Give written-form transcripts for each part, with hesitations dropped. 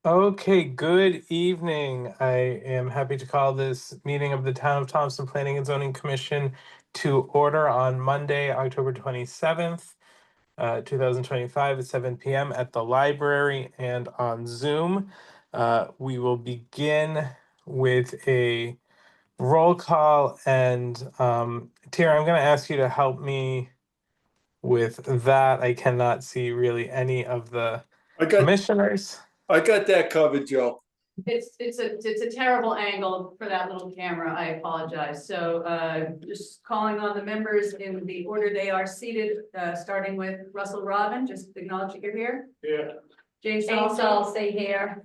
Okay, good evening. I am happy to call this meeting of the Town of Thompson Planning and Zoning Commission to order on Monday, October 27th, 2025 at 7 p.m. at the library and on Zoom. We will begin with a roll call and Tara, I'm going to ask you to help me with that. I cannot see really any of the I got commissioners. that covered, Joe. It's a terrible angle for that little camera. I apologize. So just calling on the members in the order they are seated, starting with Russell Robin, just acknowledge that you're here. Yeah. James I'll Salsa, stay here.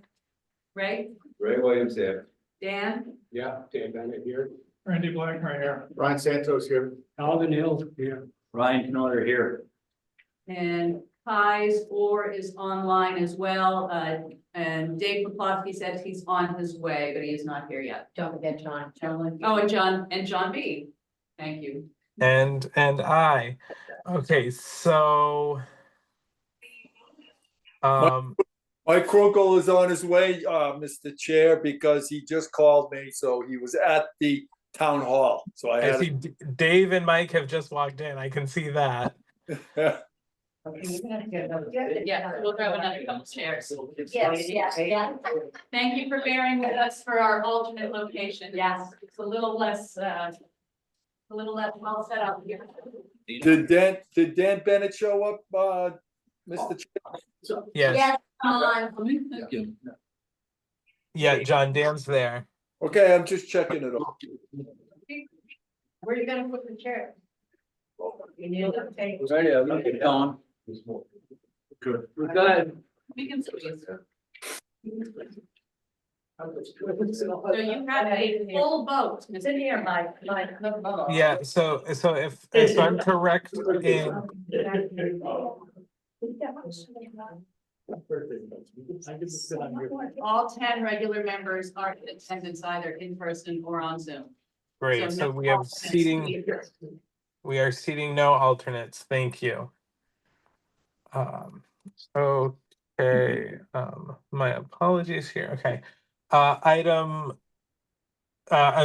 Ray, Ray Williams here. Dan, Yeah, Dan Bennett here. Randy Black right here. Ryan Santos here. Alvin Hill here. Ryan Knoller here. and Kai's or is online as well. And Dave Poplawski says he's on his way, but he is not here yet. Don't forget John. Oh, and John B. Thank you. And I. Okay, so Mike Krunkle is on his way, Mr. Chair, because he just called me, so he was at the town hall. So I I had see Dave and Mike have just walked in. I can see that. Yeah, we'll grab another couple chairs. Yes. Thank you for bearing with us for our alternate location. Yes. It's a little less well set up here. Did Dan Bennett show up, Mr. Chair? Yes. Thank you. Yeah, John Dan's there. Okay, I'm just checking it off. Where are you gonna put the chair? You need to take. Ready, I'm gonna get going. Good. Good. We can squeeze. So you have a full boat. It's in here, Mike. Yeah, so if I'm correct in All 10 regular members are in attendance either in person or on Zoom. great, so we have alternates. seating. We are seating no alternates. Thank you. Okay, my apologies here. Okay. I'm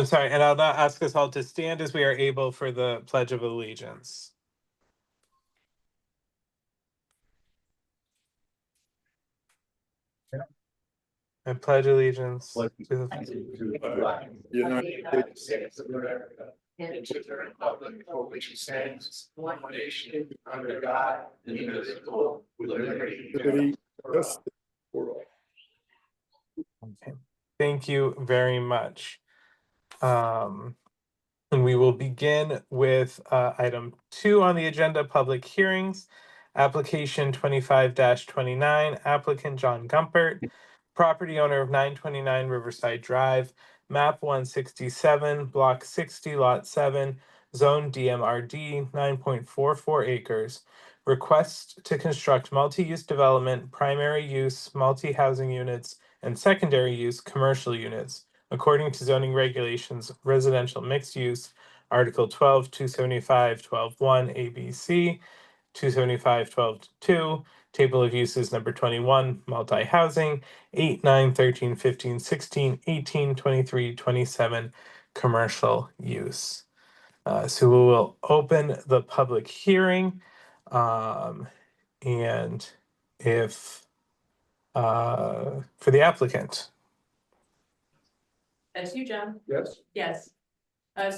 sorry, and I'll now ask us all to stand as we are able for the Pledge of Allegiance. I pledge allegiance to the United States of America. And to the republic for which it stands, one nation, under God, indivisible, with liberty. Justice for all. Okay. Thank you very much. And we will begin with item 2 on the agenda, public hearings. Application 25-29, applicant John Gumpert, property owner of 929 Riverside Drive, map 167, block 60, lot 7, zone DMRD, 9.44 acres. Request to construct multi-use development, primary use, multi-housing units, and secondary use, commercial units, according to zoning regulations, residential mixed use, Article 12, 275, 12.1, ABC, 275, 12.2, Table of Uses number 21, multi-housing, 8, 9, 13, 15, 16, 18, 23, 27, commercial use. So we will open the public hearing. And if for the applicant. That's you, John. Yes. Yes.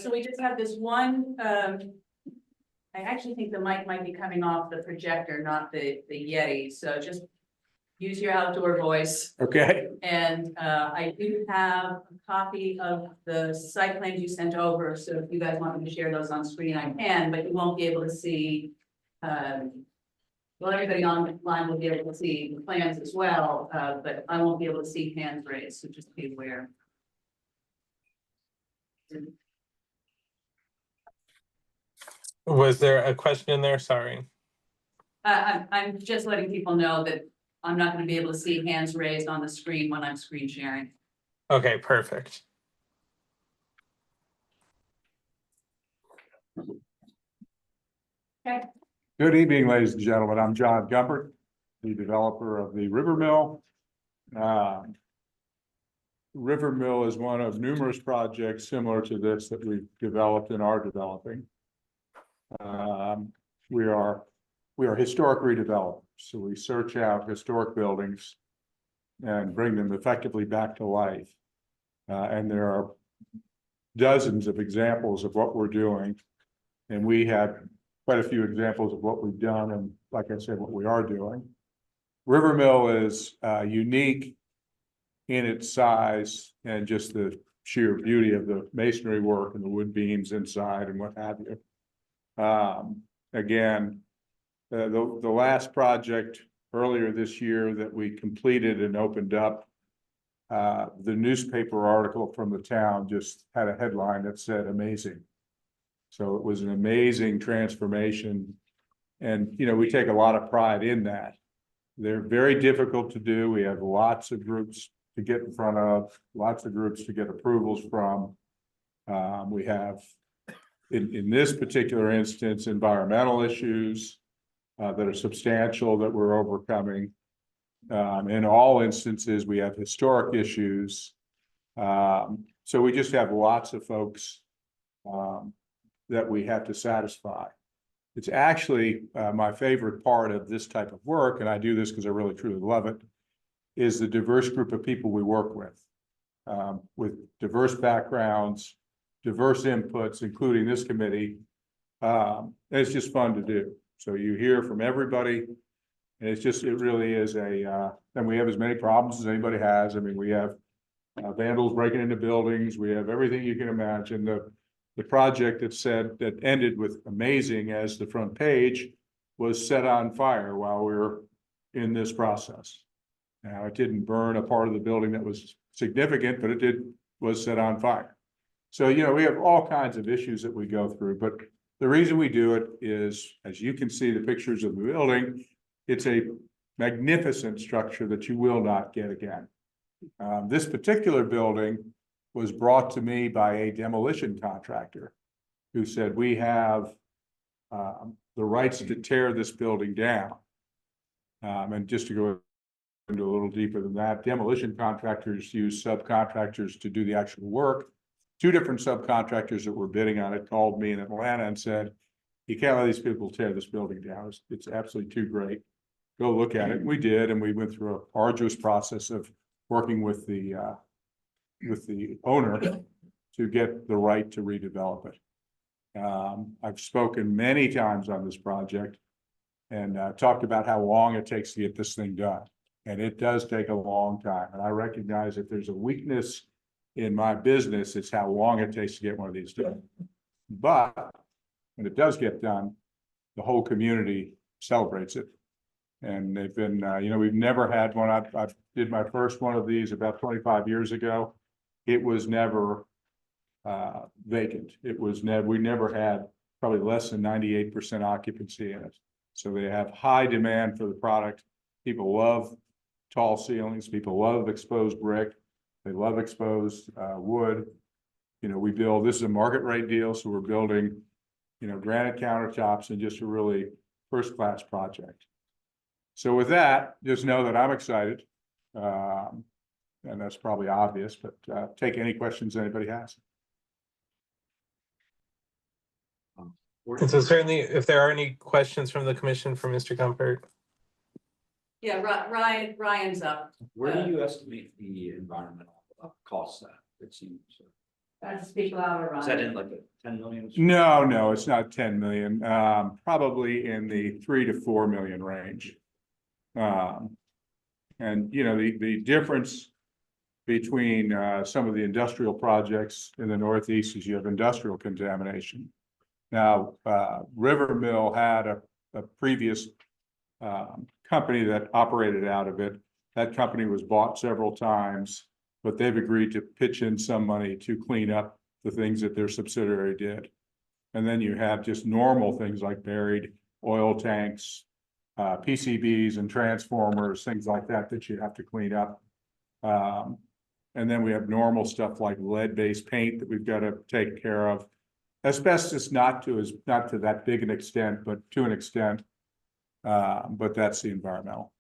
So we just have this one, I actually think the mic might be coming off the projector, not the Yeti, so just use your outdoor voice. Okay. And I do have a copy of the site plans you sent over, so if you guys want me to share those on screen, I can, but you won't be able to see, well, everybody online will be able to see the plans as well, but I won't be able to see hands raised, so just be aware. Was there a question in there? Sorry. I'm just letting people know that I'm not going to be able to see hands raised on the screen when I'm screen sharing. Okay, perfect. Okay. Good evening, ladies and gentlemen. I'm John Gumpert, the developer of the River Mill, River Mill is one of numerous projects similar to this that we've developed and are developing. We are historic redevelopers, so we search out historic buildings and bring them effectively back to life. And there are dozens of examples of what we're doing. And we have quite a few examples of what we've done and, like I said, what we are doing. River Mill is unique in its size and just the sheer beauty of the masonry work and the wood beams inside and what have you. Again, the last project earlier this year that we completed and opened up, the newspaper article from the town just had a headline that said amazing. So it was an amazing transformation. And, you know, we take a lot of pride in that. They're very difficult to do. We have lots of groups to get in front of, lots of groups to get approvals from. We have, in this particular instance, environmental issues that are substantial that we're overcoming. In all instances, we have historic issues. So we just have lots of folks that we have to satisfy. It's actually my favorite part of this type of work, and I do this because I really truly love it, is the diverse group of people we work with diverse backgrounds, diverse inputs, including this committee. It's just fun to do. So you hear from everybody, and it really is and we have as many problems as anybody has. I mean, we have vandals breaking into buildings. We have everything you can imagine. The project that ended with amazing as the front page was set on fire while we were in this process. Now, it didn't burn a part of the building that was significant, but was set on fire. So, you know, we have all kinds of issues that we go through, but the reason we do it is, as you can see the pictures of the building, it's a magnificent structure that you will not get again. This particular building was brought to me by a demolition contractor who said, we have the rights to tear this building down. And just to go into a little deeper than that, demolition contractors use subcontractors to do the actual work. Two different subcontractors that were bidding on it called me in Atlanta and said, you can't let these people tear this building down. It's absolutely too great. Go look at it. And we did, and we went through an arduous process of working with the owner to get the right to redevelop it. I've spoken many times on this project and talked about how long it takes to get this thing done. And it does take a long time. And I recognize if there's a weakness in my business, it's how long it takes to get one of these done. But when it does get done, the whole community celebrates it. And they've been, you know, we've never had one. I did my first one of these about 25 years ago. It was never vacant. We never had probably less than 98% occupancy in it. So they have high demand for the product. People love tall ceilings. People love exposed brick. They love exposed wood. You know, this is a market rate deal. So we're building, you know, granite countertops and just a really first-class project. So with that, just know that I'm excited. And that's probably obvious, but take any questions anybody has. And so certainly, if there are any questions from the commission for Mr. Comfort. Yeah, Ryan's up. Where do you estimate the environmental costs at? It seems. Speak louder, Ryan. Is that in like a 10 million? No, it's not 10 million. Probably in the 3 to 4 million range. And you know, the difference between some of the industrial projects in the Northeast is you have industrial contamination. Now, River Mill had a previous company that operated out of it. That company was bought several times, but they've agreed to pitch in some money to clean up the things that their subsidiary did. And then you have just normal things like buried oil tanks, PCBs and transformers, things like that you have to clean up. And then we have normal stuff like lead-based paint that we've got to take care of. Asbestos, not to that big an extent, but to an extent. But that's the environmental.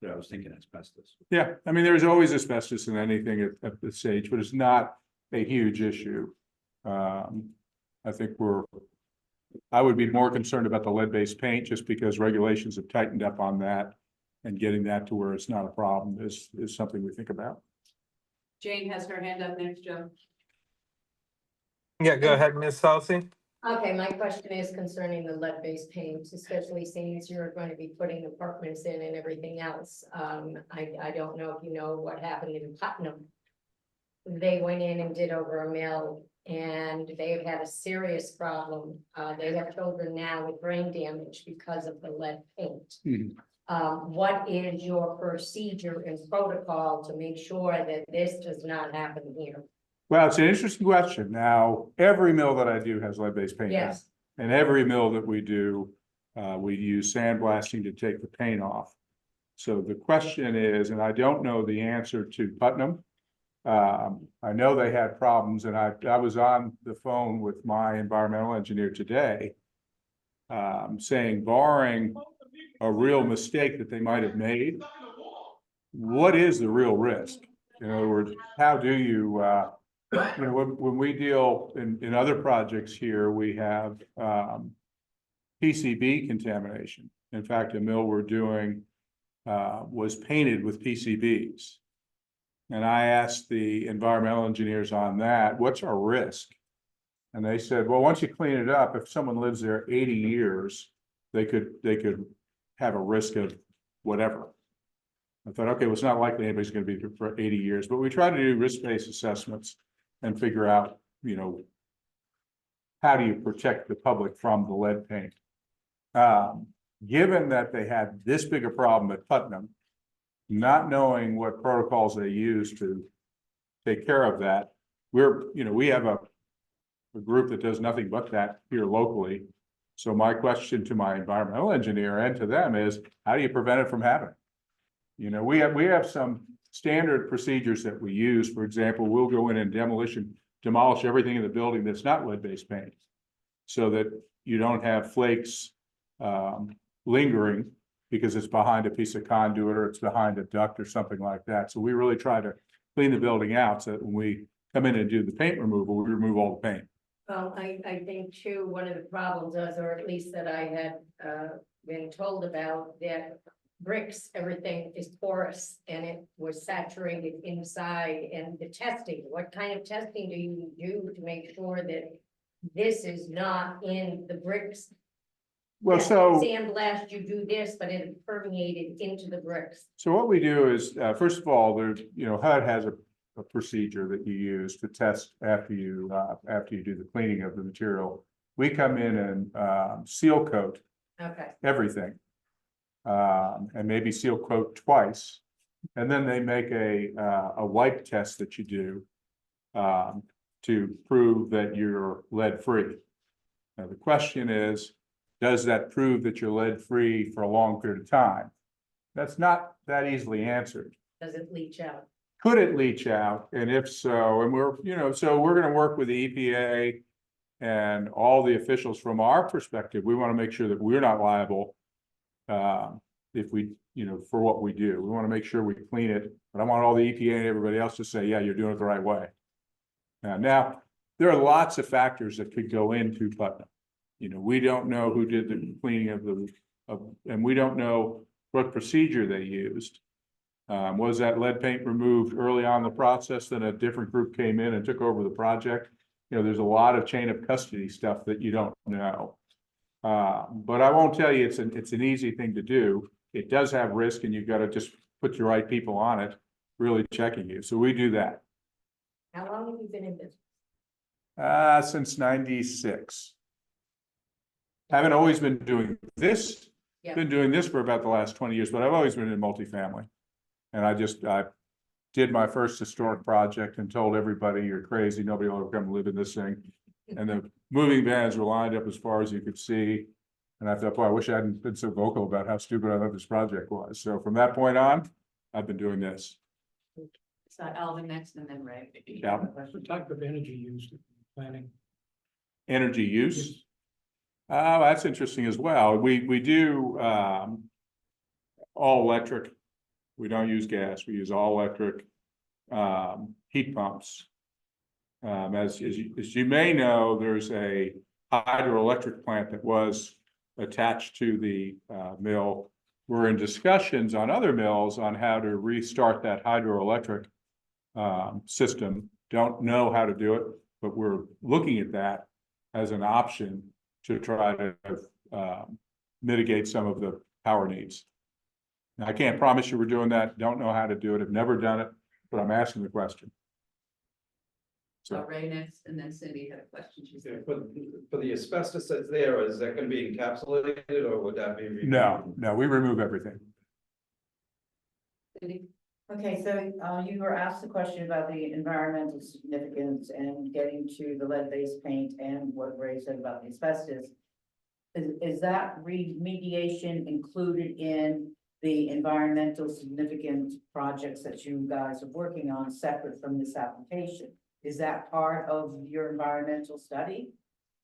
but I was thinking asbestos. Yeah, I mean, there's always asbestos in anything at this stage, but it's not a huge issue. I think I would be more concerned about the lead-based paint just because regulations have tightened up on that. And getting that to where it's not a problem is something we think about. Jane has her hand up next, Joe. Yeah, go ahead, Ms. Halsey. Okay, my question is concerning the lead-based paint, especially since you're going to be putting apartments in and everything else. I don't know if you know what happened in Putnam. They went in and did over a mill and they've had a serious problem. They have children now with brain damage because of the lead paint. What is your procedure and protocol to make sure that this does not happen here? Well, it's an interesting question. Now, every mill that I do has lead-based paint. Yes. And every mill that we do, we use sandblasting to take the paint off. So the question is, and I don't know the answer to Putnam. I know they had problems and I was on the phone with my environmental engineer today. Saying barring a real mistake that they might have made, what is the real risk? In other words, how do you, when we deal in other projects here, we have PCB contamination. In fact, a mill we're doing was painted with PCBs. And I asked the environmental engineers on that, what's our risk? And they said, well, once you clean it up, if someone lives there 80 years, they could have a risk of whatever. I thought, okay, well, it's not likely anybody's going to be here for 80 years, but we try to do risk-based assessments and figure out, how do you protect the public from the lead paint? Given that they had this big a problem at Putnam, not knowing what protocols they use to take care of that, we have a group that does nothing but that here locally. So my question to my environmental engineer and to them is, how do you prevent it from happening? We have some standard procedures that we use. For example, we'll go in and demolish everything in the building that's not lead-based paint, so that you don't have flakes lingering because it's behind a piece of conduit or it's behind a duct or something like that. So we really try to clean the building out so that when we come in and do the paint removal, we remove all the paint. Well, I think too, one of the problems was, or at least that I had been told about, that bricks, everything is porous and it was saturated inside. And the testing, what kind of testing do you do to make sure that this is not in the bricks? Well, Yes, so sandblast, you do this, but it permeated into the bricks. what we do is, first of all, HUD has a procedure that you use to test after you do the cleaning of the material. We come in and seal coat Okay. everything, and maybe seal coat twice, and then they make a wipe test that you do to prove that you're lead free. Now the question is, does that prove that you're lead free for a long period of time? That's not that easily answered. Does it leach out? Could it leach out? And if so, and so we're going to work with the EPA and all the officials from our perspective. We want to make sure that we're not liable if we, for what we do. We want to make sure we clean it, but I want all the EPA and everybody else to say, yeah, you're doing it the right way. Now, there are lots of factors that could go into Putnam. We don't know who did the cleaning and we don't know what procedure they used. Was that lead paint removed early on in the process, then a different group came in and took over the project? There's a lot of chain of custody stuff that you don't know. But I won't tell you it's an easy thing to do. It does have risk and you've got to just put the right people on it, really checking you. So we do that. How long have you been in business? Since 96. Haven't always been doing this. Yeah. Been doing this for about the last 20 years, but I've always been in multifamily. And I did my first historic project and told everybody, you're crazy, nobody will ever come live in this thing. And the moving vans were lined up as far as you could see. And I thought, boy, I wish I hadn't been so vocal about how stupid I thought this project was. So from that point on, I've been doing this. So Alvin next and then Ray. Yeah. What type of energy used in planning? Energy use. That's interesting as well. We do all electric We don't use gas. We use all electric heat pumps. As you may know, there's a hydroelectric plant that was attached to the mill. We're in discussions on other mills on how to restart that hydroelectric system. Don't know how to do it, but we're looking at that as an option to try to mitigate some of the power needs. Now, I can't promise you we're doing that. Don't know how to do it. Have never done it, but I'm asking the question. So Ray next, and then Cindy had a question. She said. For the asbestos that's there, is that gonna be encapsulated or would that be? removed? No, we remove everything. Cindy? Okay, so you were asked the question about the environmental significance and getting to the lead-based paint and what Ray said about the asbestos. Is that remediation included in the environmental significant projects that you guys are working on separate from this application? Is that part of your environmental study?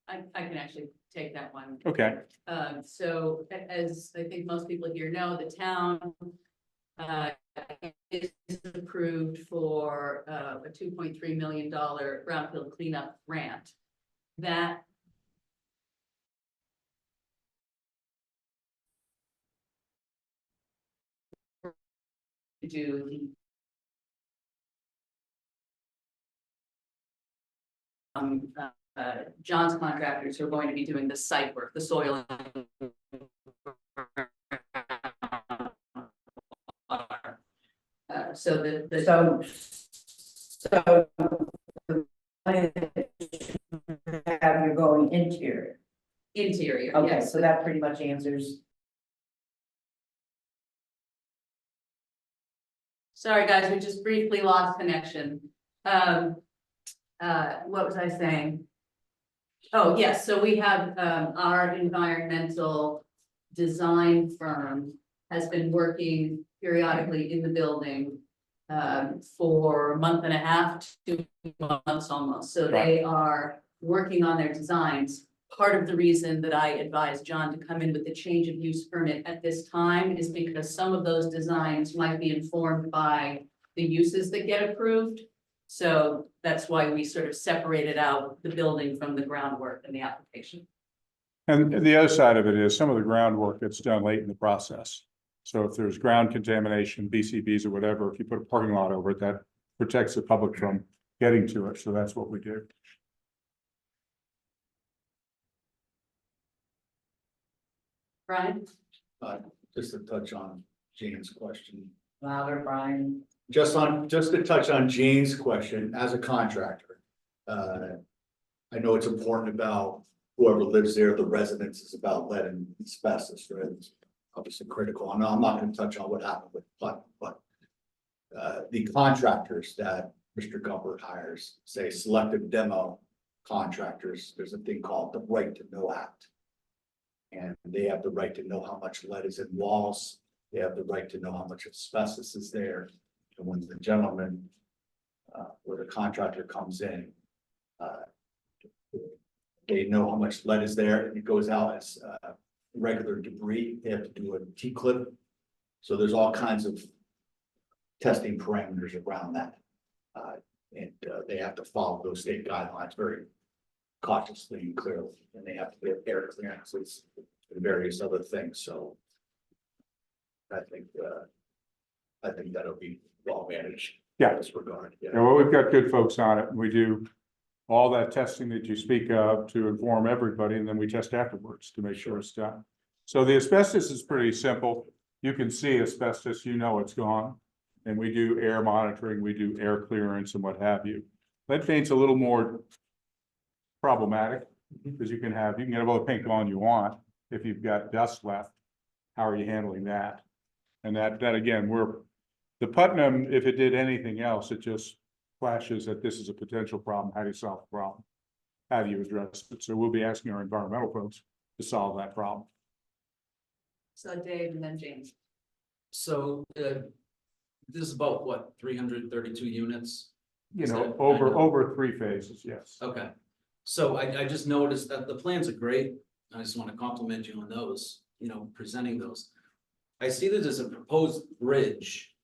I can actually take that one. Okay. So as I think most people here know, the town is approved for a $2.3 million brownfield cleanup grant. That to do the John's contractors who are going to be doing the site work, the soil. So So have you going interior? interior, Okay, yes. so that pretty much answers. Sorry, guys, we just briefly lost connection. What was I saying? Oh, yes, so we have, our environmental design firm has been working periodically in the building for a month and a half, 2 months almost. So they are working on their designs. Part of the reason that I advised John to come in with the change of use permit at this time is because some of those designs might be informed by the uses that get approved. So that's why we sort of separated out the building from the groundwork in the application. And the other side of it is some of the groundwork that's done late in the process. So if there's ground contamination, BCBs or whatever, if you put a parking lot over it, that protects the public from getting to it. So that's what we do. Brian? Just to touch on Jane's question. Louder, Brian. Just to touch on Jane's question, as a contractor. I know it's important about whoever lives there, the residents, is about lead and asbestos, right? It's obviously critical. I'm not gonna touch on what happened with Putnam, but the contractors that Mr. Gumpert hires, say selective demo contractors, there's a thing called the Right to Know Act. And they have the right to know how much lead is in walls. They have the right to know how much asbestos is there. And when the gentleman, or the contractor comes in, they know how much lead is there, and it goes out as regular debris. They have to do a T-clip. So there's all kinds of testing parameters around that. And they have to follow those state guidelines very cautiously and clearly, and they have to get air clearances and various other things. So I think that'll be well managed. Yeah. In this regard. Yeah. Yeah, well, we've got good folks on it, and we do all that testing that you speak of to inform everybody, and then we test afterwards to make sure it's done. So the asbestos is pretty simple. You can see asbestos, you know it's gone. And we do air monitoring, we do air clearance and what have you. Lead paint's a little more problematic, because you can have all the paint on you want. If you've got dust left, how are you handling that? And that again, the Putnam, if it did anything else, it just flashes that this is a potential problem. How do you solve the problem? How do you address it? So we'll be asking our environmental folks to solve that problem. So Dave and then James. So, this is about what, 332 units? You Is know, that- over 3 phases, yes. Okay, so I just noticed that the plans are great. I just want to compliment you on those, presenting those. I see that there's a proposed bridge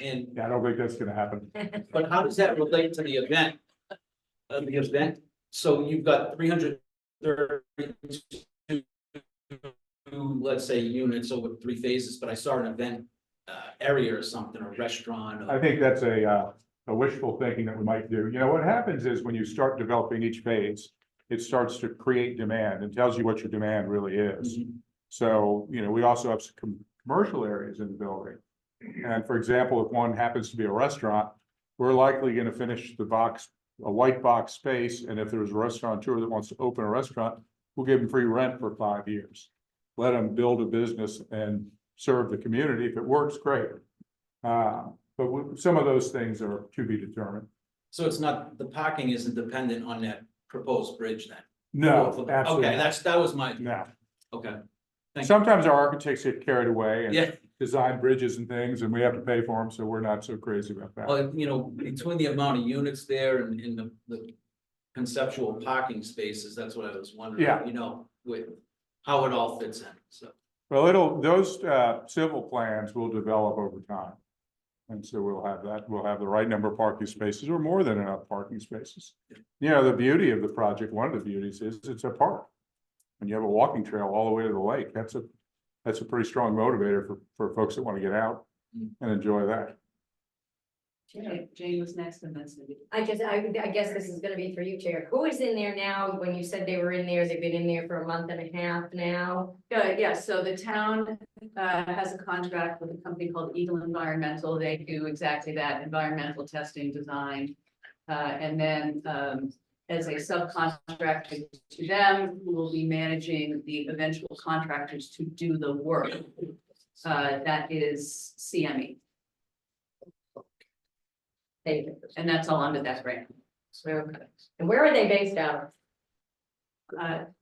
And, Yeah, I don't think that's gonna happen. but how does that relate to the event? So you've got 332, let's say, units over 3 phases, but I saw an event area or something, a restaurant. I think that's a wishful thinking that we might do. You know, what happens is when you start developing each phase, it starts to create demand and tells you what your demand really is. Mhm. So, you know, we also have some commercial areas in the building. And for example, if one happens to be a restaurant, we're likely gonna finish the box, a white box space, and if there's a restaurateur that wants to open a restaurant, we'll give them free rent for 5 years. Let them build a business and serve the community. If it works, great. Some of those things are to be determined. So it's not, the parking isn't dependent on that proposed bridge then? No, Okay, absolutely. that was my, No. okay. Thank you. Sometimes our architects get carried away and Yeah, design bridges and things, and we have to pay for them, so we're not so crazy about that. well, you know, between the amount of units there and the conceptual parking spaces, that's what I was wondering. Yeah. You know, with how it all fits in, so. Well, those civil plans will develop over time. And so we'll have the right number of parking spaces or more than enough parking spaces. You know, the beauty of the project, one of the beauties is it's a park. And you have a walking trail all the way to the lake. That's a pretty strong motivator for folks that want to get out and enjoy that. Jane was next and then Cindy. I guess this is gonna be for you, Chair. Who is in there now? When you said they were in there, they've been in there for a month and a half now. Yeah, so the town has a contract with a company called Eagle Environmental. They do exactly that, environmental testing, design. And then as a subcontractor to them, who will be managing the eventual contractors to do the work. That is CME, and that's all under that grant. Okay. And where are they based out of?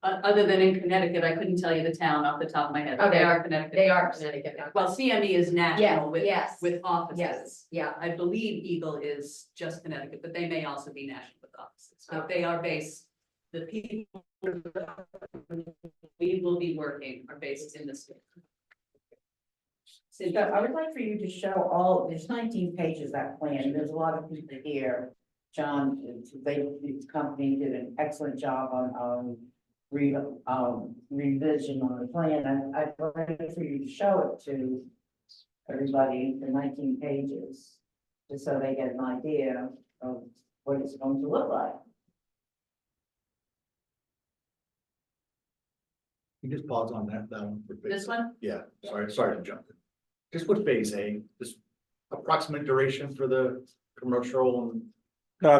Other than in Connecticut, I couldn't tell you the town off the top of my head. But Okay. They are Connecticut. They are Connecticut. Well, CME is national with, yes. with offices. Yes, yeah. I believe Eagle is just Connecticut, but they may also be national with offices. But they are based, the people we will be working are based in the state. So I would like for you to show all, there's 19 pages that plan, there's a lot of people here. John, his company did an excellent job on revision on the plan, and I'd like for you to show it to everybody, the 19 pages, just so they get an idea of what it's going to look like. You just pause on that one for. This one? Yeah, sorry to jump in. Just with phase A, this approximate duration for the commercial and.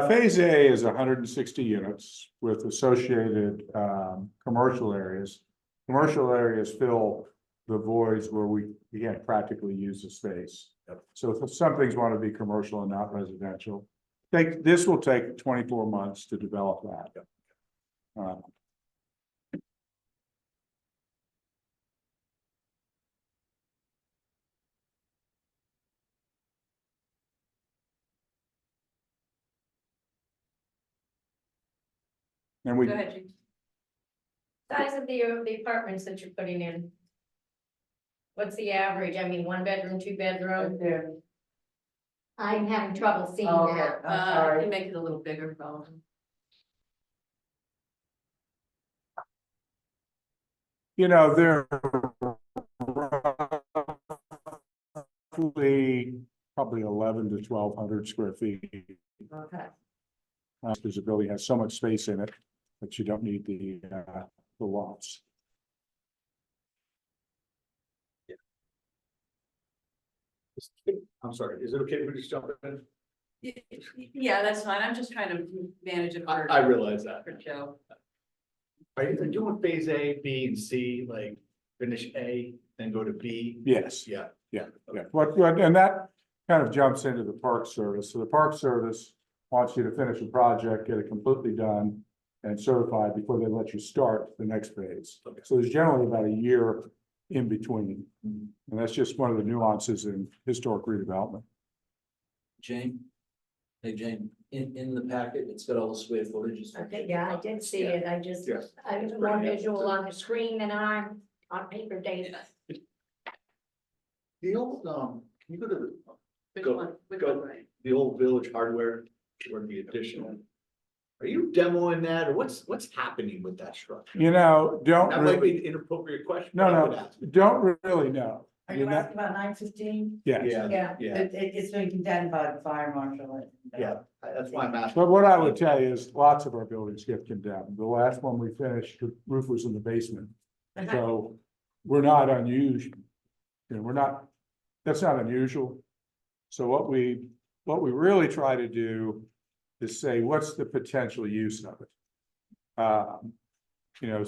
Phase A is 160 units with associated commercial areas. Commercial areas fill the voids where we can't practically use the space. Yep. So if some things want to be commercial and not residential, this will take 24 months to develop that. Yep. And we, Go ahead, Jane. Size of the apartments that you're putting in? What's the average? I mean, 1 bedroom, 2 bedroom? There. I'm having trouble seeing Oh, okay. that. I'm I sorry. can make it a little bigger, probably. you know, they're roughly probably 11 to 1,200 square feet. Okay. Because the building has so much space in it that you don't need the lofts. I'm sorry, is it okay if we just jump in? Yeah, that's fine. I'm just trying to manage it I for, realize that. for Joe. Are you doing phase A, B, and C, like finish A, then go to B? Yes, Yeah. yeah. And that kind of jumps into the Park Service. So the Park Service wants you to finish a project, get it completely done and certified before they let you start the next phase. Okay. So there's generally about a year in between. Mhm. And that's just one of the nuances in historic redevelopment. Jane? Hey, Jane, in the packet, it's got all the square footages. Okay, yeah, I did see it. I just, Yes. I'm more visual on the screen than on paper data. The old, can you go to Which Go- one, which go. one, Ryan? The old Village Hardware, or the addition. Are you demoing that, or what's happening with that structure? You know, don't That might be really, an inappropriate question. no, but I would no, ask. don't really know. Are I you mean, that- asking about 915? Yes, Yeah, Yeah. it's been condemned by the fire marshal. Yeah, that's why I'm asking. but what I would tell you is lots of our buildings get condemned. The last one we finished, the roof was in the basement. So we're not unusual. You know, we're not, that's not unusual. So what we really try to do is say, what's the potential use of it? You know,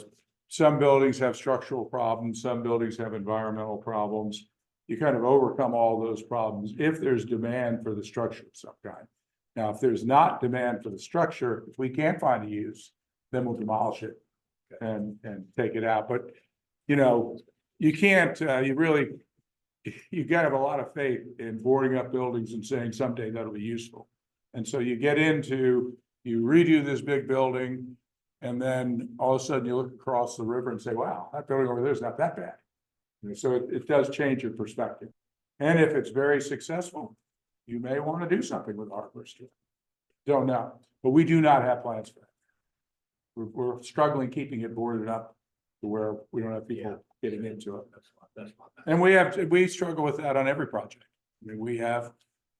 some buildings have structural problems, some buildings have environmental problems. You kind of overcome all those problems if there's demand for the structure of some kind. Now, if there's not demand for the structure, if we can't find a use, then we'll demolish it and take it out. But, you know, you can't, you gotta have a lot of faith in boarding up buildings and saying someday that'll be useful. And so you get into, you redo this big building, and then all of a sudden you look across the river and say, wow, that building over there is not that bad. And so it does change your perspective. And if it's very successful, you may want to do something with hardware store. Don't know, but we do not have plans for that. We're struggling keeping it boarded up to where we don't have people getting into it. That's And we struggle with that on every project. I mean, we have,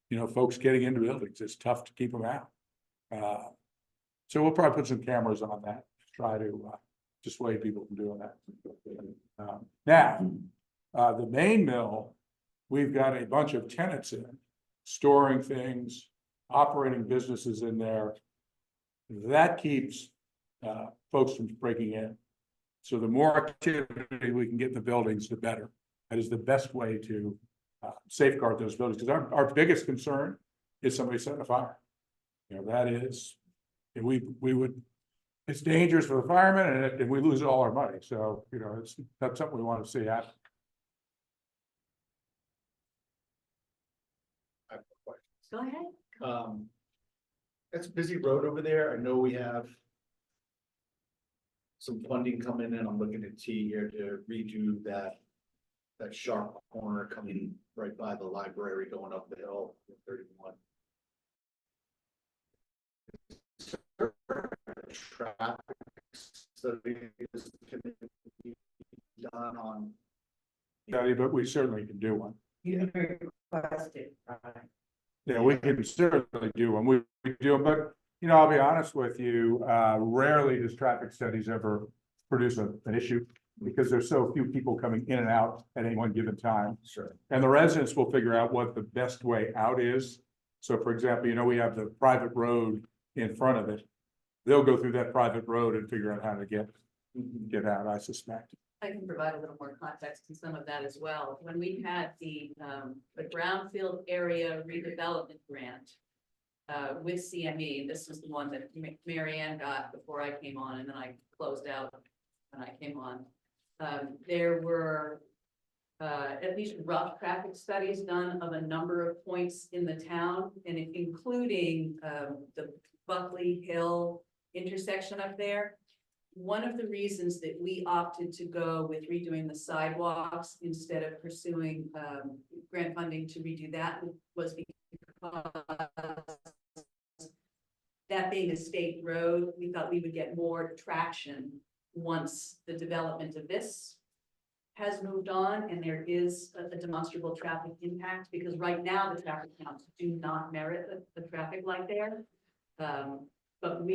you know, folks getting into buildings. It's tough to keep them out. So we'll probably put some cameras on that, to try to dissuade people from doing that. Now, the main mill, we've got a bunch of tenants in, storing things, operating businesses in there. That keeps folks from breaking in. So the more activity we can get in the buildings, the better. That is the best way to safeguard those buildings, because our biggest concern is somebody setting a fire. You know, that is, and we would, it's dangerous for the firemen, and we lose all our money. So, you know, it's not something we want to see happen. I have a question. Go ahead. That's a busy road over there. I know we have some funding coming in. I'm looking at T here to redo that sharp corner coming right by the library going up the hill, 31. Traffic study is gonna be done on. Yeah, but we certainly can do one. You requested, right? Yeah, we can certainly do one. We do them, but, you know, I'll be honest with you, rarely does traffic studies ever produce an issue, because there's so few people coming in and out at any one given time. Sure. And the residents will figure out what the best way out is. So for example, you know, we have the private road in front of it. They'll go through that private road and figure out how to get out, I suspect. I can provide a little more context to some of that as well. When we had the brownfield area redevelopment grant with CME, this was the one that Mary Ann got before I came on, and then I closed out when I came on. There were at least rough traffic studies done of a number of points in the town, and including the Buckley Hill intersection up there. One of the reasons that we opted to go with redoing the sidewalks instead of pursuing grant funding to redo that was because that being a state road, we thought we would get more traction once the development of this has moved on and there is a demonstrable traffic impact, because right now the traffic counts do not merit the traffic light there. But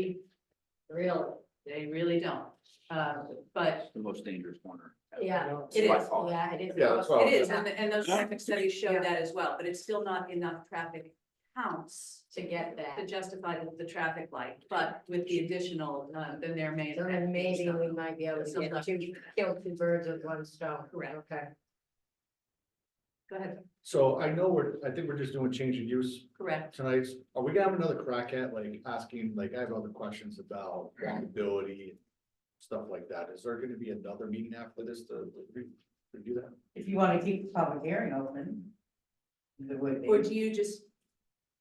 they really don't. But The most dangerous corner. Yeah, it is. yeah, it is. Yeah, that's what- it is, and those traffic studies show that as well, but it's still not enough traffic counts To get to that. justify the traffic light. But with the additional, then there may. So then maybe we might be able to kill two birds with one stone. Correct. Okay. Go ahead. So I know I think we're just doing change of use Correct. tonight. Are we gonna have another crack at like asking, like I have other questions about walkability, stuff like that. Is there gonna be another meeting after this to review that? If you want to keep the public hearing open. There would be. Or do you just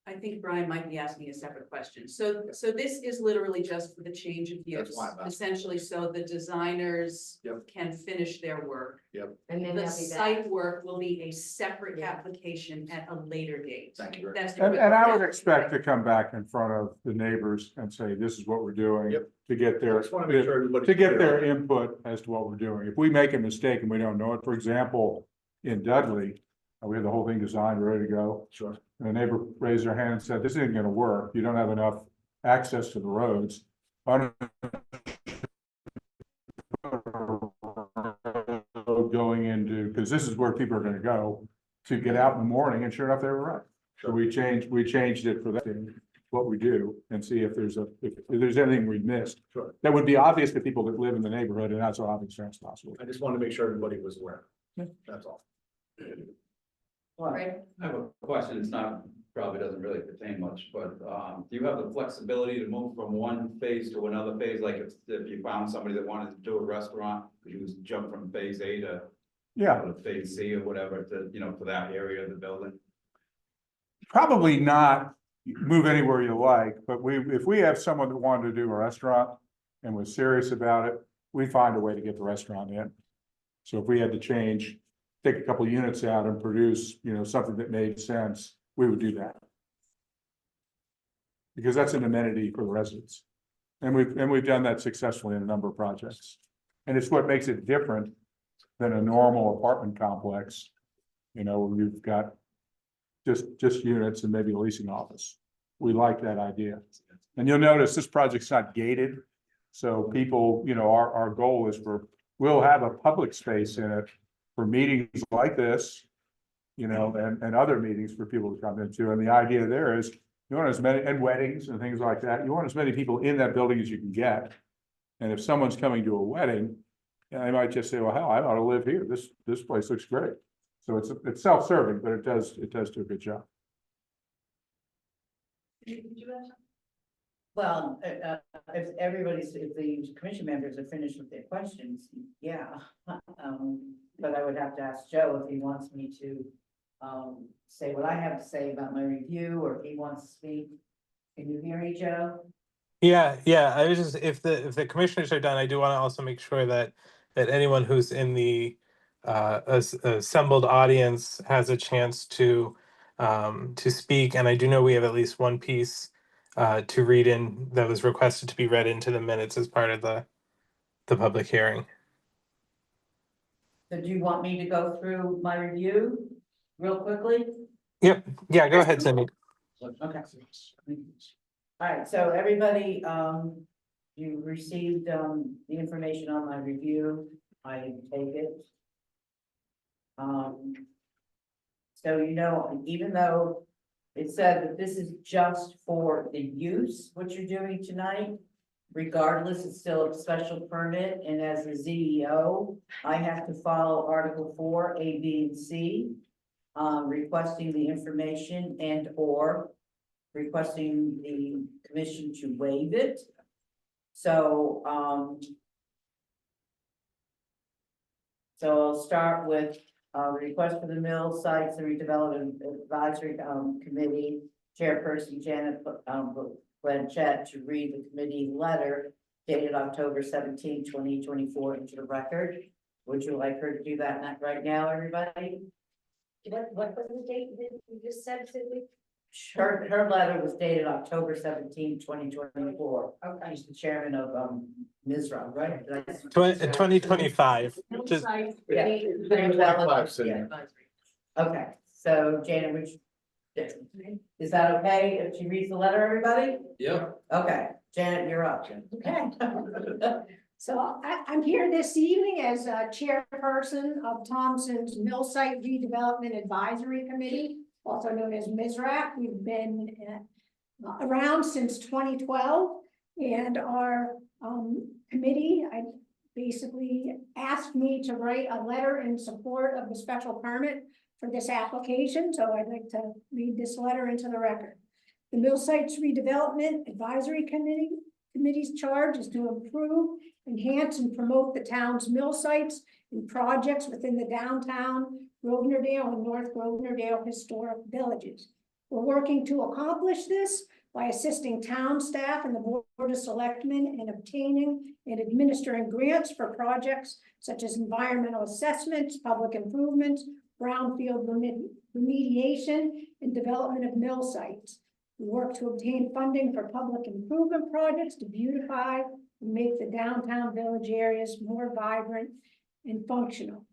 I think Brian might be asking a separate question. So this is literally just for the change of use, That's why I'm asking. essentially, so the designers Yep. can finish their work. And then The they'll be back. site work will be a separate Yeah. application at a later date. Thank you very much. That's the And I would quick- expect to come back in front of the neighbors and say, this is what we're doing. Yep. To get I their, just want to make sure everybody. to get their input as to what we're doing. If we make a mistake and we don't know it, for example, in Dudley, we had the whole thing designed, ready to go. Sure. And a neighbor raised their hand and said, this isn't gonna work. You don't have enough access to the roads. Going into, because this is where people are gonna go to get out in the morning, and sure enough, they were right. So we changed it for that, what we do, and see if there's if there's anything we missed. Sure. That would be obvious to people that live in the neighborhood, and that's so obvious as possible. I just wanted to make sure everybody was aware. That's all. Right. I have a question, it's not, probably doesn't really pertain much, but, do you have the flexibility to move from one phase to another phase? Like if you found somebody that wanted to do a restaurant, could you just jump from phase A to Yeah, to phase C or whatever to, for that area of the building? probably not move anywhere you like, but if we have someone that wanted to do a restaurant and was serious about it, we'd find a way to get the restaurant in. So if we had to change, take a couple units out and produce, something that made sense, we would do that. Because that's an amenity for the residents. And we've done that successfully in a number of projects. And it's what makes it different than a normal apartment complex. Where you've got just units and maybe a leasing office. We like that idea. And you'll notice this project's not gated. So people, our goal is we'll have a public space in it for meetings like this, and other meetings for people to come into. And the idea there is you want as many, and weddings and things like that, you want as many people in that building as you can get. And if someone's coming to a wedding, they might just say, well, hell, I ought to live here. This place looks great. So it's self-serving, but it does do a good job. Well, if the commission members are finished with their questions, yeah. But I would have to ask Joe if he wants me to, say what I have to say about my review, or if he wants to speak. Can you hear me, Joe? Yeah. I was just, if the commissioners are done, I do want to also make sure that anyone who's in the assembled audience has a chance to speak. And I do know we have at least one piece to read in that was requested to be read into the minutes as part of the public hearing. So do you want me to go through my review real quickly? Yep. Yeah. Go ahead, Cindy. Okay. All right, so everybody, you received, the information on my review, I take it. So, even though it said that this is just for the use, what you're doing tonight, regardless, it's still a special permit, and as a CEO, I have to follow Article 4, A, B, and C, requesting the information and/or requesting the commission to waive it. So, I'll start with, the request for the mill sites and redevelopment advisory, committee chairperson Janet, Blanchett to read the committee letter dated October 17, 2024 into the record. Would you like her to do that right now, everybody? What was the date that you just said, Cindy? Her letter was dated October 17, 2024. Okay. She's the chairman of MISRA, right? 2025. Just Yeah. Cindy. Okay, so Janet, is that okay if she reads the letter, everybody? Yeah. Okay, Janet, you're up. Okay. So I'm here this evening as a chairperson of Thompson's Mill Site Redevelopment Advisory Committee, also known as MISRAC. We've been around since 2012, and our committee basically asked me to write a letter in support of the special permit for this application. So I'd like to read this letter into the record. The Mill Sites Redevelopment Advisory Committee's charge is to improve, enhance, and promote the town's mill sites and projects within the downtown Grosvenordale and North Grosvenordale historic villages. We're working to accomplish this by assisting town staff and the Board of Selectmen in obtaining and administering grants for projects such as environmental assessments, public improvements, brownfield remediation, and development of mill sites. We work to obtain funding for public improvement projects to beautify and make the downtown village areas more vibrant and functional.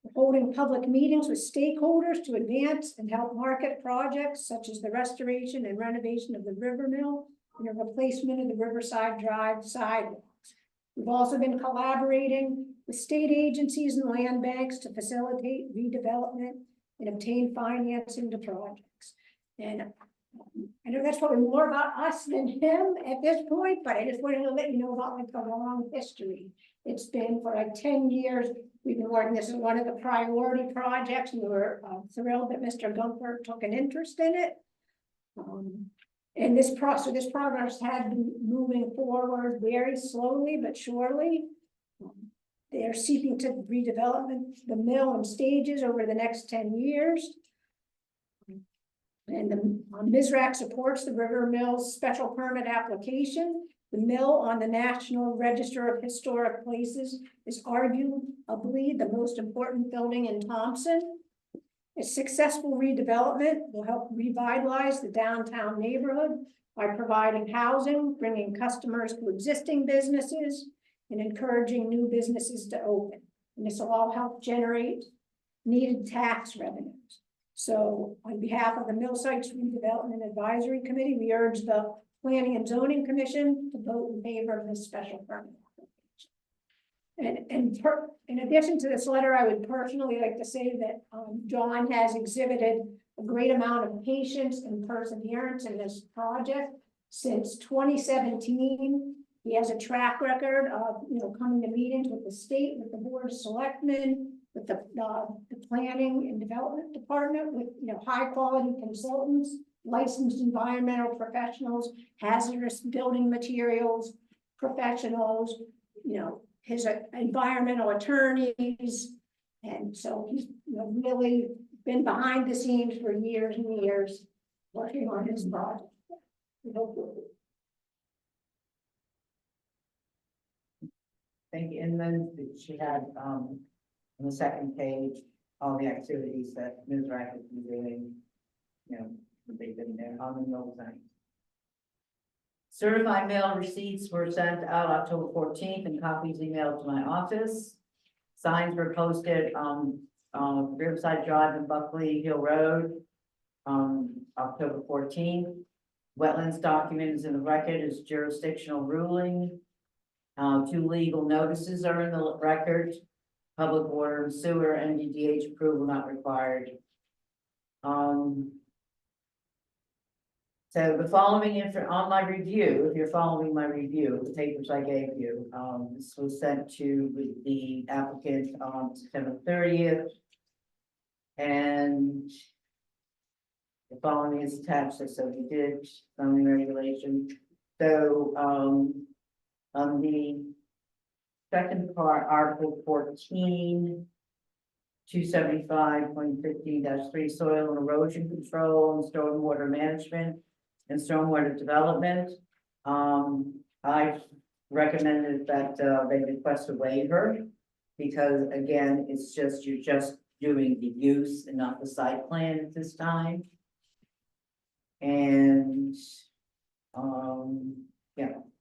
We're holding public meetings with stakeholders to advance and help market projects such as the restoration and renovation of the river mill and the replacement of the Riverside Drive sidewalks. We've also been collaborating with state agencies and land banks to facilitate redevelopment and obtain financing to projects. And I know that's probably more about us than him at this point, but I just wanted to let you know about like the long history. It's been for like 10 years. We've been working, this is one of the priority projects, and we were thrilled that Mr. Gunther took an interest in it. And this progress had been moving forward very slowly but surely. They are seeking to redevelop the mill in stages over the next 10 years. And the MISRAC supports the River Mill's special permit application. The mill on the National Register of Historic Places is arguably the most important building in Thompson. A successful redevelopment will help revitalize the downtown neighborhood by providing housing, bringing customers to existing businesses, and encouraging new businesses to open. And this will all help generate needed tax revenues. So on behalf of the Mill Sites Redevelopment Advisory Committee, we urge the Planning and Zoning Commission to vote in favor of this special permit application. And in addition to this letter, I would personally like to say that John has exhibited a great amount of patience and perseverance in this project since 2017. He has a track record of, coming to meetings with the state, with the Board of Selectmen, with the Planning and Development Department, with, high quality consultants, licensed environmental professionals, hazardous building materials professionals, his environmental attorneys. And so he's really been behind the scenes for years and years working on this project. Thank you. And then she had, on the second page, all the activities that MISRAC has been doing, they've been there on the mill site. Certified mail receipts were sent out October 14th and copies emailed to my office. Signs were posted on Riverside Drive and Buckley Hill Road on October 14th. Wetlands documents in the record is jurisdictional ruling. 2 legal notices are in the record. Public water and sewer, NDDH approval not required. So the following on my review, if you're following my review, the papers I gave you, this was sent to the applicant on September 30th. And the following is attached, so we did zoning regulation. So on the second part, Article 14, 275.15-3, soil and erosion control and stormwater management and stormwater development. I recommended that they request a waiver because again, you're just doing the use and not the site plan at this time. And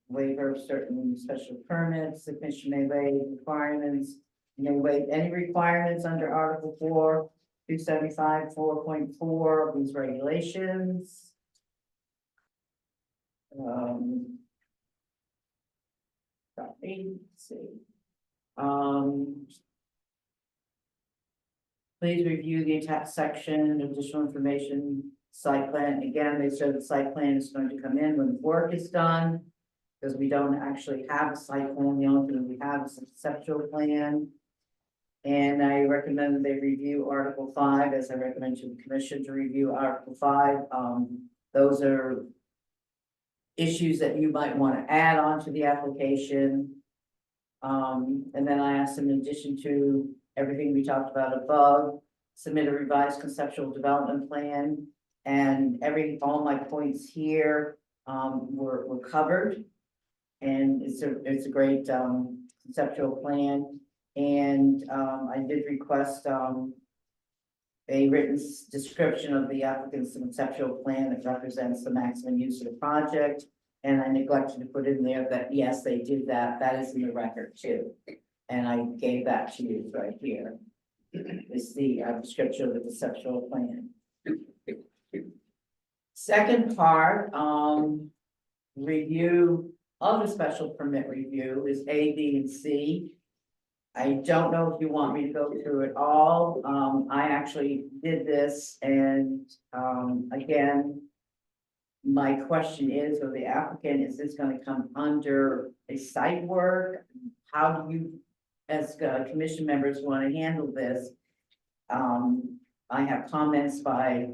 waiver of certain special permits. The commission may waive requirements. May waive any requirements under Article 4, 275, 4.4 of these regulations. Please review the attached section, additional information, site plan. Again, they said the site plan is going to come in when the work is done, because we don't actually have a site plan. The only thing we have is a conceptual plan. And I recommend that they review Article 5, as I recommend to the commission to review Article 5. Those are issues that you might want to add on to the application. And then I asked them, in addition to everything we talked about above, submit a revised conceptual development plan And all my points here, were covered. And it's a great, conceptual plan. And, I did request, a written description of the applicant's conceptual plan that represents the maximum use of the project. And I neglected to put in there that, yes, they did that. That is in the record too. And I gave that to you right here. Is the description of the conceptual plan. Second part, review of the special permit review is A, B, and C. I don't know if you want me to go through it all. I actually did this and, again, my question is, or the applicant, is this gonna come under a site work? How do you, as commission members, want to handle this? I have comments by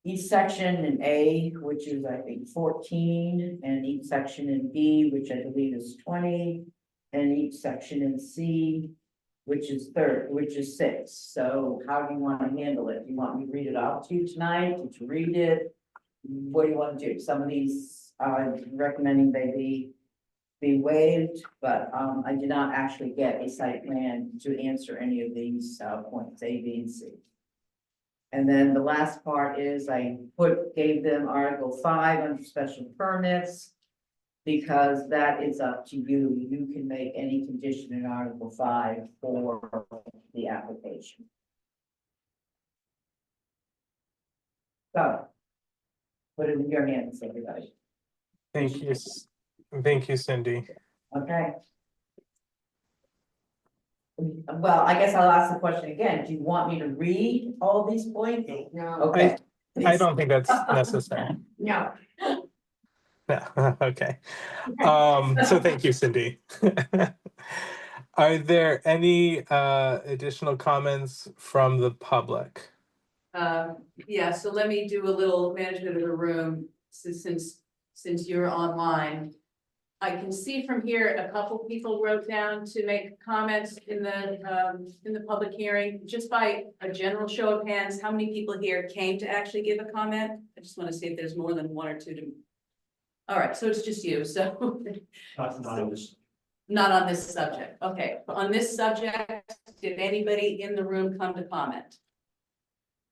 each section in A, which is, I think, 14, and each section in B, which I believe is 20, and each section in C, which is 6. So how do you want to handle it? Do you want me to read it out to you tonight? Did you read it? What do you want to do? Some of these, recommending they be waived, but, I did not actually get a site plan to answer any of these, points, A, B, and C. And then the last part is I gave them Article 5 under special permits, because that is up to you. You can make any condition in Article 5 for the application. So, put it in your hands, everybody. Thank you. Thank you, Cindy. Okay. Well, I guess I'll ask the question again. Do you want me to read all these points? No, Okay. I don't think that's necessary. no. No, okay. So thank you, Cindy. Are there any additional comments from the public? Yeah, so let me do a little management of the room, since you're online. I can see from here, a couple people wrote down to make comments in the public hearing. Just by a general show of hands, how many people here came to actually give a comment? I just want to see if there's more than one or two to. All right, so it's just you, so. Not on this subject. Okay, on this subject, did anybody in the room come to comment?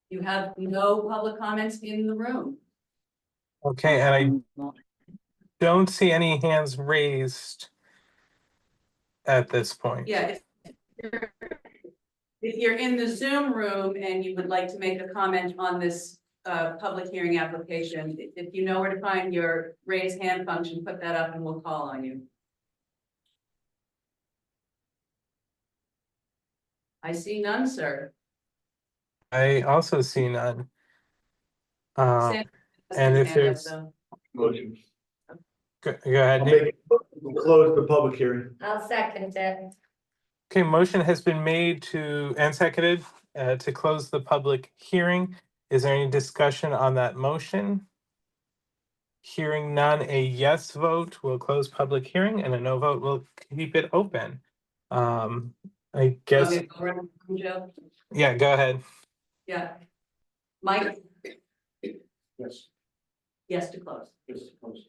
You have no public comments in the room. Okay, and I don't see any hands raised at this point. Yeah, if you're in the Zoom room and you would like to make a comment on this public hearing application, if you know where to find your raise hand function, put that up and we'll call on you. I see none, sir. I also see none. Sam has and his if hand up, there's- though. Motion. Go ahead, I'll Nate. make it, close the public hearing. I'll second it. Okay, motion has been made and seconded to close the public hearing. Is there any discussion on that motion? Hearing none, a yes vote will close public hearing and a no vote will keep it open. I guess, Okay, go around, Joe. yeah, go ahead. Yeah. Mike, Yes. yes to close. Yes, of course.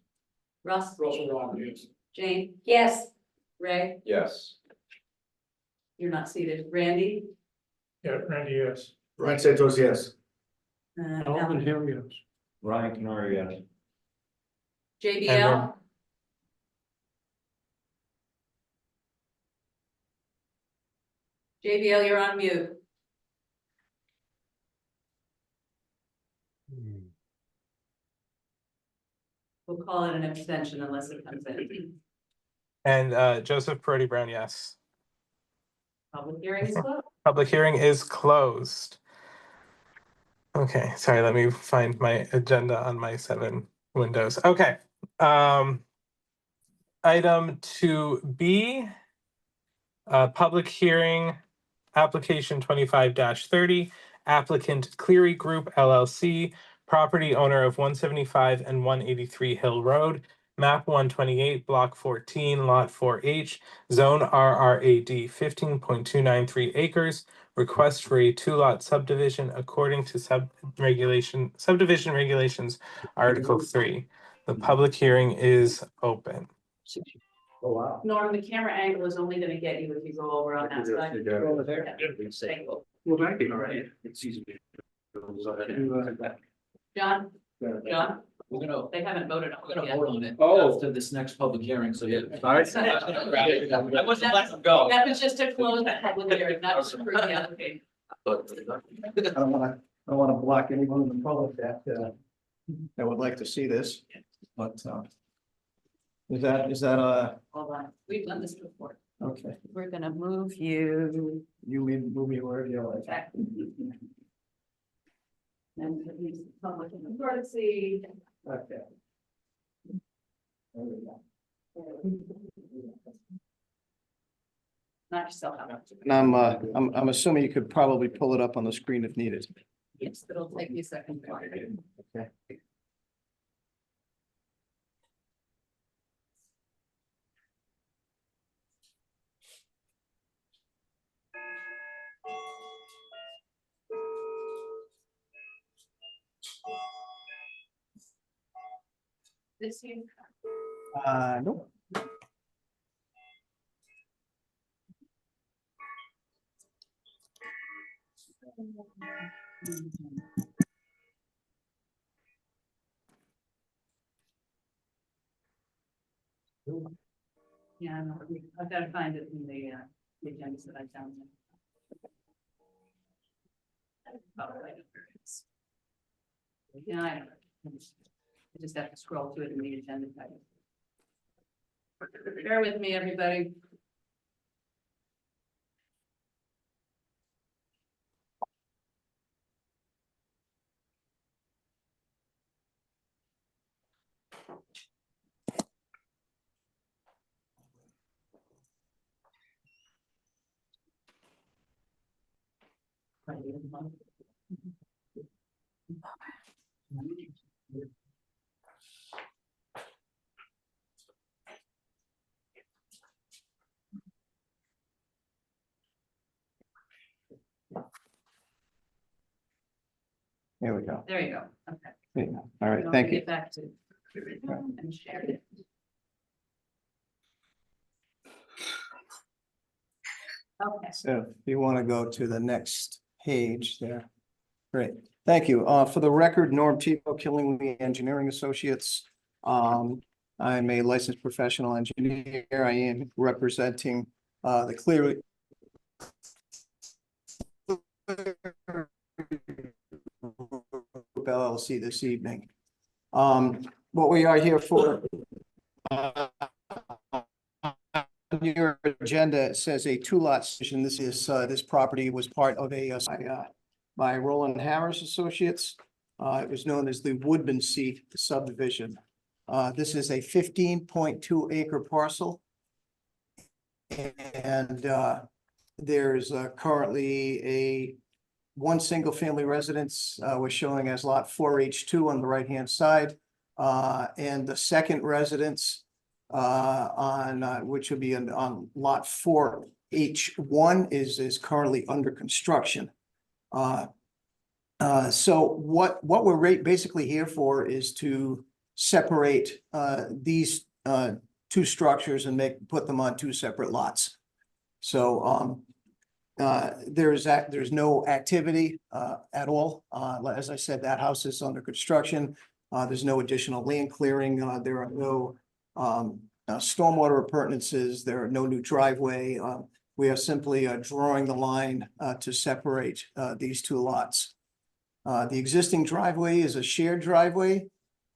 Russ, Russell Ron, yes. Jane, Yes, Ray, Yes. you're not seated. Randy? Yeah, Randy, yes. Ryan Santos, yes. Alvin Hill, yes. Ryan Canary, yes. JBL? JBL, you're on mute. We'll call it an abstention unless it comes in. And Joseph Peretti Brown, yes. Public hearing is closed. Public hearing is closed. Okay, sorry, let me find my agenda on my 7 windows. Okay. Item 2B, public hearing, application 25-30, applicant Cleary Group LLC, property owner of 175 and 183 Hill Road, map 128, block 14, lot 4H, zone RRAD 15.293 acres. Request for a two-lot subdivision according to subdivision regulations, Article 3. The public hearing is open. Oh, wow. Norm, the camera angle is only gonna get you if you go over on that side. Over there. Thank you. Well, thank you. All right. John, John, We're gonna, they haven't voted we're on gonna it yet. vote on it Oh. after this next public hearing, so yeah. All right. I wasn't letting them go. That was just to close the public hearing, not to approve the application. I don't wanna block anyone in the public that would like to see this, but, is that, Hold on, we've done this before. okay, We're gonna move you you move me wherever you like. back. And release the public in the courtesy. Okay. There we go. Knock yourself out. And I'm assuming you could probably pull it up on the screen if needed. Yes, it'll take you a second. Okay. This you. Nope. Yeah, no, I've got to find it in the agendas that I found. Oh, right, there it is. Yeah, I know. I just have to scroll through it in the agenda. Bear with me, everybody. Here we go. There you go. Okay. There you go. All right, Don't thank you. Get back to. And share it. Okay. So if you want to go to the next page there. Great, thank you. For the record, Norm Tebow, Killingly Engineering Associates. I'm a licensed professional engineer. I am representing the Clear LLC this evening. What we are here for, on your agenda, it says a two-lot decision. This is, this property was part of a, by Roland Harris Associates. It was known as the Woodman Seat subdivision. This is a 15.2 acre parcel. And, there's currently one single family residence, we're showing as lot 4H2 on the right-hand side. And the second residence, which would be on lot 4H1 is currently under construction. So what we're basically here for is to separate these two structures and put them on two separate lots. So there's no activity at all. As I said, that house is under construction. There's no additional land clearing. There are no stormwater appurtenances. There are no new driveway. We are simply drawing the line to separate these two lots. The existing driveway is a shared driveway.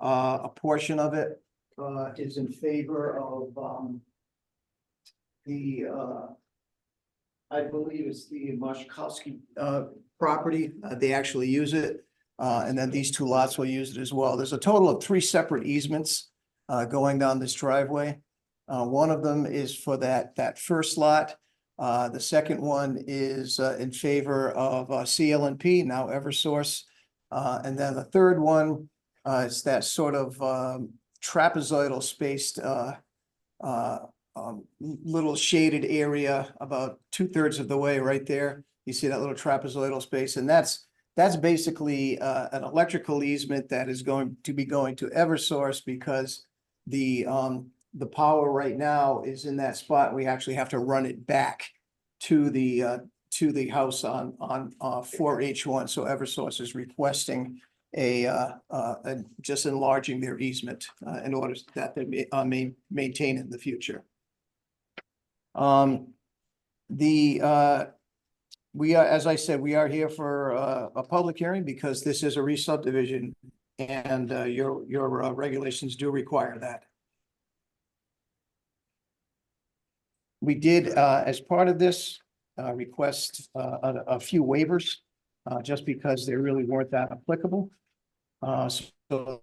A portion of it is in favor of I believe it's the Mashkowski property. They actually use it. And then these two lots will use it as well. There's a total of 3 separate easements going down this driveway. One of them is for that first lot. The second one is in favor of CLNP, now Eversource. And then the third one is that sort of trapezoidal spaced, little shaded area about 2/3 of the way right there. You see that little trapezoidal space, and that's basically an electrical easement that is going to be going to Eversource because the power right now is in that spot. We actually have to run it back to the house on 4H1. So Eversource is requesting just enlarging their easement in order that they may maintain in the future. We are, as I said, we are here for a public hearing because this is a re-subdivision and your regulations do require that. We did, as part of this, request a few waivers, just because they really weren't that applicable. So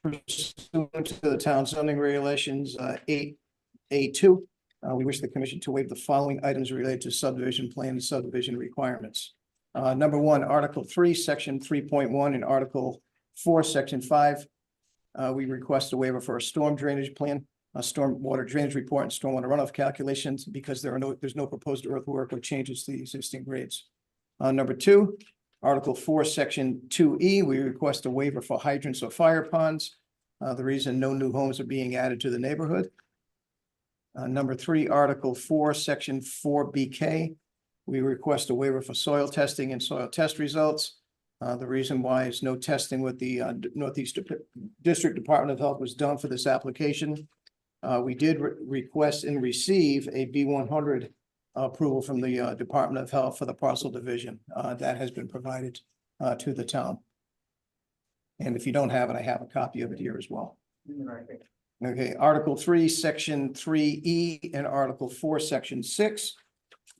pursuant to the town zoning regulations, 8A2, we wish the commission to waive the following items related to subdivision plan and subdivision requirements. Number 1, Article 3, Section 3.1, and Article 4, Section 5. We request a waiver for a storm drainage plan, a stormwater drainage report, and stormwater runoff calculations because there's no proposed earthwork or changes to the existing grades. Number 2, Article 4, Section 2E, we request a waiver for hydrants or fire ponds. The reason no new homes are being added to the neighborhood. Number 3, Article 4, Section 4BK, we request a waiver for soil testing and soil test results. The reason why is no testing with the Northeast District Department of Health was done for this application. We did request and receive a B100 approval from the Department of Health for the parcel division. That has been provided to the town. And if you don't have it, I have a copy of it here as well. Okay, Article 3, Section 3E, and Article 4, Section 6.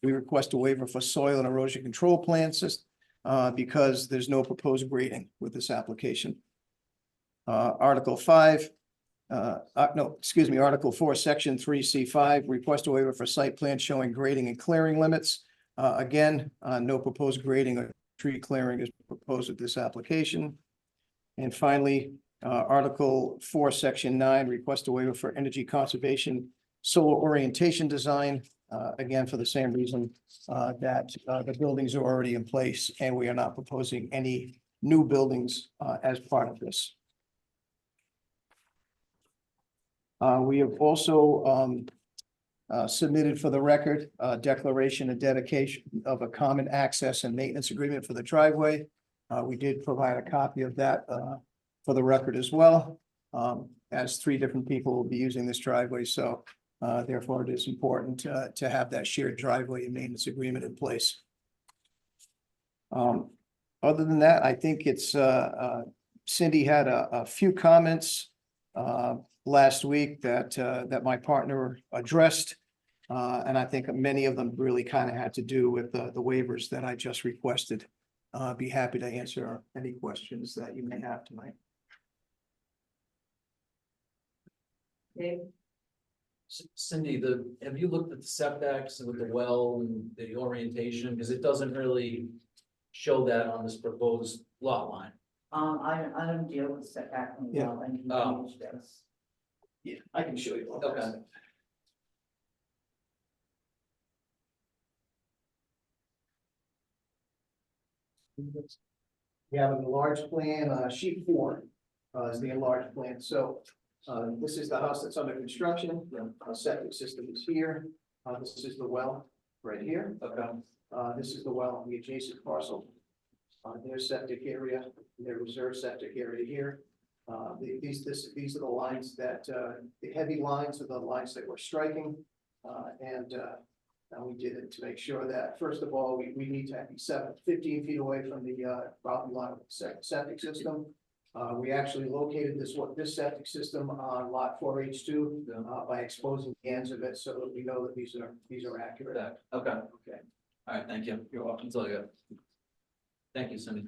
We request a waiver for soil and erosion control plans because there's no proposed grading with this application. Article 5, Article 4, Section 3C5, request a waiver for site plan showing grading and clearing limits. Again, no proposed grading or tree clearing is proposed with this application. And finally, Article 4, Section 9, request a waiver for energy conservation, solar orientation design. Again, for the same reason that the buildings are already in place and we are not proposing any new buildings as part of this. We have also submitted for the record a declaration and dedication of a common access and maintenance agreement for the driveway. We did provide a copy of that for the record as well, as 3 different people will be using this driveway. So therefore, it is important to have that shared driveway and maintenance agreement in place. Other than that, I think it's Cindy had a few comments last week that my partner addressed. And I think many of them really kind of had to do with the waivers that I just requested. Be happy to answer any questions that you may have tonight. Dave? Cindy, have you looked at the setbacks with the well and the orientation? Because it doesn't really show that on this proposed lot line. I don't deal with setback and Yeah. well and Oh. this. Yeah, I can show you. Okay. We have an enlarged plan, sheet 4 is the enlarged plan. So this is the house that's under construction. The septic system is here. This is the well right here. Okay. This is the well on the adjacent parcel. Their septic area, their reserve septic area here. These are the lines that, the heavy lines are the lines that we're striking. And we did it to make sure that, first of all, we need to be 15 feet away from the property line of the septic system. We actually located this septic system on lot 4H2 by exposing the ends of it so that we know that these are accurate. Okay. Okay. All right, thank you. You're welcome. That's all I got. Thank you, Cindy.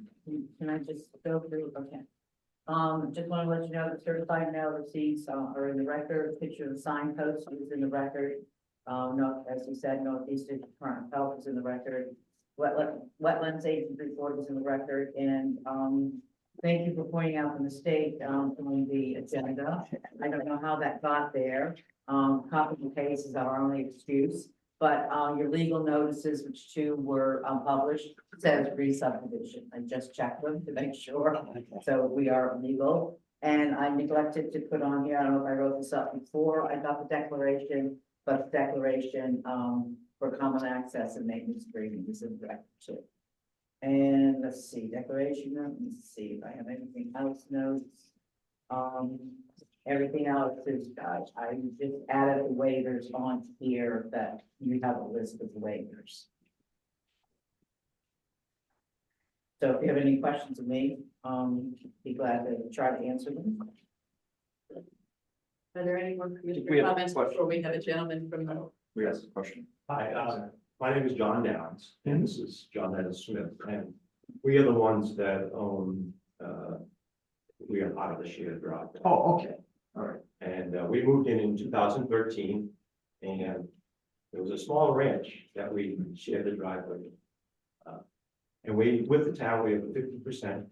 Can I just go through? Okay. Just want to let you know that certified mail receipts are in the record. Picture of the signpost is in the record. No, as you said, Northeast Department of Health is in the record. Wetlands agency report is in the record, and Thank you for pointing out the mistake, on the agenda. I don't know how that got there. Copy and paste is our only excuse. But, your legal notices, which two were, published, says re-subdivision. I just checked them to make sure. So we are legal. And I neglected to put on here, I don't know if I wrote this up before, I got the declaration, but the declaration, for common access and maintenance agreement is in the record too. And let's see, declaration, let me see if I have anything else notes. Everything else is, I just added the waivers on here that you have a list of waivers. So if you have any questions of me, be glad to try to answer them. Are there any more We commissioner have a comments question. before we have a gentleman from the? We have a question. Hi, my name is John Downs, and this is John Dennis Smith, and we are the ones that own, we are part of the shared drive. Oh, okay. All right, and we moved in 2013, and there was a small ranch that we shared the driveway. And we, with the town, we have a 50%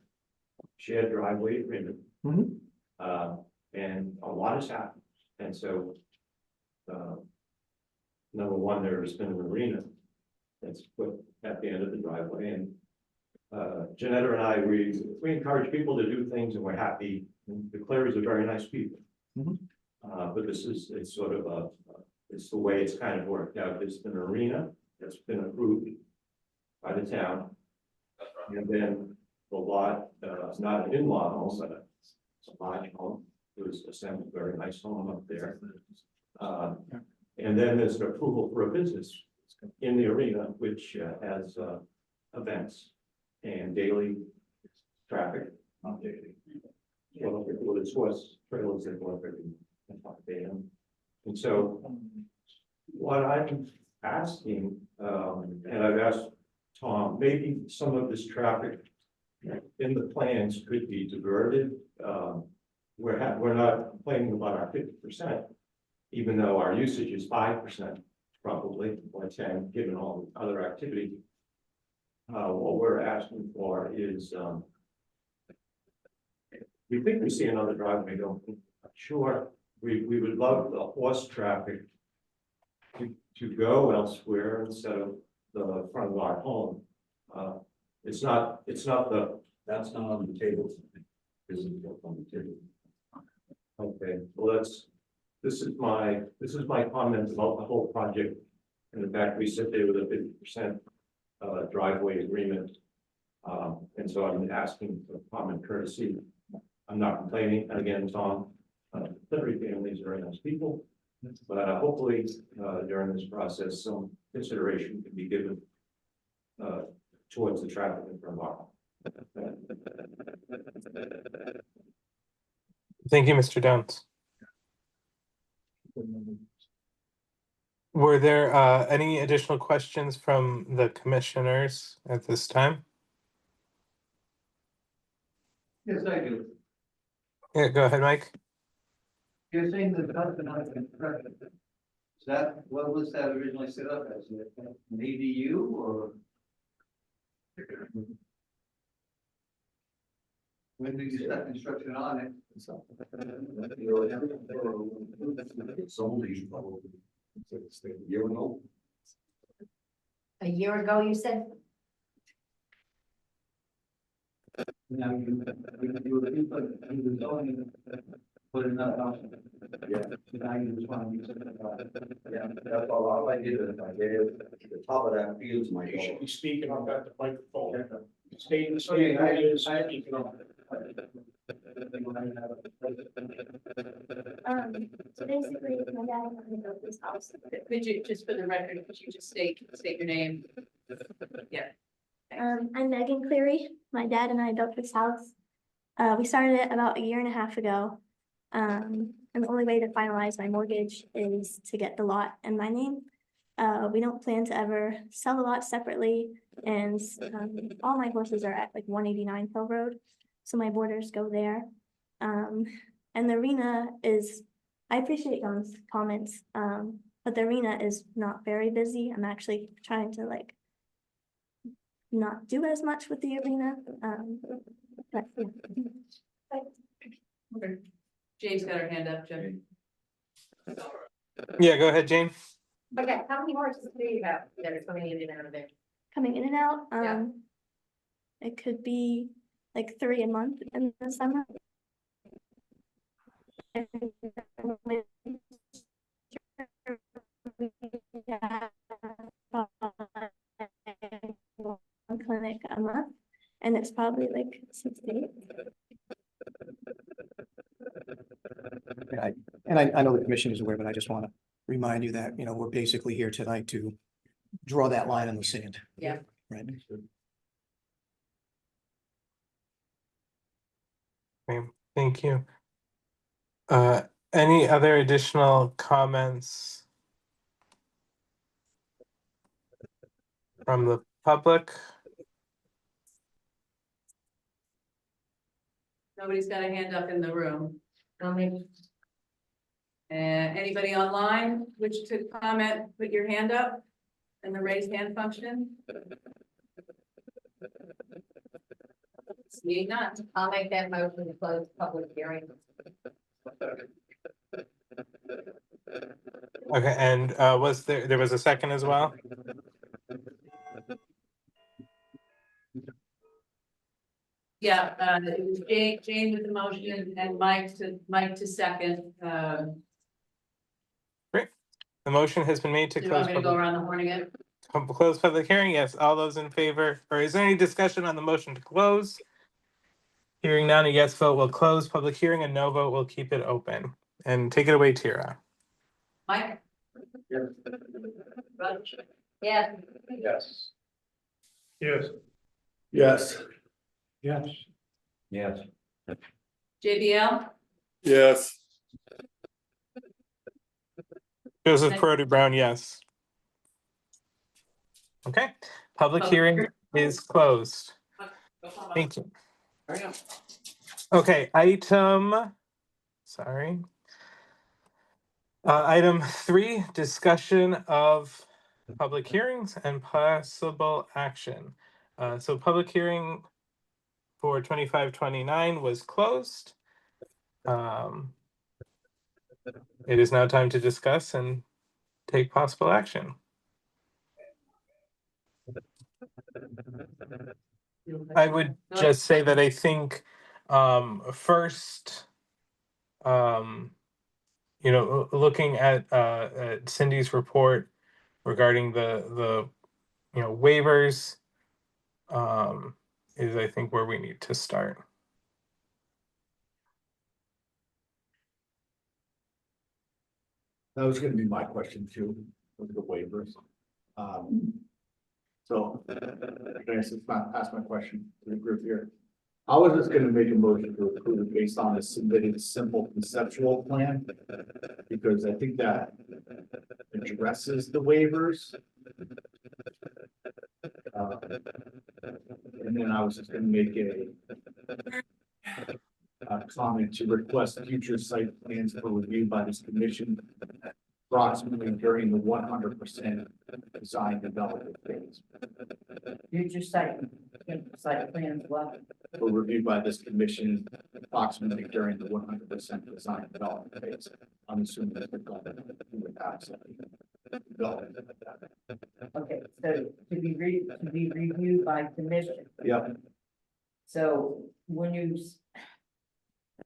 shared driveway agreement. Mhm. And a lot has happened, and so, number one, there's been an arena that's put at the end of the driveway, and Janetta and I, we encourage people to do things, and we're happy. And the Clarys are very nice people. Mhm. But it's sort of it's the way it's kind of worked out. There's been an arena that's been approved by the town. And then the lot, it's not an in-law home, but it's a lodge home. It was a very nice home up there. And then there's an approval for a business in the arena, which has events and daily traffic, not daily. Well, it's horse trailers that go up every 5 a.m. And so what I'm asking, and I've asked Tom, maybe some of this traffic in the plans could be diverted. We're not complaining about our 50%, even though our usage is 5%, probably, or 10, given all the other activity. What we're asking for is, we think we see another driveway going. Sure, we would love the horse traffic to go elsewhere instead of the front of our home. It's not that's not on the table. Isn't on the table. Okay, well, this is my comment about the whole project. And in fact, we sit there with a 50% driveway agreement. And so I'm asking for common courtesy. I'm not complaining. And again, Tom, every family is very nice people. But hopefully, during this process, some consideration can be given towards the traffic in front of our home. Thank you, Mr. Downs. Were there any additional questions from the commissioners at this time? Yes, I do. Yeah, go ahead, Mike. You're saying the husband has been present. Is that, what was that originally set up as, an ADU or? When did you start construction on it? It's only probably a year ago. A year ago, you said? Now you were zoning, put another house. Yeah. Now you just want to use it. Yeah, that's all I did is I gave the top of that field to my You should dog. be speaking on that microphone. Stay in the same way as speaking on. So basically, my dad and I built this house. Could you, just for the record, could you just state your name? Yeah. I'm Megan Cleary. My dad and I built this house. We started it about 1.5 years ago. And the only way to finalize my mortgage is to get the lot in my name. We don't plan to ever sell the lot separately, and all my horses are at like 189 Hill Road, so my borders go there. And the arena is, I appreciate John's comments, but the arena is not very busy. I'm actually trying to like not do as much with the arena. Jane's got her hand up, Jim. Yeah, go ahead, Jane. Okay, how many horses do you have that are coming in and out of there? Coming in and out, Yeah. it could be like 3 a month in the summer. And when we have one clinic a month, and it's probably like 6 to 8. I know the commission is aware, but I just want to remind you that, you know, we're basically here tonight to draw that line in the sand. Yeah. Right. Okay, thank you. Any other additional comments from the public? Nobody's got a hand up in the room. How Anybody online wish to comment, put your hand up in the raise hand function? Seeing none. I'll make that motion to close public hearing. Okay, and was there was a second as well? Yeah, it was Jane with the motion and Mike to second. The motion has been made to Do you want close me to go public, around the horn again? close public hearing. Yes, all those in favor, or is there any discussion on the motion to close? Hearing none, a yes vote will close public hearing, and no vote will keep it open. And take it away, Tira. Mike? Yes. Raj? Yeah. Yes. Yes. Yes. Yes. Yes. JBL? Yes. Joseph Okay. Perotti Brown, yes. Okay, public hearing is closed. Thank you. Okay, sorry. Item 3, discussion of public hearings and possible action. So public hearing for 2529 was closed. It is now time to discuss and take possible action. I would just say that I think first, you know, looking at Cindy's report regarding the you know waivers is I think where we need to start. That was gonna be my question too, with the waivers. So, I guess it's not, ask my question to the group here. I was just gonna make a motion to approve it based on a submitted simple conceptual plan. Because I think that addresses the waivers. And then I was just gonna make a comment to request future site plans for review by this commission approximately during the 100% design development phase. Future site plans, what? For review by this commission approximately during the 100% design development phase. I'm assuming that they're going to do it outside. Development. Okay, so to be reviewed by commission. Yep. So when you,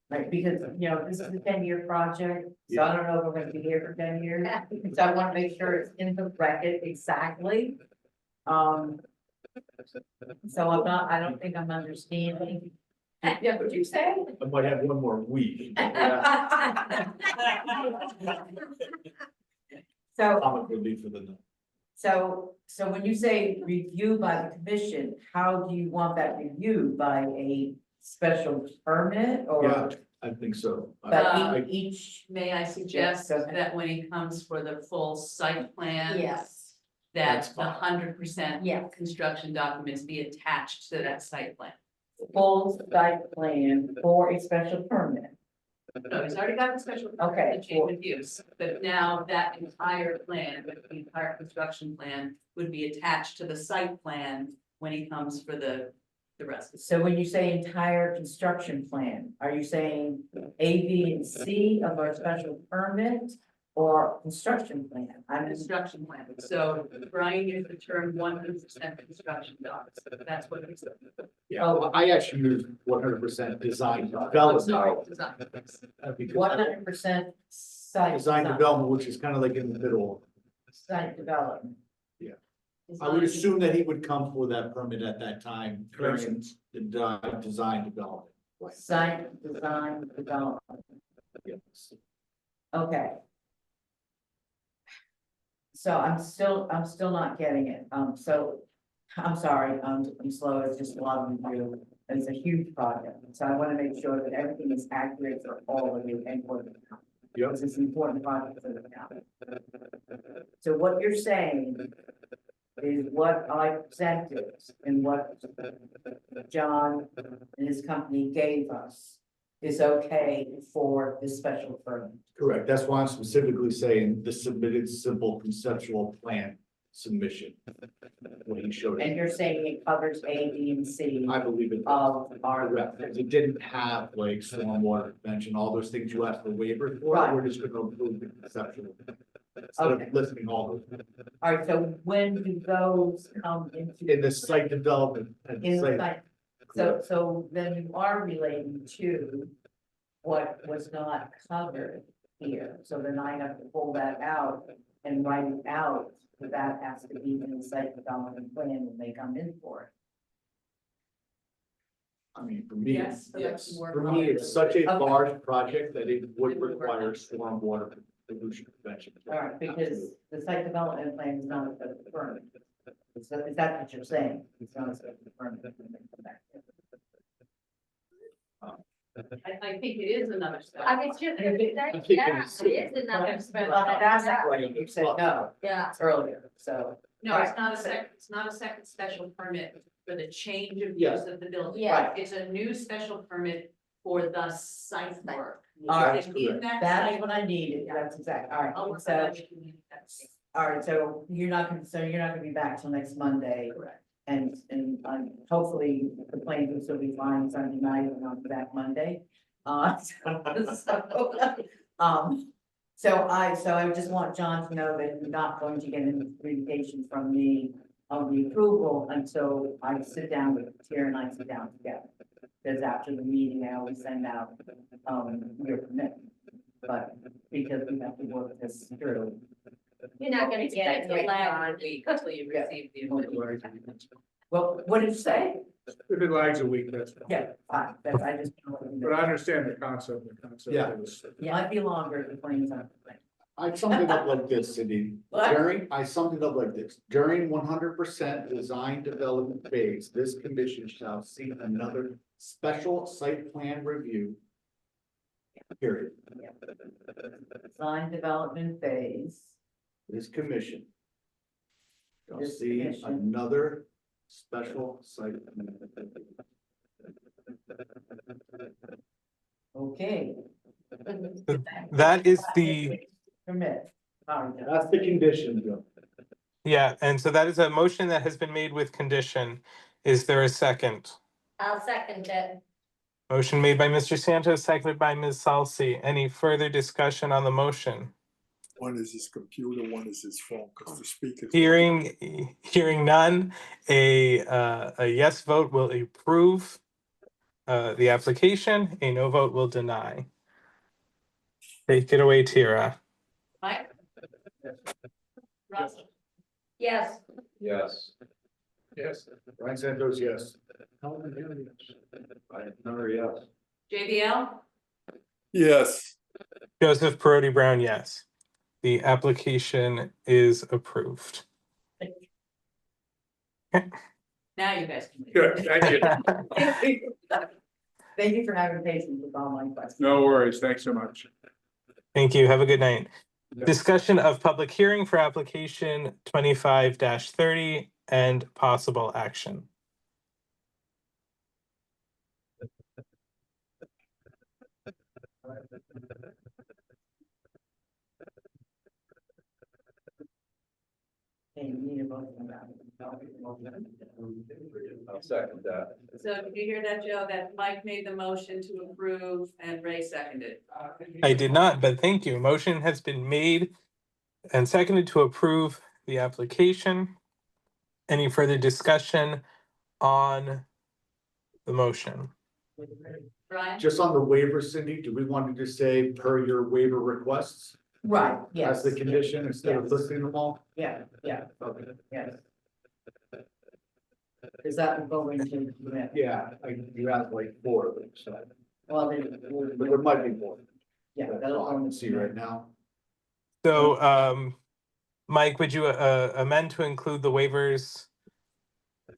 like, because, you know, this is a 10-year project, so I don't know if we're gonna be here for 10 years. So I wanna make sure it's in the record exactly. So I don't think I'm understanding. Yeah, what'd you say? I might have one more week. So, Comic relief for the night. so when you say review by the commission, how do you want that reviewed? By a special permit or? Yeah, I think so. But each, May I suggest Yes, go ahead. that when he comes for the full site plan? Yes. That's That the fine. 100% Yeah. construction documents be attached to that site plan. full site plan for a special permit. No, he's already got the special permit, Okay, the change of use, but now that entire plan, the entire construction plan would be attached to the site plan when he comes for the the rest. So when you say entire construction plan, are you saying A, B, and C of our special permit? Or construction plan? I'm just, Construction plan, so Brian used the term 100% construction docs, that's what it's. Yeah, I actually use 100% design I'm development. sorry, design. Because 100% site design development, which is kind of like in the middle. Site development. I would assume that he would come for that permit at that time during the design development. Site design development, Yes. okay. So I'm still not getting it, so, I'm sorry, I'm slow, it's just a lot of review. It's a huge project, so I wanna make sure that everything is accurate for all of you and for the town. Yep. Because it's an important project for the town. So what you're saying is what I presented and what John and his company gave us is okay for this special permit. Correct. That's why I'm specifically saying the submitted simple conceptual plan submission. When he showed And it, you're saying it covers A, B, and C I believe it. of our. Correct, because it didn't have like stormwater prevention, all those things you asked for waiver for, Right. we're just gonna approve the conceptual. Instead Okay. of listing all those, All right, so when do those come into? in the site development and In the site, site, so then you are relating to what was not covered here, so then I have to pull that out and write it out, but that has to be in the site development plan when they come in for it. I mean, for me, Yes, yes, work for on me, it. it's such a Okay. large project that it would It would work. require stormwater pollution prevention. All right, because the site development plan is not a special permit. Is that what you're saying? It's not a special permit. I think it is another step. I mean, it's just, I think yeah, it's- it is another Well, special. that's why you said no Yeah. earlier, so. No, it's not a second, it's not a second special permit for the change of Yeah. use of the building. Yeah. It's a new special permit for the site work. All right, And in that That's site- what I needed, that's exactly, all I'll right, work so, on that. all right, so you're not gonna be back till next Monday. Correct. And hopefully the plane will still be flying Sunday night and on back Monday. So I just want John to know that you're not going to get any communication from me on the approval until I sit down with Tier and I sit down together. Because after the meeting, I always send out, your commitment. But because we have to work this through. You're not gonna get it till later. Until you receive the. Well, what did you say? If it lags a week, that's fine. Yeah, fine, that's, I just. But I understand the concept, Yeah. is. It might be longer if the plane's on. I summed it up like this, Cindy. What? I summed it up like this. During 100% design development phase, this commission shall seek another special site plan review. Period. Design development phase, This commission shall This see commission. another special site. okay. That is the, Permit. Sorry, John. That's the condition, Joe. yeah, and so that is a motion that has been made with condition. Is there a second? I'll second it. Motion made by Mr. Santos, seconded by Ms. Salsi. Any further discussion on the motion? one is his computer, one is his phone, because the speakers. Hearing none, a yes vote will approve the application, a no vote will deny. Take it away, Tira. Mike? Russell? Yes. Yes. Yes. Ryan Santos, yes. Number yes. JBL? Yes, Joseph Perotti Brown, yes. The application is approved. Now you guys can. leave. Good, thank you. Thank you for having patience with all my questions. No worries, thanks so much. Thank you. Have a good night. Discussion of public hearing for application 25-30 and possible action. Okay, you need a motion about it. I'll second that. So did you hear that, Joe, that Mike made the motion to approve and Ray seconded? I did not, but thank you. Motion has been made and seconded to approve the application. Any further discussion on the motion? Brian? Just on the waiver, Cindy, do we want to just say per your waiver requests? Right, yes. As the condition instead of Yes. listing them all? Yeah, yeah, Okay. yes. Is that will go into, Yeah, you have like 4 of them, so, well, but there might be more. yeah, That's that'll all I can see right now. So, Mike, would you amend to include the waivers,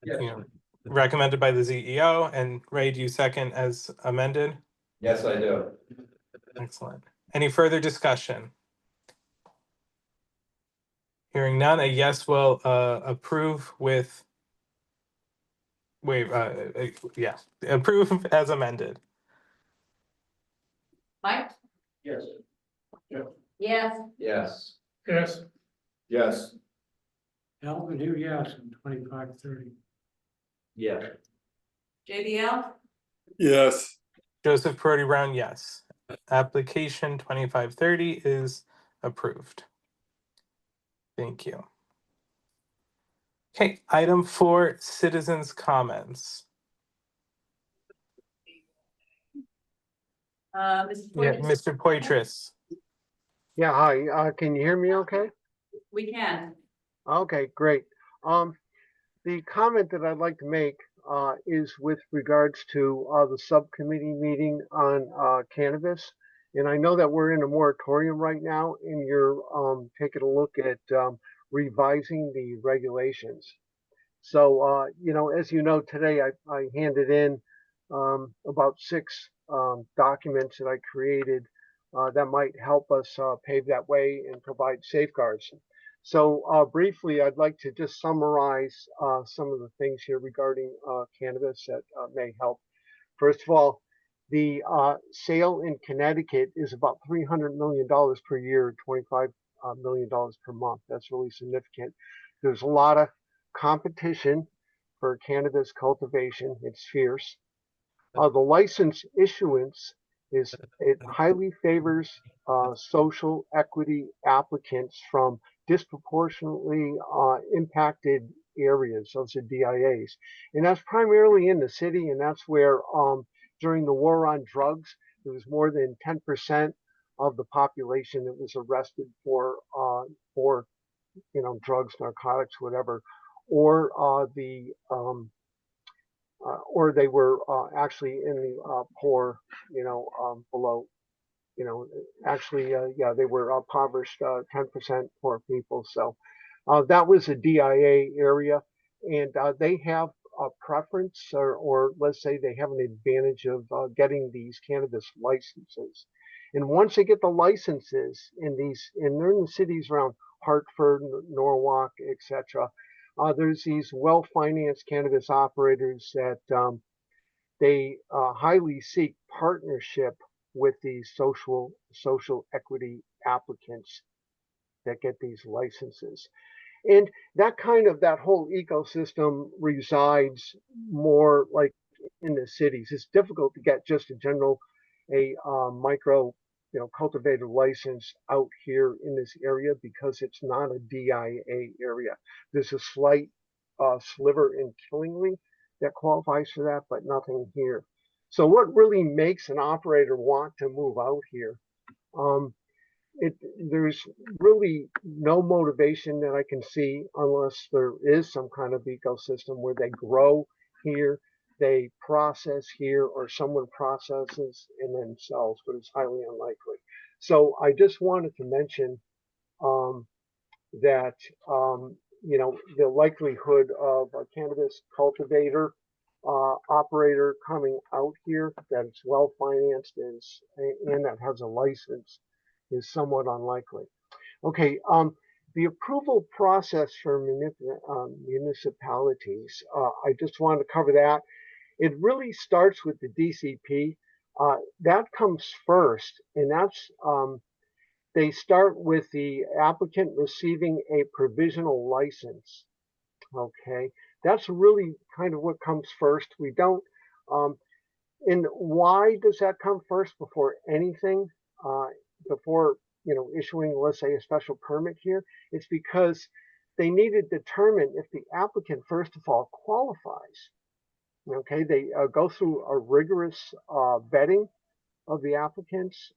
you know, recommended by the CEO? And Ray, do you second as amended? Yes, I do. Excellent. Any further discussion? Hearing none, a yes will approve with yeah, approve as amended. Mike? Yes. Yes. Yes. Yes. Yes. Alvin, here, yes, in 2530. Yeah. JBL? Yes. Joseph Perotti Brown, yes. Application 2530 is approved. Thank you. Okay, item 4, citizens' comments. Mrs. Yeah, Poitras? Mr. Poitras. Yeah, hi, can you hear me okay? We can. Okay, great. The comment that I'd like to make is with regards to the subcommittee meeting on cannabis. And I know that we're in a moratorium right now and you're taking a look at revising the regulations. So, you know, as you know, today I handed in about 6 documents that I created that might help us pave that way and provide safeguards. So briefly, I'd like to just summarize some of the things here regarding cannabis that may help. First of all, the sale in Connecticut is about $300 million per year, $25 million per month. That's really significant. There's a lot of competition for cannabis cultivation. It's fierce. The license issuance it highly favors social equity applicants from disproportionately impacted areas. Those are DIAs, and that's primarily in the city, and that's where during the war on drugs, there was more than 10% of the population that was arrested for you know, drugs, narcotics, whatever, or or they were actually in the poor, you know, below, you know, actually, yeah, they were impoverished, 10% poor people. So that was a DIA area, and they have a preference, or let's say they have an advantage of getting these cannabis licenses. And once they get the licenses in these, and they're in the cities around Hartford, Norwalk, etc. There's these well-financed cannabis operators that they highly seek partnership with these social equity applicants that get these licenses. And that whole ecosystem resides more like in the cities. It's difficult to get just a micro, you know, cultivator license out here in this area because it's not a DIA area. There's a slight sliver in Killingly that qualifies for that, but nothing here. So what really makes an operator want to move out here? There's really no motivation that I can see unless there is some kind of ecosystem where they grow here, they process here, or someone processes and then sells, but it's highly unlikely. So I just wanted to mention that you know, the likelihood of a cannabis cultivator operator coming out here that it's well financed and that has a license is somewhat unlikely. Okay, the approval process for municipalities, I just wanted to cover that. It really starts with the DCP. That comes first, and that's they start with the applicant receiving a provisional license. Okay, that's really kind of what comes first. We don't, and why does that come first before anything? Before, issuing, let's say, a special permit here? It's because they need to determine if the applicant, first of all, qualifies. Okay, they go through a rigorous vetting of the applicants.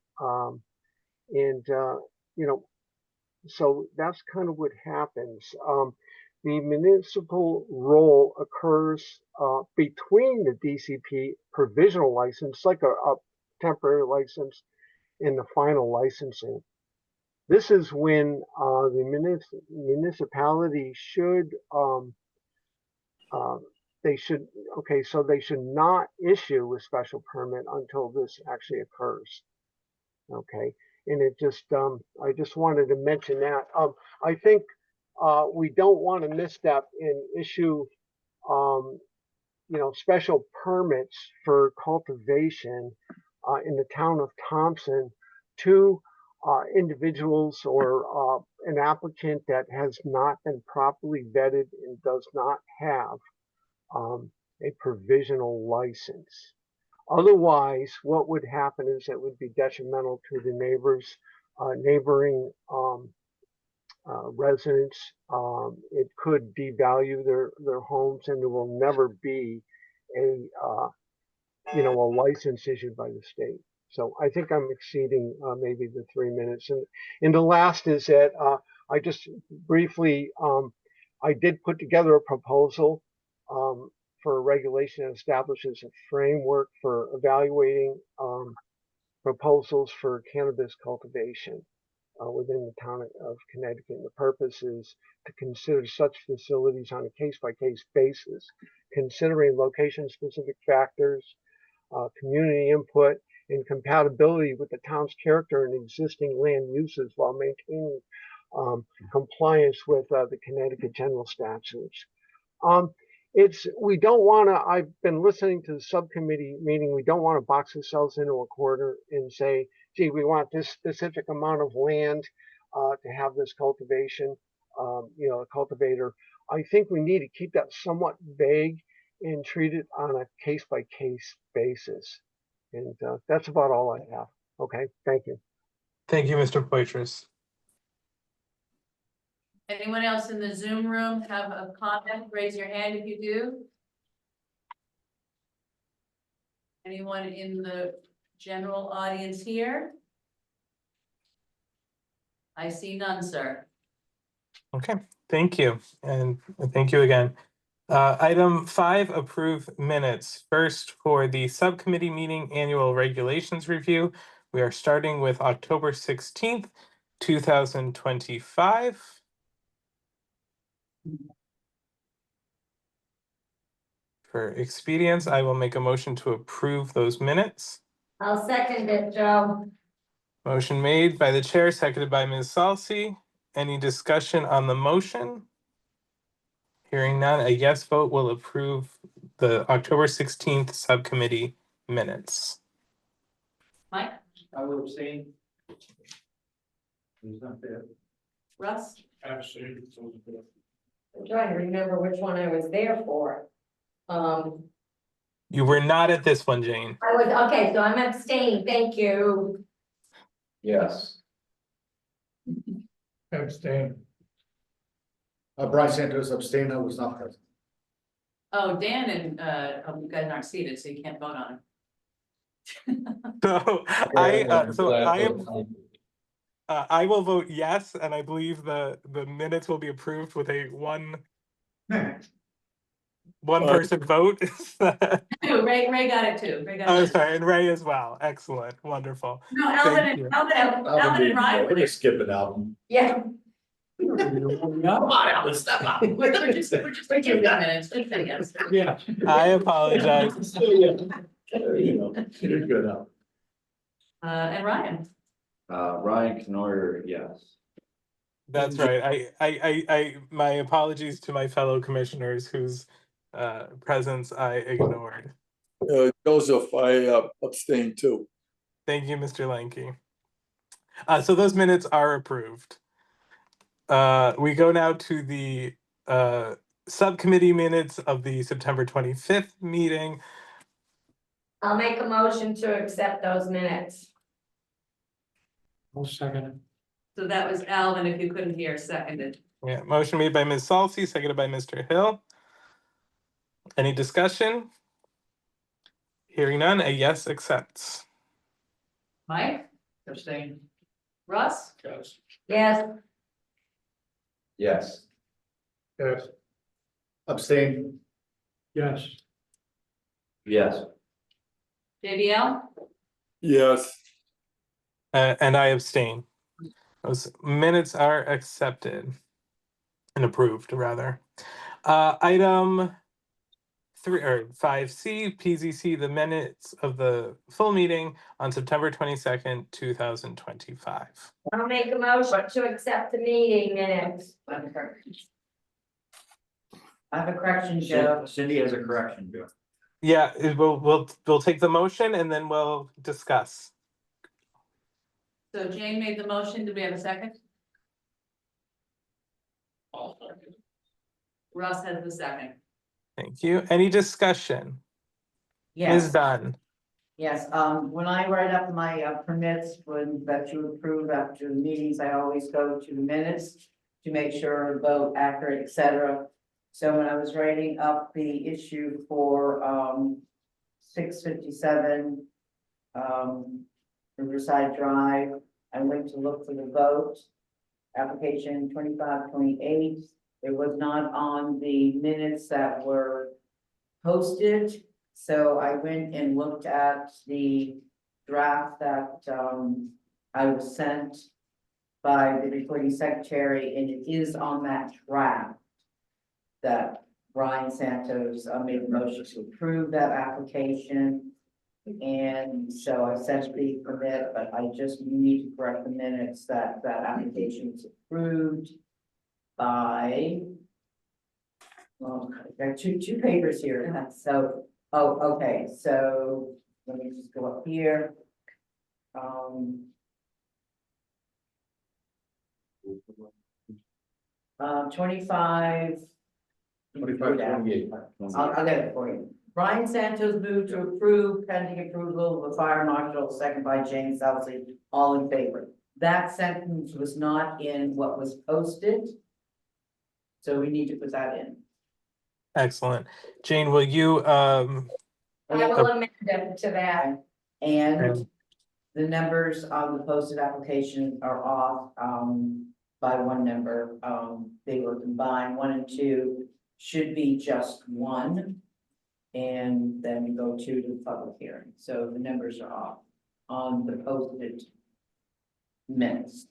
And, so that's kind of what happens. The municipal role occurs between the DCP provisional license, like a temporary license, and the final licensing. This is when the municipality should, they should not issue a special permit until this actually occurs. Okay, and I just wanted to mention that. I think we don't want to misstep and issue, special permits for cultivation in the town of Thompson to individuals or an applicant that has not been properly vetted and does not have a provisional license. Otherwise, what would happen is it would be detrimental to the neighboring residents. It could devalue their homes, and there will never be a license issued by the state. So I think I'm exceeding maybe the 3 minutes. And the last is that I just briefly, I did put together a proposal for a regulation that establishes a framework for evaluating proposals for cannabis cultivation within the town of Connecticut. And the purpose is to consider such facilities on a case-by-case basis, considering location-specific factors, community input, and compatibility with the town's character and existing land uses while maintaining compliance with the Connecticut general statutes. We don't want to, I've been listening to the subcommittee meeting, we don't want to box ourselves into a corner and say, gee, we want this specific amount of land to have this cultivation, a cultivator. I think we need to keep that somewhat vague and treat it on a case-by-case basis. And that's about all I have. Okay, thank you. Thank you, Mr. Poitras. Anyone else in the Zoom room have a comment? Raise your hand if you do. Anyone in the general audience here? I see none, sir. Okay, thank you. And thank you again. Item 5, approve minutes. First, for the subcommittee meeting annual regulations review, we are starting with October 16th, 2025. For expedience, I will make a motion to approve those minutes. I'll second it, Joe. Motion made by the chair, seconded by Ms. Salsi. Any discussion on the motion? Hearing none, a yes vote will approve the October 16th subcommittee minutes. Mike, I will abstain. He's not there. Russ, Absolutely. I'm trying to remember which one I was there for. You were not at this one, Jane. I was, okay, so I'm abstaining, thank you. Yes. Abstain. Brian Santos abstained, I was not present. oh, Dan and, you guys aren't seated, so you can't vote on it. So I will vote yes, and I believe the minutes will be approved with a one person vote. Ray got it too. Ray got it. Sorry, and Ray as well. Excellent, wonderful. No, Thank you. Alvin and Ryan. We're just skipping Alvin. Yeah. Come on, Alvin, step up. We're just taking minutes. Just say yes. Yeah. I apologize. There you go. You're good, Alvin. And Ryan. Ryan Knoyer, yes. That's right. I my apologies to my fellow commissioners whose presence I ignored. Joseph, I abstained too. Thank you, Mr. Lanky. So those minutes are approved. We go now to the subcommittee minutes of the September 25th meeting. I'll make a motion to accept those minutes. I'll second it. So that was Alvin, if you couldn't hear, seconded. Yeah, motion made by Ms. Salcy, seconded by Mr. Hill. Any discussion? Hearing none, a yes accepts. Mike, Abstain. Russ, Yes. Yes, Yes. Yes. Abstain. Yes. Yes. JBL, Yes. And I abstain. Those minutes are accepted and approved, rather. Item 5C, PZC, the minutes of the full meeting on September 22nd, 2025. I'll make a motion to accept the meeting minutes. I have a correction, Joe. Cindy has a correction, Joe. Yeah, we'll take the motion and then we'll discuss. so Jane made the motion, do we have a second? Russ has the second. Thank you. Any discussion? Ms. Yes, Dunn? yes, when I write up my permits, that you approve after the meetings, I always go to the minutes to make sure vote accurate, et cetera. So when I was writing up the issue for 657 Riverside Drive, I went to look for the vote. Application 2528, it was not on the minutes that were posted. So I went and looked at the draft that I was sent by the recording secretary, and it is on that draft that Brian Santos made a motion to approve that application. And so I sent the permit, but I just need to correct the minutes that that application was approved by. Well, I got two papers here, so, oh, okay, so let me just go up here. 25. 2528. I'll get it for you. Brian Santos moved to approve pending approval of the fire marshal, second by James Southey, all in favor. That sentence was not in what was posted. So we need to put that in. Excellent. Jane, will you, I will amend it to that. And the numbers on the posted application are off by one number. They were combined, 1 and 2 should be just 1. And then we go to the public hearing. So the numbers are off on the posted minutes.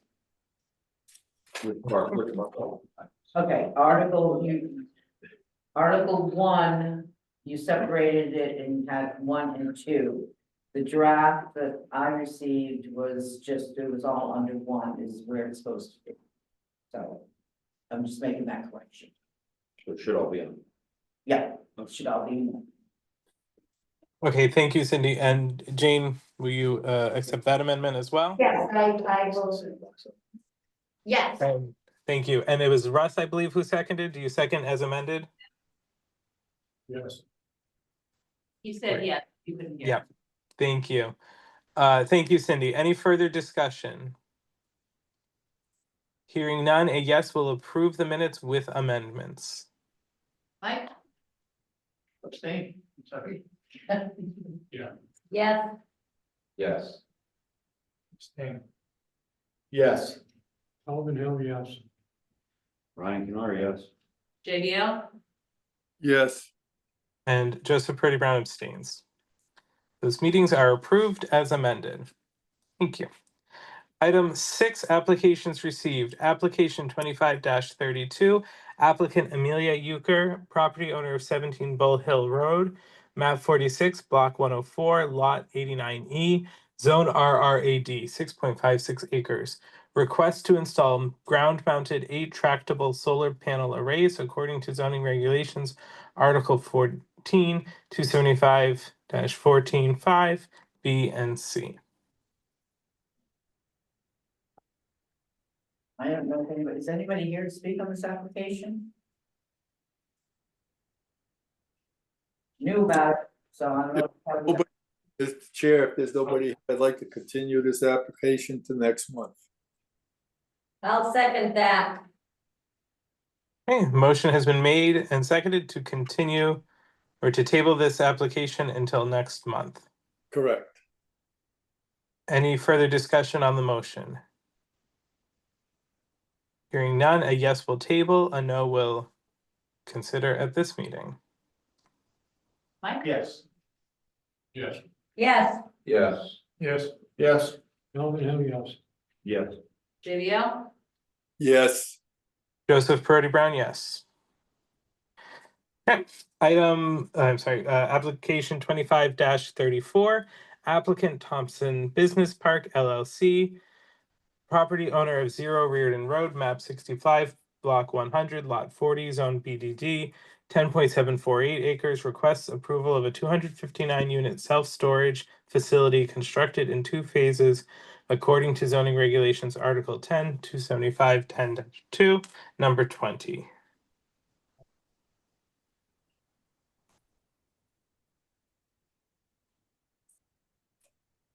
Okay, Article 1, you separated it and had 1 and 2. The draft that I received was just, it was all under 1 is where it's supposed to be. So I'm just making that correction. So it should all be on. Yeah, it should all be in. okay, thank you, Cindy. And Jane, will you accept that amendment as well? Yes, I will. Yes, And thank you. And it was Russ, I believe, who seconded. Do you second as amended? Yes. He said Right. yes, you couldn't hear. Yep. Thank you. Thank you, Cindy. Any further discussion? Hearing none, a yes will approve the minutes with amendments. Mike, Abstain. Sorry. yes, Yes. Abstain. Yes. Alvin Hill, yes. Ryan Canary, yes. JDL, Yes. And Joseph Purdy Brown abstains. Those meetings are approved as amended. Thank you. Item 6, applications received. Application 25-32, applicant Amelia Euchre, property owner of 17 Bull Hill Road, map 46, block 104, lot 89E, zone RRAD, 6.56 acres. Request to install ground-mounted 8 tractable solar panel arrays according to zoning regulations, Article 14, 275-14-5, B and C. I don't know if anybody, is anybody here to speak on this application? knew about it, so I don't know. Oh, but Mr. Chair, if there's nobody, I'd like to continue this application to next month. I'll second that. Okay, motion has been made and seconded to continue or to table this application until next month. Correct. Any further discussion on the motion? Hearing none, a yes will table, a no will consider at this meeting. Mike? Yes. Yes. Yes. Yes. Yes. Yes. No, yes. Yes. JBL? Yes. Joseph Perotti Brown, yes. Okay, application 25-34, applicant Thompson Business Park LLC, property owner of 0 Reardon Road, map 65, block 100, lot 40, zone BDD, 10.748 acres, requests approval of a 259-unit self-storage facility constructed in 2 phases according to zoning regulations, Article 10, 275-10-2, number 20.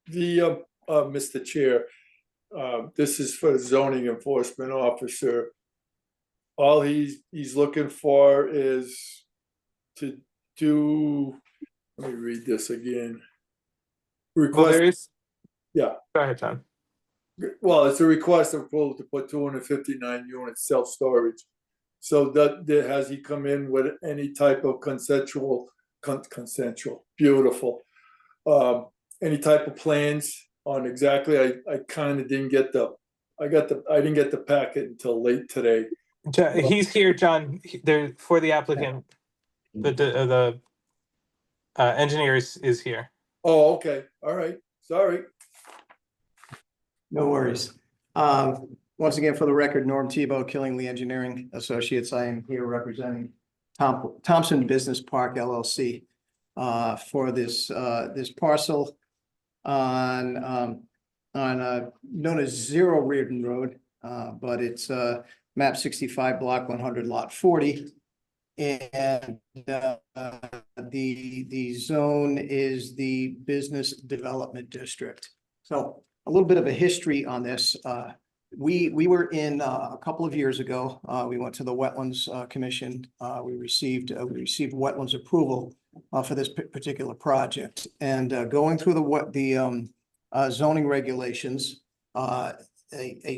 Mr. Chair, this is for the zoning enforcement officer. All he's looking for is to do, let me read this again. Well, Request, there is. Yeah. Go ahead, John. well, it's a request of approval to put 259 units self-storage. So has he come in with any type of consensual, beautiful, any type of plans on exactly, I kind of didn't get I didn't get the packet until late today. He's here, John. There for the applicant. The engineer is here. Oh, okay, all right, sorry. No worries. Once again, for the record, Norm Tebow, Killingly Engineering Associates. I am here representing Thompson Business Park LLC for this parcel on known as 0 Reardon Road, but it's map 65, block 100, lot 40. And the zone is the business development district. So a little bit of a history on this. We were in a couple of years ago. We went to the Wetlands Commission. We received wetlands approval for this particular project. And going through the zoning regulations,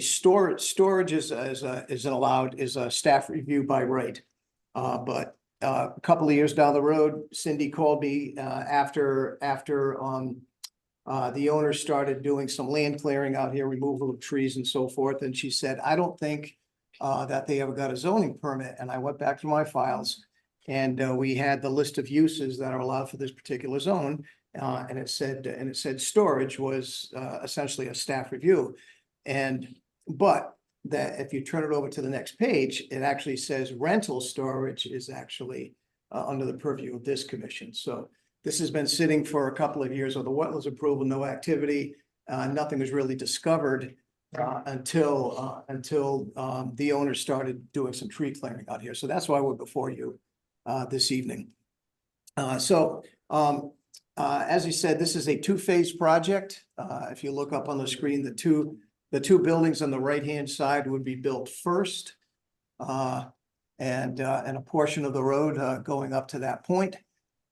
storage is a staff review by right. But a couple of years down the road, Cindy called me after the owner started doing some land clearing out here, removal of trees and so forth. And she said, I don't think that they ever got a zoning permit. And I went back to my files and we had the list of uses that are allowed for this particular zone. And it said storage was essentially a staff review. But that if you turn it over to the next page, it actually says rental storage is actually under the purview of this commission. So this has been sitting for a couple of years with the wetlands approval, no activity. Nothing was really discovered until the owner started doing some tree clearing out here. So that's why we're before you this evening. As you said, this is a 2-phase project. If you look up on the screen, the two buildings on the right-hand side would be built first, and a portion of the road going up to that point.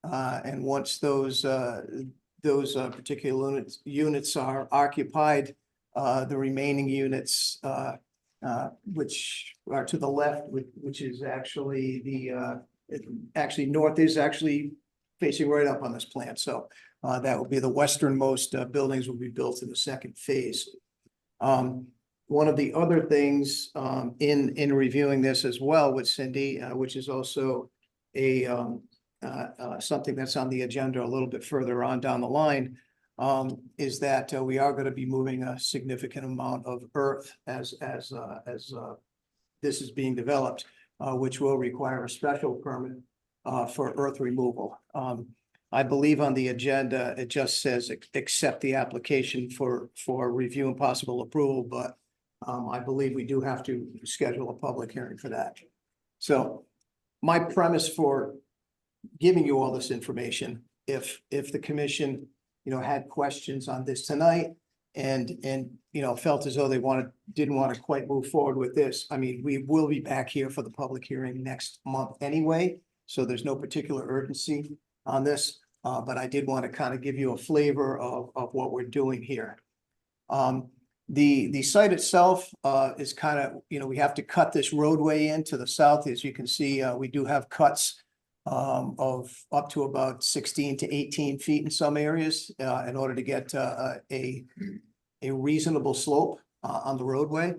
And once those particular units are occupied, the remaining units, which are to the left, which is actually north is actually facing right up on this plan. So that will be the westernmost buildings will be built in the second phase. One of the other things in reviewing this as well with Cindy, which is also something that's on the agenda a little bit further on down the line, is that we are going to be moving a significant amount of earth as this is being developed, which will require a special permit for earth removal. I believe on the agenda, it just says accept the application for review and possible approval, but I believe we do have to schedule a public hearing for that. So my premise for giving you all this information. If the commission, had questions on this tonight and, felt as though didn't want to quite move forward with this, I mean, we will be back here for the public hearing next month anyway. So there's no particular urgency on this, but I did want to kind of give you a flavor of what we're doing here. The site itself is kind of, we have to cut this roadway in to the south. As you can see, we do have cuts of up to about 16 to 18 feet in some areas in order to get a reasonable slope on the roadway.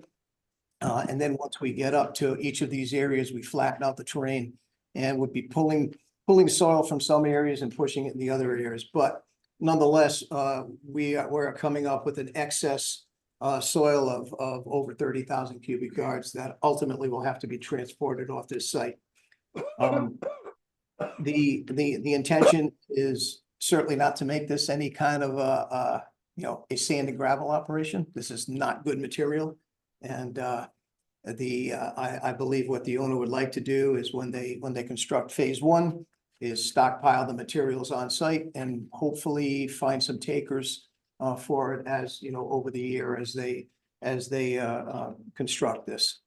And then once we get up to each of these areas, we flatten out the terrain and would be pulling soil from some areas and pushing it in the other areas. But nonetheless, we're coming up with an excess soil of over 30,000 cubic yards that ultimately will have to be transported off this site. The intention is certainly not to make this any kind of a sand and gravel operation. This is not good material. And I believe what the owner would like to do is when they construct phase one is stockpile the materials on site and hopefully find some takers for it as, over the year as they construct this.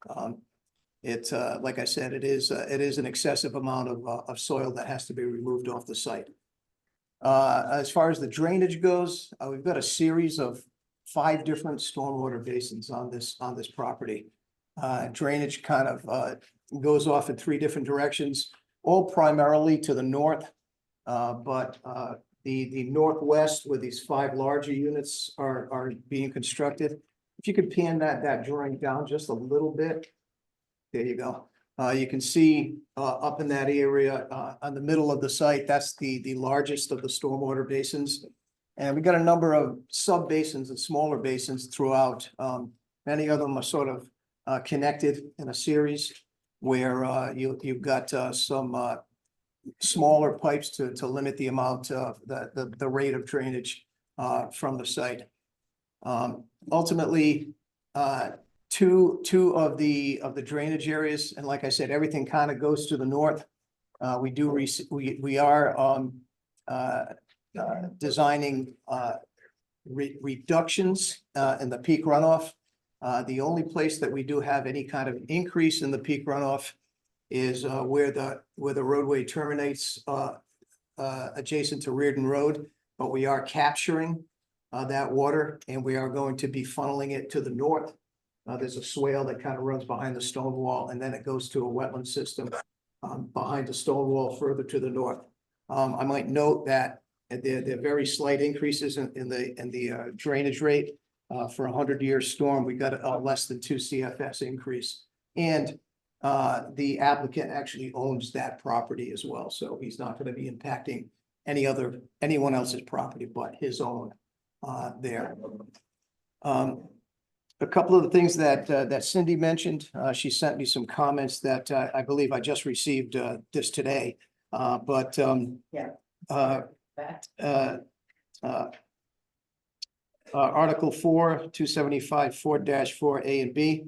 It's like I said, it is an excessive amount of soil that has to be removed off the site. As far as the drainage goes, we've got a series of 5 different stormwater basins on this property. Drainage kind of goes off in 3 different directions, all primarily to the north. But the northwest, where these 5 larger units are being constructed. If you could pan that drawing down just a little bit. There you go. You can see up in that area on the middle of the site, that's the largest of the stormwater basins. And we got a number of sub basins and smaller basins throughout. Many of them are sort of connected in a series where you've got some smaller pipes to limit the amount of the rate of drainage from the site. Ultimately, two of the drainage areas, and like I said, everything kind of goes to the north. We are designing reductions in the peak runoff. The only place that we do have any kind of increase in the peak runoff is where the roadway terminates adjacent to Reardon Road, but we are capturing that water and we are going to be funneling it to the north. There's a swale that kind of runs behind the stone wall and then it goes to a wetland system behind the stone wall further to the north. I might note that there are very slight increases in the drainage rate. For a 100-year storm, we got a less than 2 CFS increase. And the applicant actually owns that property as well. So he's not going to be impacting anyone else's property but his own there. A couple of the things that Cindy mentioned, she sent me some comments that I believe I just received this today. Article 4, 275 4-4A and B.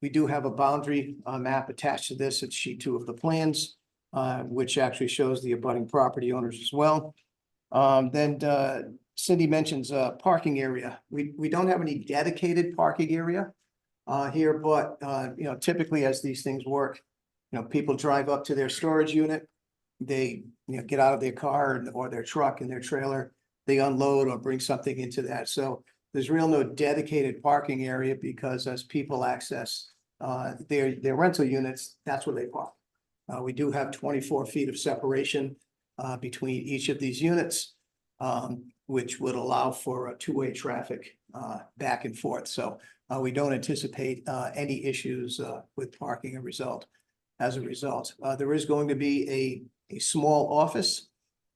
We do have a boundary map attached to this. It's sheet 2 of the plans, which actually shows the abutting property owners as well. Then Cindy mentions parking area. We don't have any dedicated parking area here, but typically as these things work, people drive up to their storage unit, they get out of their car or their truck and their trailer, they unload or bring something into that. So there's no dedicated parking area because as people access their rental units, that's where they park. We do have 24 feet of separation between each of these units, which would allow for a 2-way traffic back and forth. So we don't anticipate any issues with parking as a result. There is going to be a small office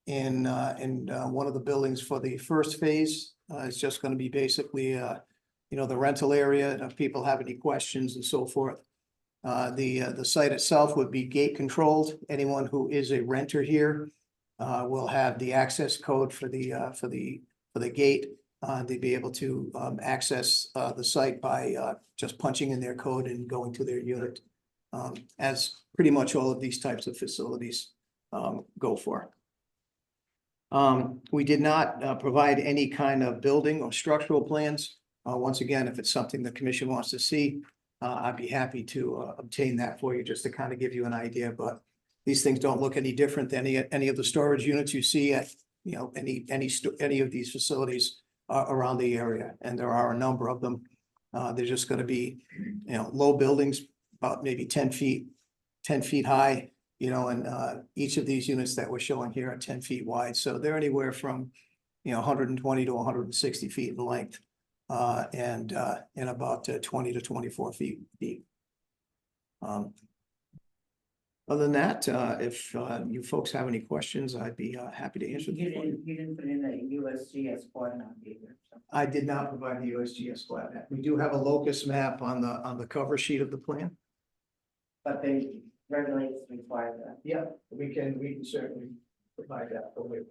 in one of the buildings for the first phase. It's just going to be basically the rental area, and if people have any questions and so forth. The site itself would be gate controlled. Anyone who is a renter here will have the access code for the gate. They'd be able to access the site by just punching in their code and going to their unit. as pretty much all of these types of facilities go for. We did not provide any kind of building or structural plans. Once again, if it's something the commission wants to see, I'd be happy to obtain that for you, just to kind of give you an idea, but these things don't look any different than any of the storage units you see at, you know, any of these facilities around the area, and there are a number of them. They're just gonna be, you know, low buildings, about maybe 10 feet high, you know, and each of these units that we're showing here are 10 feet wide, so they're anywhere from, you know, 120 to 160 feet in length, and about 20 to 24 feet deep. Other than that, if you folks have any questions, I'd be happy to answer them. You didn't put in a USGS coordinate either, so. I did not provide the USGS plat map. We do have a locus map on the cover sheet of the plan. But they regulates require that. Yeah, we can certainly provide that for you.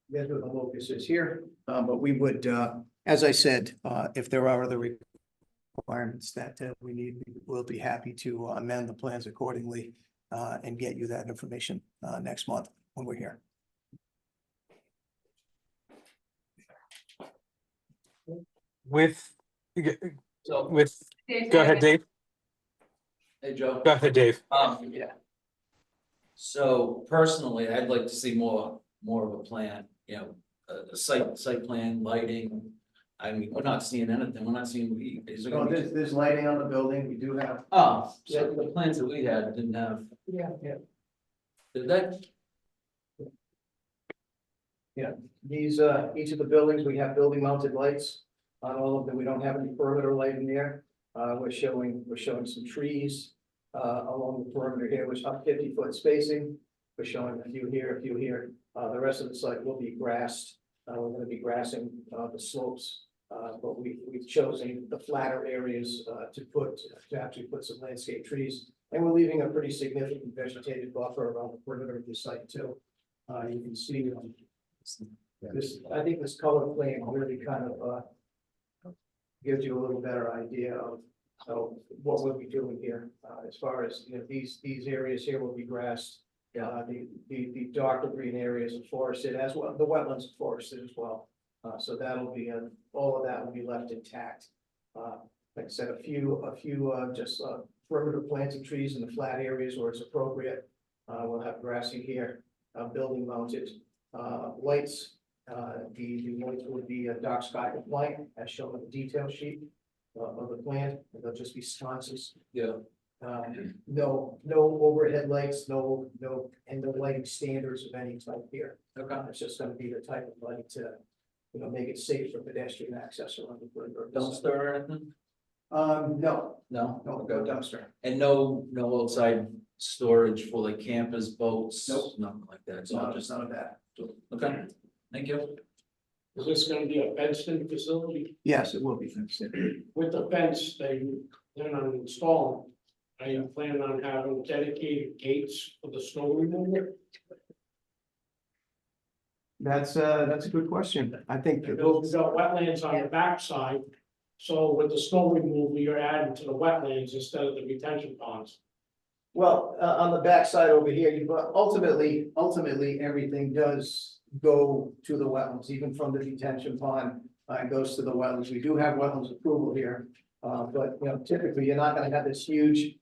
That's what the locus is here, but we would, as I said, if there are other requirements that we need, we'll be happy to amend the plans accordingly and get you that information next month when we're here. With, So, go ahead, Dave. hey, Joe. Go ahead, Dave. Yeah. So personally, I'd like to see more of a plan, you know, a site plan, lighting. I mean, we're not seeing anything, we're not seeing, is there gonna be? There's lighting on the building. We do have. Oh, so the plans that we had didn't have, Yeah. did that? These, each of the buildings, we have building mounted lights on all of them. We don't have any perimeter lighting there. We're showing some trees along the perimeter here, which up 50-foot spacing. We're showing a few here, a few here. The rest of the site will be grassed. We're gonna be grassing the slopes. But we've chosen the flatter areas to actually put some landscape trees. And we're leaving a pretty significant vegetated buffer around the perimeter of the site too. You can see this, I think this color plan really kind of gives you a little better idea of what we'll be doing here. As far as, you know, these areas here will be grassed. The darker green areas are forested as well. The wetlands are forested as well. So that'll be all of that will be left intact. Like I said, a few just perimeter planting trees in the flat areas where it's appropriate. We'll have grassy here, building mounted lights. The lights would be dark sky compliant as shown on the detail sheet of the plan. They'll just be sconces. Yeah. No overhead lights, no lighting standards of any type here. Okay. It's just gonna be the type of light to, you know, make it safe for pedestrian access around the perimeter. Dumpster or anything? No No? dumpster. And no outside storage for like campers, boats? Nope. Nothing like that, it's all just, None of that. okay, thank you. Is this gonna be a fenced-in facility? Yes, it will be fenced in. With the fence they plan on installing, are you planning on having dedicated gates for the snow removal? That's a good question. I think that Because we've got wetlands on the backside, so with the snow removal, you're adding to the wetlands instead of the retention ponds. well, on the backside over here, but ultimately, everything does go to the wetlands, even from the detention pond. It goes to the wetlands. We do have wetlands approval here. But you know, typically, you're not gonna have this huge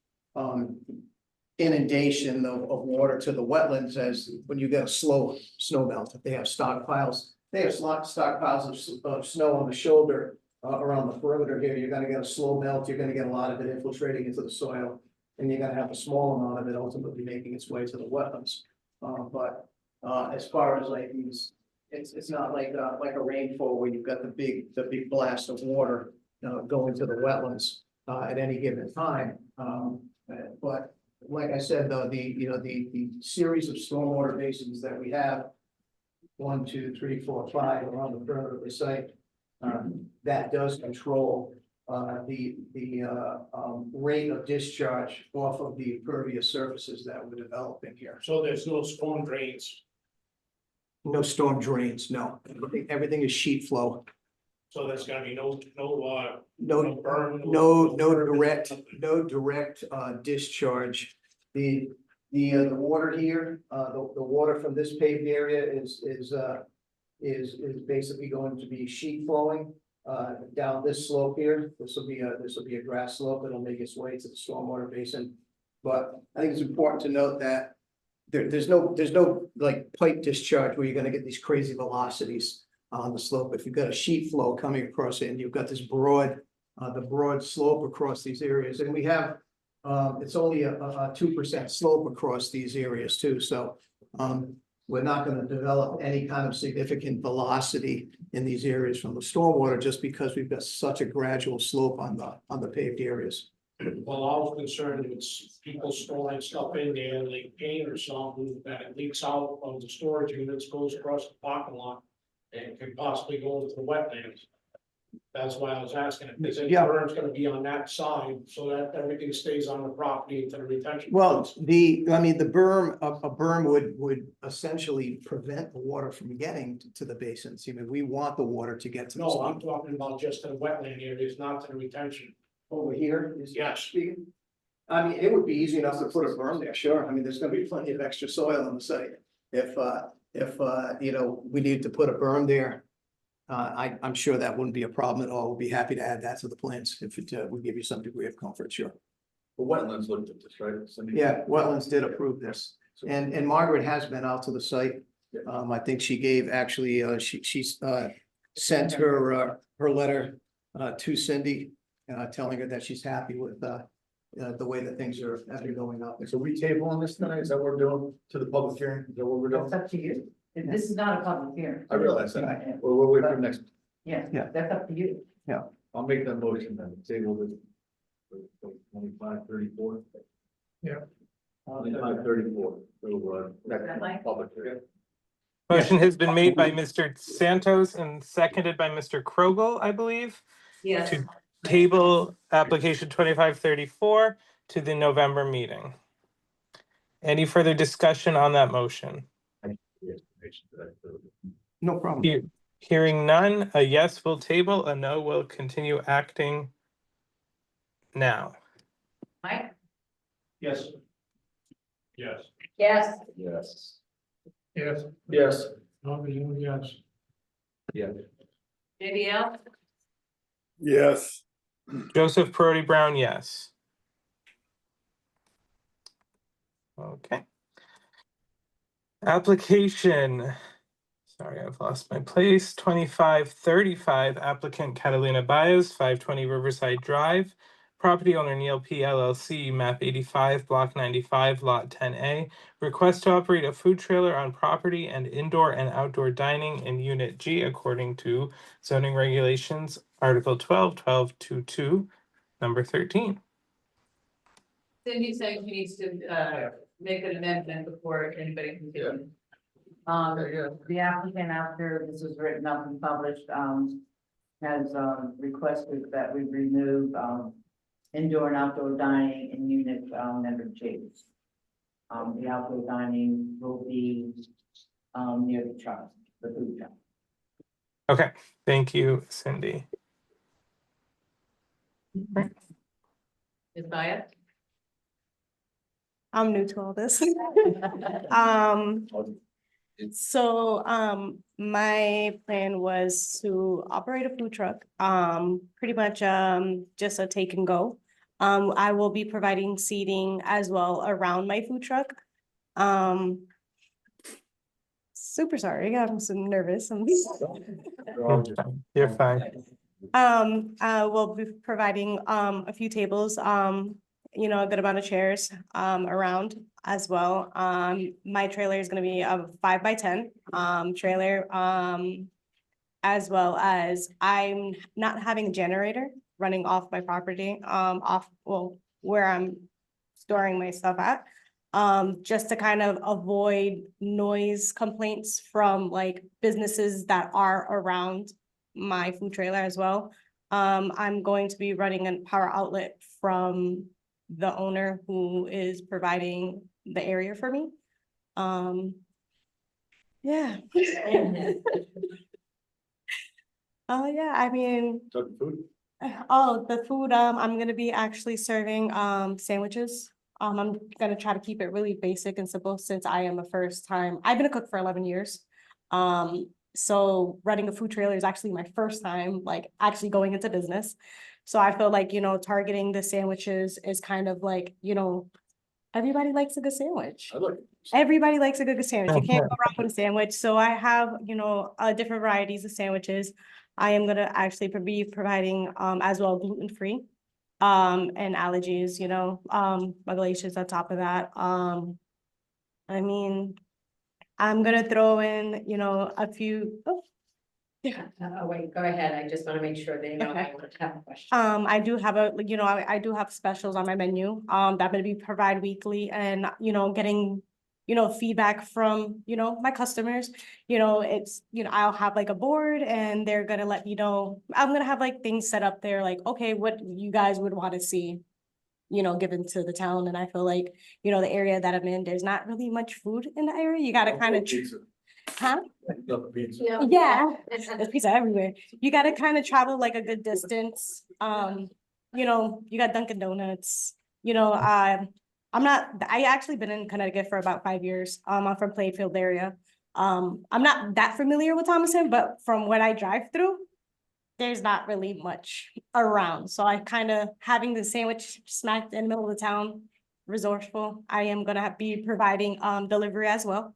inundation of water to the wetlands as when you get a slow snow melt. If they have stockpiles, of snow on the shoulder around the perimeter here, you're gonna get a slow melt, you're gonna get a lot of it infiltrating into the soil. And you're gonna have a small amount of it ultimately making its way to the wetlands. But as far as like these, it's not like a rainfall where you've got the big blast of water going to the wetlands at any given time. But like I said, though, the series of stormwater basins that we have, 1, 2, 3, 4, 5 around the perimeter of the site, that does control the rate of discharge off of the pervious surfaces that we're developing here. So there's no storm drains. No storm drains, no. Everything is sheet flow. So there's gonna be no No, burn. no direct discharge. The water here, the water from this paved area is basically going to be sheet flowing down this slope here. This will be a grass slope that'll make its way to the stormwater basin. But I think it's important to note that there's no like pipe discharge where you're gonna get these crazy velocities on the slope. If you've got a sheet flow coming across it and you've got this broad, the broad slope across these areas, and we have, it's only a 2% slope across these areas too, so we're not gonna develop any kind of significant velocity in these areas from the stormwater just because we've got such a gradual slope on the paved areas. Well, I was concerned with people storing stuff in there, like paint or something, that it leaks out of the storage units, goes across the parking lot. And could possibly go into the wetlands. That's why I was asking if there's any Yeah. berm's gonna be on that side, so that everything stays on the property into the retention. Well, ponds. the berm, a berm would essentially prevent the water from getting to the basins. I mean, we want the water to get to the. No, I'm talking about just the wetland areas, not to the retention. Over here is. Yes. Speaking. I mean, it would be easy enough to put a berm there, sure. I mean, there's gonna be plenty of extra soil on the site. If you know, we need to put a berm there. I'm sure that wouldn't be a problem at all. We'll be happy to add that to the plans if it would give you some degree of comfort, sure. The wetlands looked at this, right? Cindy? Yeah, wetlands did approve this, and Margaret has been out to the site. I think she gave, actually, she sent her letter to Cindy, telling her that she's happy with the way that things are going out there. So we table on this tonight, is that what we're doing to the public hearing? Is that what we're doing? That's up to you. This is not a public hearing. I realize that. Yeah. We'll wait for next, Yeah, Yeah. that's up to you. I'll make that motion then, table this. 2534. Yeah. 2534. So, that next Mike? public hearing. Motion has been made by Mr. Santos and seconded by Mr. Krogel, I believe, Yes, to table application 2534 to the November meeting. Any further discussion on that motion? No problem. Hearing none, a yes will table, a no will continue acting now. Mike? Yes. Yes. Yes, Yes. Yes. Yes. Yes. Yeah. JBL? Yes. Joseph Perotti Brown, yes. Okay. Application, sorry, I've lost my place, 2535, applicant Catalina Baez, 520 Riverside Drive. Property owner Neil P. LLC, map 85, block 95, lot 10A. Request to operate a food trailer on property and indoor and outdoor dining in Unit G according to zoning regulations, Article 12, 1222, number 13. Cindy said she needs to make an amendment before anybody can do it. The applicant, after this was written up and published, has requested that we remove indoor and outdoor dining in unit number G. The outdoor dining will be near the truck, the food truck. Okay, thank you, Cindy. Ms. Byatt? I'm new to all this. My plan was to operate a food truck, pretty much, just a take and go. I will be providing seating as well around my food truck. Super sorry, I'm so nervous. You're fine. We'll be providing, a few tables, a good amount of chairs, around as well. My trailer is gonna be a 5x10, trailer, as well as I'm not having a generator running off my property, where I'm storing my stuff at. Just to kind of avoid noise complaints from like businesses that are around my food trailer as well. I'm going to be running a power outlet from the owner who is providing the area for me. Yeah. Oh, yeah, I mean, Talking food? oh, the food, I'm gonna be actually serving, sandwiches. I'm gonna try to keep it really basic and simple since I am a first time, I've been a cook for 11 years. So running a food trailer is actually my first time, like, actually going into business. So I feel like, targeting the sandwiches is kind of like, everybody likes a good sandwich. I look. Everybody likes a good sandwich. You can't go wrong with a sandwich. So I have, different varieties of sandwiches. I am gonna actually be providing as well gluten-free and allergies, regulations on top of that. I mean, I'm gonna throw in, a few, Oh, wait, go ahead. I just want to make sure they know I want to have a question. I do have I do have specials on my menu, that I'm gonna be provide weekly and, getting, feedback from, my customers. I'll have like a board and they're gonna let me know, I'm gonna have like things set up there, like, okay, what you guys would want to see, given to the town. And I feel like, the area that I'm in, there's not really much food in the area. You gotta kind of, Pizza. huh? Love pizza. No. Yeah, there's pizza everywhere. You gotta kind of travel like a good distance. You got Dunkin' Donuts, I actually been in Connecticut for about 5 years. I'm from Plainfield area. I'm not that familiar with Thomason, but from what I drive through, there's not really much around. So I kind of having the sandwich smacked in the middle of the town, resourceful. I am gonna be providing delivery as well.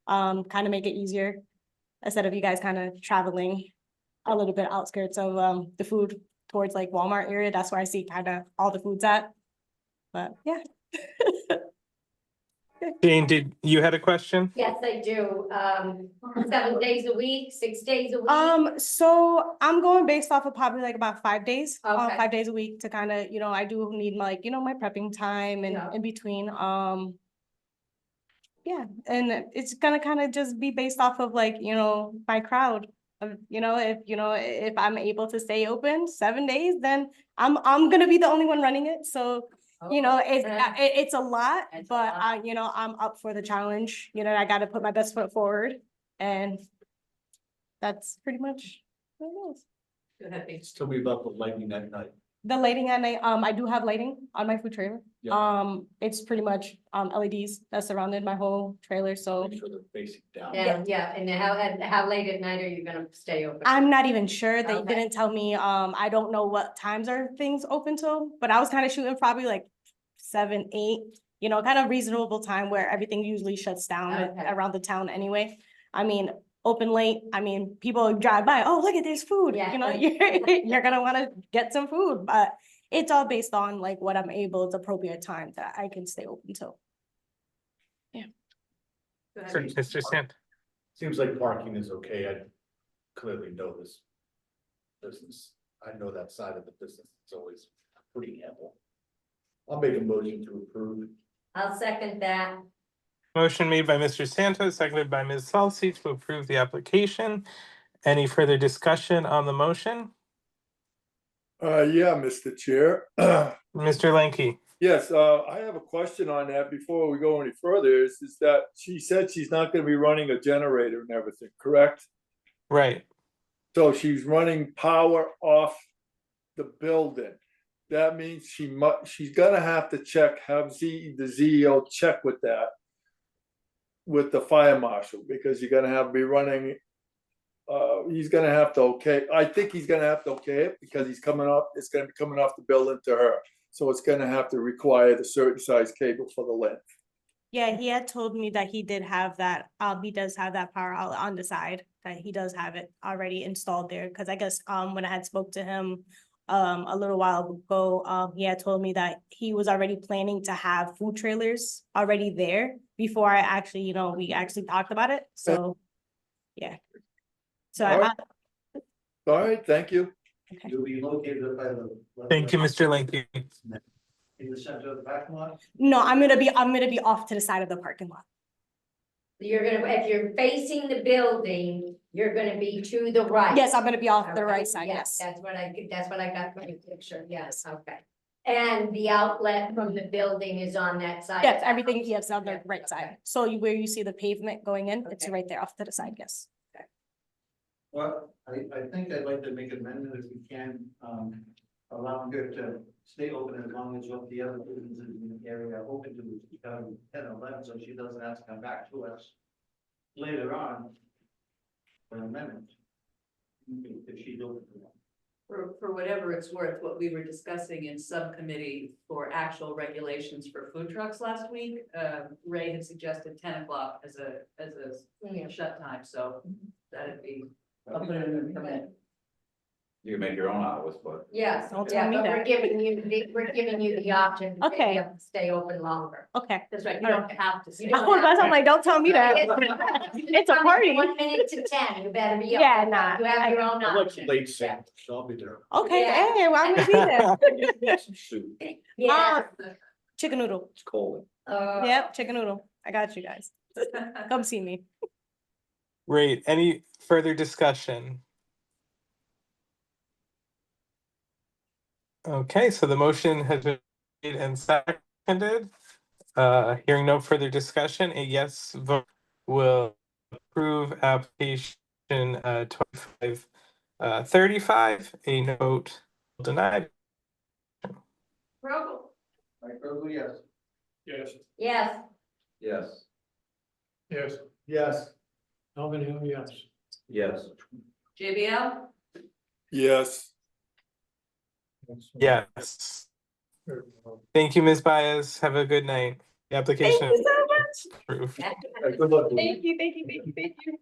Kind of make it easier instead of you guys kind of traveling a little bit outskirts of the food towards like Walmart area. That's where I see kind of all the foods at. But yeah. Jane, did you had a question? Yes, I do. 7 days a week, 6 days a week? So I'm going based off of probably like about 5 days, Okay. 5 days a week to kind of, I do need like, my prepping time and Yeah. in between. Yeah, and it's gonna kind of just be based off of like, my crowd. If I'm able to stay open 7 days, then I'm gonna be the only one running it. So, it's a lot, It's a but lot. I'm up for the challenge. I gotta put my best foot forward, and that's pretty much what it is. Go ahead, Paige. Tell me about the lighting at night. The lighting at night, I do have lighting on my food trailer. Yeah. It's pretty much LEDs that surrounded my whole trailer, so. Make sure they're facing down. Yeah, and how late at night are you gonna stay open? I'm not even sure. They Okay. didn't tell me. I don't know what times are things open till, but I was kind of shooting probably like 7, 8, kind of reasonable time where everything usually shuts down Okay. around the town anyway. I mean, open late. I mean, people drive by, oh, look at there's food. Yeah. You're gonna want to get some food, but it's all based on like what I'm able, it's appropriate time that I can stay open till. Go ahead. For Mr. Sant. Seems like parking is okay. I clearly know this business. I know that side of the business. It's always pretty ample. I'll make a motion to approve. I'll second that. Motion made by Mr. Santos, seconded by Ms. Salsi to approve the application. Any further discussion on the motion? Yeah, Mr. Chair. Mr. Lanky, Yes, I have a question on that before we go any further, is that she said she's not gonna be running a generator and everything, correct? right. So she's running power off the building. That means she's gonna have to check, have the CEO check with that. With the fire marshal, because you're gonna have to be running. He's gonna have to I think he's gonna have to okay it because he's coming up, it's gonna be coming off the building to her. So it's gonna have to require the certain size cable for the length. Yeah, he had told me that he did have that, he does have that power out on the side, that he does have it already installed there, because I guess, when I had spoke to him a little while ago, he had told me that he was already planning to have food trailers already there before I actually, we actually talked about it, so, yeah. So, All right. All right, thank you. You'll be located by the. Thank you, Mr. Lanky. In the center of the parking lot? no, I'm gonna be off to the side of the parking lot. You're gonna, if you're facing the building, you're gonna be to the right. Yes, I'm gonna be off the Okay, right side, yeah, yes. That's what I got from your picture, yes, okay. And the outlet from the building is on that side? Yes, everything, yes, on the Yeah, right okay. side. So where you see the pavement going in, it's Okay. right there off to the side, yes. Well, I think I'd like to make an amendment if we can, allowing her to stay open as long as what the other businesses in the area are open to 10 or 11, so she doesn't have to come back to us later on for an amendment. If she's open to that. For whatever it's worth, what we were discussing in subcommittee for actual regulations for food trucks last week, Ray had suggested 10 o'clock as a shut time, so that'd be. I'll put it in the comment. You can make your own hours, but. Yes, Don't tell yeah, me but that. we're giving you the option to Okay. be able to stay open longer. Okay. That's right, you don't have to. You don't I'm like, don't tell me that. It's a party. 1 minute to 10, you better be. Yeah, up. nah, You have your I- own I like option. late Saturday, so I'll be there. Okay, Yeah. hey, well, I'm gonna be there. Some soup. Yeah. Chicken noodle. It's cold. Yep, chicken noodle. I got you guys. Come see me. Great. Any further discussion? Okay, so the motion has been made and seconded. Hearing no further discussion, a yes vote will approve application 2535. A no vote will deny. Krogel, Mike Burgley, yes. Yes. Yes, Yes. Yes. Yes. Alvin Hill, yes. Yes. JBL, Yes. Yes. Thank you, Ms. Baez. Have a good night. The Thank application you is so much. approved. Good luck. Thank you, thank you, thank you, thank you.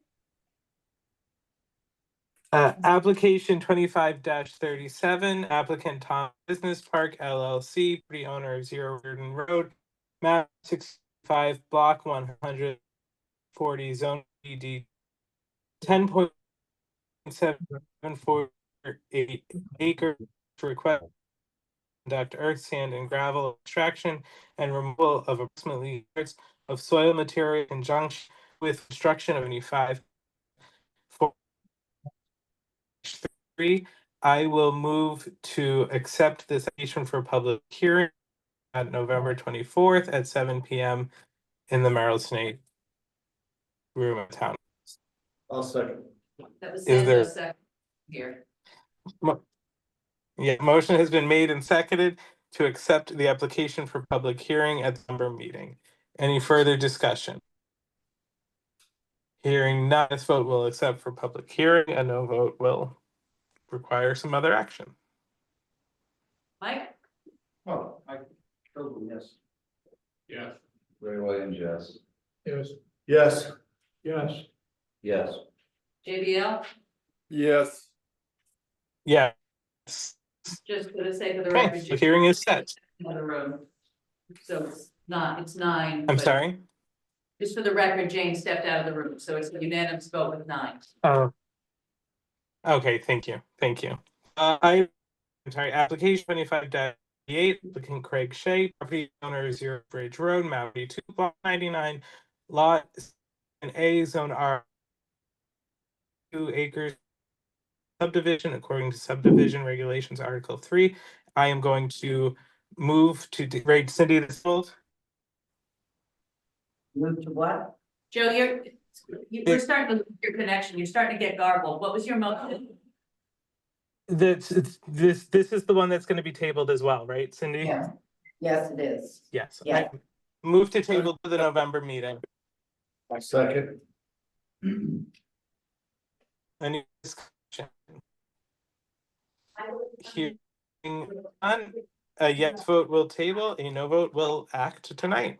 Application 25-37, applicant Tom Business Park LLC, property owner of 0 Reardon Road, map 65, block 140, zone DD 10.748 acres, request conduct earth, sand, and gravel extraction and removal of approximately yards of soil material in conjunction with construction of 25.3. I will move to accept this application for public hearing at November 24th at 7 p.m. in the Merrill Snake room of town. I'll second. that was Is there- Sandoz second here. Yeah, motion has been made and seconded to accept the application for public hearing at the November meeting. Any further discussion? Hearing none, this vote will accept for public hearing. A no vote will require some other action. Mike, Oh, Mike Burgley, yes. Yes. Ray Williams, yes. Yes. Yes. Yes. Yes. JBL, Yes. Yes. just for the sake of the Okay, record. the hearing is set. Another room. So it's 9. I'm but sorry. Just for the record, Jane stepped out of the room, so it's a unanimous vote with 9. Oh. Okay, thank you. Thank you. I'm sorry, application 25-8, applicant Craig Shea, property owner 0 Bridge Road, Maui 2, block 99, lot A, zone R, 2 acres subdivision according to subdivision regulations, Article 3. I am going to move to rate Cindy this vote. Move to what? Joe, we're starting to lose your connection. You're starting to get garbled. What was your motion? This is the one that's going to be tabled as well, right, Cindy? Yeah. Yes, it is. Yes. Yeah. I move to table to the November meeting. I second. Any discussion? Hearing none, a yes vote will table, a no vote will act tonight.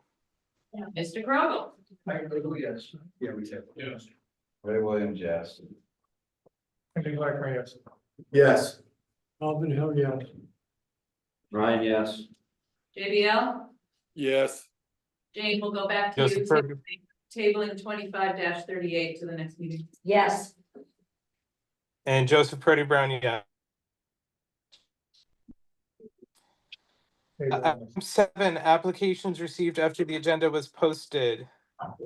Mr. Krogel, Mike Burgley, yes. Yeah, we did. Yes. Ray Williams, yes. Cindy Blackmer, yes. Yes. Alvin Hill, yes. Ryan, yes. JBL, Yes. Jane, we'll go back to you. Joseph Burger. Tabling 25-38 to the next meeting. yes, And Joseph Purdy Brown, yeah. Item 7, applications received after the agenda was posted.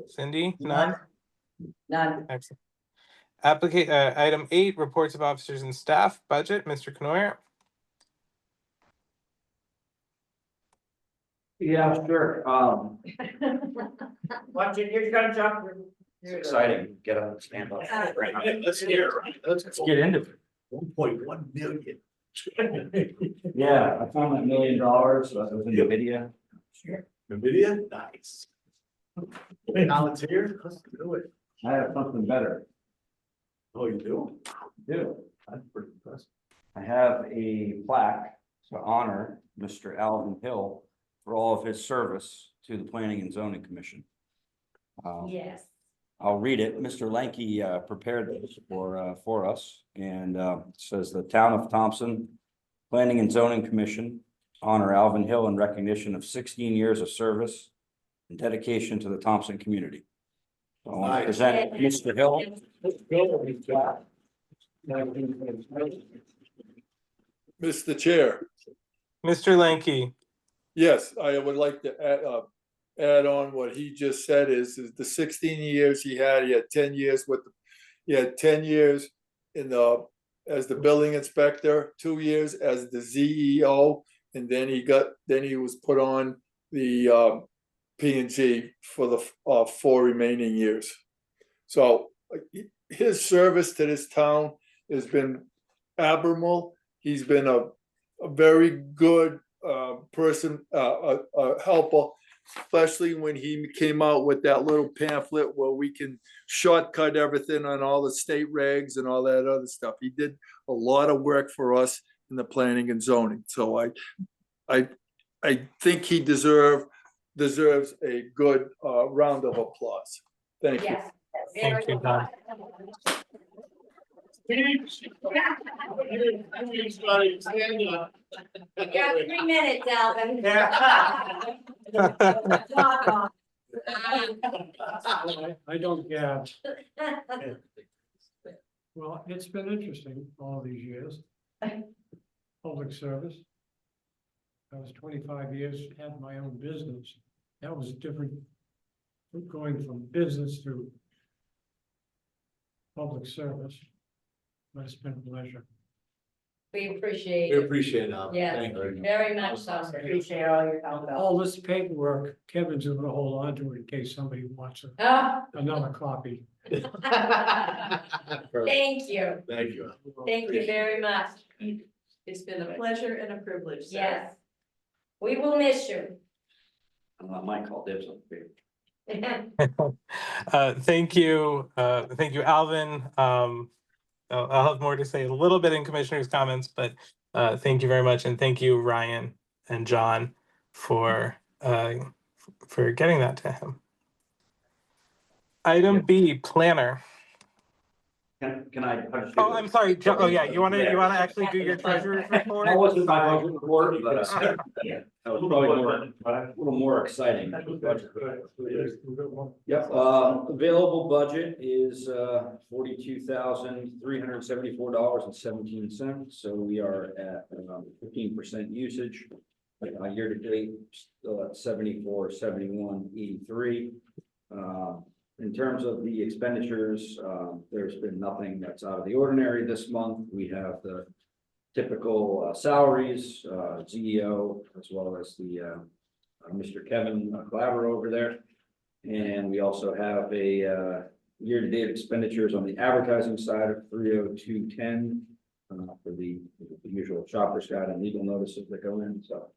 Cindy, none? None. Excellent. Item 8, reports of officers and staff, budget, Mr. Canoyer. Yeah, sure. Watch it, you're gonna jump. It's exciting. Get up and stand up. Let's hear it. Let's get into it. 1.1 million. Yeah, I found that $1 million, so that was in the video. NVIDIA, nice. Volunteer, let's do it. I have something better. Oh, you do? Do. That's pretty impressive. I have a plaque to honor Mr. Alvin Hill for all of his service to the Planning and Zoning Commission. Yes. I'll read it. Mr. Lanky prepared this for us, and it says the Town of Thompson Planning and Zoning Commission honor Alvin Hill in recognition of 16 years of service and dedication to the Thompson community. So I want to present Mr. Hill. Mr. Chair, Mr. Lanky, yes, I would like to add on what he just said is the 16 years he had 10 years he had 10 years as the building inspector, 2 years as the ZEO, and then he was put on the P&G for the 4 remaining years. So his service to this town has been admirable. He's been a very good person, a helper, especially when he came out with that little pamphlet where we can shortcut everything on all the state regs and all that other stuff. He did a lot of work for us in the planning and zoning. So I think he deserves a good round of applause. Thank you. Yes. thank you, Don. You got 3 minutes, Alvin. I don't get. Well, it's been interesting all these years. Public service. I was 25 years, had my own business. That was different. Going from business to public service. But it's been a pleasure. We appreciate We it. appreciate it. Yeah, Thank you. very much so. Appreciate all your help. All this paperwork, Kevin's gonna hold on to it in case somebody wants Ah, another copy. thank you. Thank you. Thank you very much. It's been a pleasure and a privilege, sir. Yes. We will miss you. Mike called dibs on the paper. Thank you, Alvin. I'll have more to say a little bit in commissioners' comments, but thank you very much, and thank you, Ryan and John, for getting that to him. Item B, planner. Can I? Oh, I'm sorry, John. Oh, yeah, you want to actually do your treasurer's report? That wasn't my budget report, but that was probably a little more exciting. Yep, available budget is $42,374.17. So we are at 15% usage. Year to date, still at 74.71.83. In terms of the expenditures, there's been nothing that's out of the ordinary this month. We have the typical salaries, CEO, as well as the Mr. Kevin Claver over there. And we also have a year-to-date expenditures on the advertising side of $302.10 for the usual shopper's guide and legal notices that go in. So